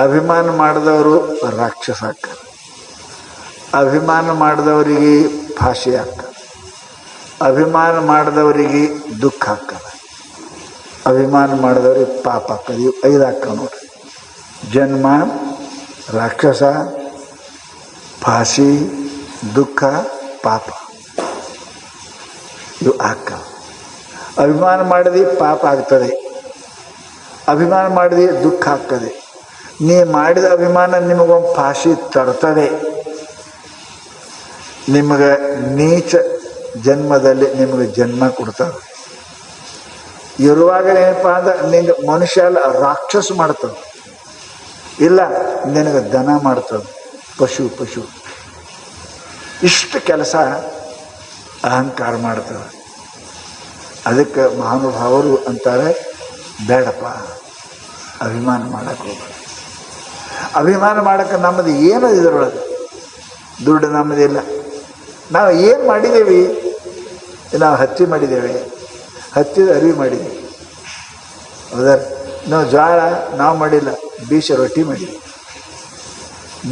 ಅಭಿಮಾನ ಮಾಡಿದವರು ರಾಕ್ಷಸ ಆಗ್ತಾರೆ, ಅಭಿಮಾನ ಮಾಡಿದವರಿಗೆ ಭಾಷೆ ಆಗ್ತದೆ, ಅಭಿಮಾನ ಮಾಡಿದವರಿಗೆ ದುಃಖ ಆಗ್ತದೆ, ಅಭಿಮಾನ ಮಾಡಿದವ್ರಿಗೆ ಪಾಪ ಆಗ್ತದೆ. ಇವು 5 ಆಗ್ತವೆ ನೋಡ್ರಿ: ಜನ್ಮ, ರಾಕ್ಷಸ, ಭಾಷೆ, ದುಃಖ, ಪಾಪ. ಇವು ಆಗ್ತವೆ. ಅಭಿಮಾನ ಮಾಡಿದ್ರೆ ಪಾಪ ಆಗ್ತದೆ, ಅಭಿಮಾನ ಮಾಡಿದ್ರೆ ದುಃಖ ಆಗ್ತದೆ. ನೀ ಮಾಡಿದ ಅಭಿಮಾನ ನಿಮಗೊಂದು ಭಾಷೆ ತರ್ತದೆ, ನಿಮಗೆ ನೀಚ ಜನ್ಮದಲ್ಲಿ ನಿಮಗೆ ಜನ್ಮ ಕೊಡ್ತದೆ. ಇರುವಾಗ ಏನಪ್ಪ ಅಂದ್ರೆ ನಿಂಗೆ ಮನುಷ್ಯ ಅಲ್ಲ ರಾಕ್ಷಸ ಮಾಡ್ತದೆ, ಇಲ್ಲ ನಿನಗೆ ದನ ಮಾಡ್ತದೆ, ಪಶು ಇಷ್ಟು ಕೆಲಸ ಅಹಂಕಾರ ಮಾಡ್ತದೆ. ಅದಕ್ಕೆ ಮಹಾನುಭಾವರು ಅಂತಾರೆ, ಬೇಡಪ್ಪ ಅಭಿಮಾನ ಮಾಡಕ್ಕೆ ಹೋಗ್ಬೇಡ. ಅಭಿಮಾನ ಮಾಡೋಕ್ಕೆ ನಮ್ಮದು ಏನು ಇದರೊಳಗೆ ದುಡ್ಡು ನಮ್ಮದಿಲ್ಲ. ನಾವು ಏನು ಮಾಡಿದ್ದೇವೆ? ನಾವು ಹತ್ತಿ ಮಾಡಿದ್ದೇವೆ, ಹತ್ತಿದ ಅರಿವಿ ಮಾಡಿದ್ದೀವಿ. ಹೌದಾ? ನಾವು ಜೋಳ ನಾವು ಮಾಡಿಲ್ಲ, ಬೀಸ ರೊಟ್ಟಿ ಮಾಡಿದ್ದೀವಿ,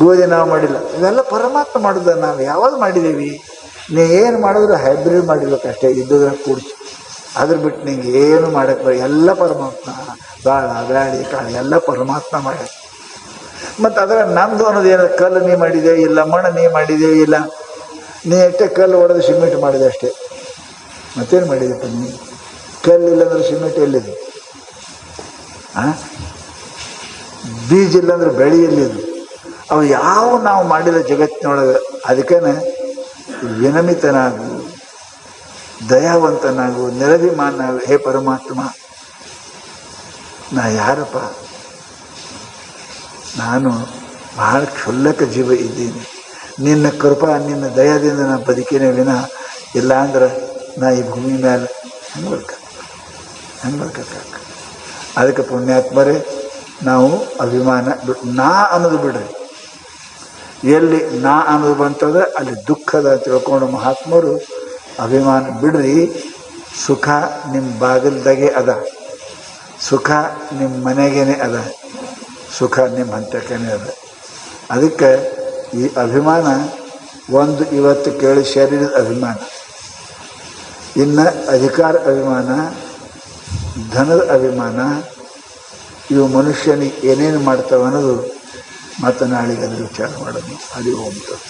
ಗೋಧಿ ನಾವು ಮಾಡಿಲ್ಲ. ಇವೆಲ್ಲ ಪರಮಾತ್ಮ ಮಾಡೋದು. ನಾವು ಯಾವಾಗ ಮಾಡಿದ್ದೀವಿ? ನೀ ಏನು ಮಾಡಿದ್ರು ಹೈಬ್ರಿಡ್ ಮಾಡಿರ್ಬೇಕಷ್ಟೇ, ಇದ್ದುದ್ರೆ ಕೂಡಿಸಿ. ಅದ್ರ ಬಿಟ್ಟು ನಿಂಗೆ ಏನು ಮಾಡೋಕ್ಕೆ ಬರ. ಎಲ್ಲ ಪರಮಾತ್ಮ, ಬಾಳ ಬ್ಯಾಳಿ ಕಾಳು ಎಲ್ಲ ಪರಮಾತ್ಮ ಮಾಡ. ಮತ್ತು ಅದರ ನಮ್ಮದು ಅನ್ನೋದು ಏನು? ಕಲ್ಲು ನೀ ಮಾಡಿದ್ದೇವೆ ಇಲ್ಲ, ಮಣ್ಣು ನೀ ಮಾಡಿದ್ದೇವೆ ಇಲ್ಲ, ನೀ ಎಷ್ಟೇ ಕಲ್ಲು ಹೊಡೆದು ಸಿಮೆಂಟ್ ಮಾಡಿದೆ ಅಷ್ಟೇ. ಮತ್ತೇನು ಮಾಡಿದೆಪ್ಪ ನೀ? ಕಲ್ಲಿಲ್ಲಂದ್ರೆ ಸಿಮೆಂಟ್ ಎಲ್ಲಿದೆ? ಬೀಜ ಇಲ್ಲಾಂದ್ರೆ ಬೆಳೆ ಎಲ್ಲಿದೆ? ಅವು ಯಾವ ನಾವು ಮಾಡಿದ ಜಗತ್ತಿನೊಳಗೆ. ಅದಕ್ಕೇ ವಿನಮಿತನಾಗು, ದಯಾವಂತನಾಗು, ನಿರಭಿಮಾನಾಗು. ಹೇ ಪರಮಾತ್ಮ, ನಾ ಯಾರಪ್ಪ? ನಾನು ಬಹಳ ಕ್ಷುಲ್ಲಕ ಜೀವ ಇದ್ದೀನಿ. ನಿನ್ನ ಕೃಪಾ ನಿನ್ನ ದಯದಿಂದ ನಾ ಬದುಕಿನೇ ವಿನ, ಇಲ್ಲ ಅಂದ್ರೆ ನಾ ಈ ಭೂಮಿ ಮೇಲೆ ಹೆಂಗೆ ಬದುಕಕ್ಕ? ಅದಕ್ಕೆ ಪುಣ್ಯಾತ್ಮರೇ, ನಾವು ಅಭಿಮಾನ ನಾ ಅನ್ನೋದು ಬಿಡ್ರಿ. ಎಲ್ಲಿ ನಾ ಅನ್ನೋದು ಬಂತದ ಅಲ್ಲಿ ದುಃಖದ ತಿಳ್ಕೊಂಡು ಮಹಾತ್ಮರು ಅಭಿಮಾನ ಬಿಡ್ರಿ. ಸುಖ ನಿಮ್ಮ ಬಾಗಿಲ್ದಾಗೆ ಅದ, ಸುಖ ನಿಮ್ಮ ಮನೆಗೇನೆ ಅದ, ಸುಖ ನಿಮ್ಮ ಹಂತಕ್ಕೇನೆ ಅದ. ಅದಕ್ಕೆ ಈ ಅಭಿಮಾನ ಒಂದು ಇವತ್ತು ಕೇಳಿ ಶರೀರದ ಅಭಿಮಾನ, ಇನ್ನು ಅಧಿಕಾರ ಅಭಿಮಾನ, ಧನದ ಅಭಿಮಾನ, ಇವು ಮನುಷ್ಯನಿಗೆ ಏನೇನು ಮಾಡ್ತಾವೆ ಅನ್ನೋದು ಮತ್ತು ನಾಳೆಗೆ ಅದ್ರ ವಿಚಾರ ಮಾಡೋದು. ಅದು ಹೋಗ್ತದೆ.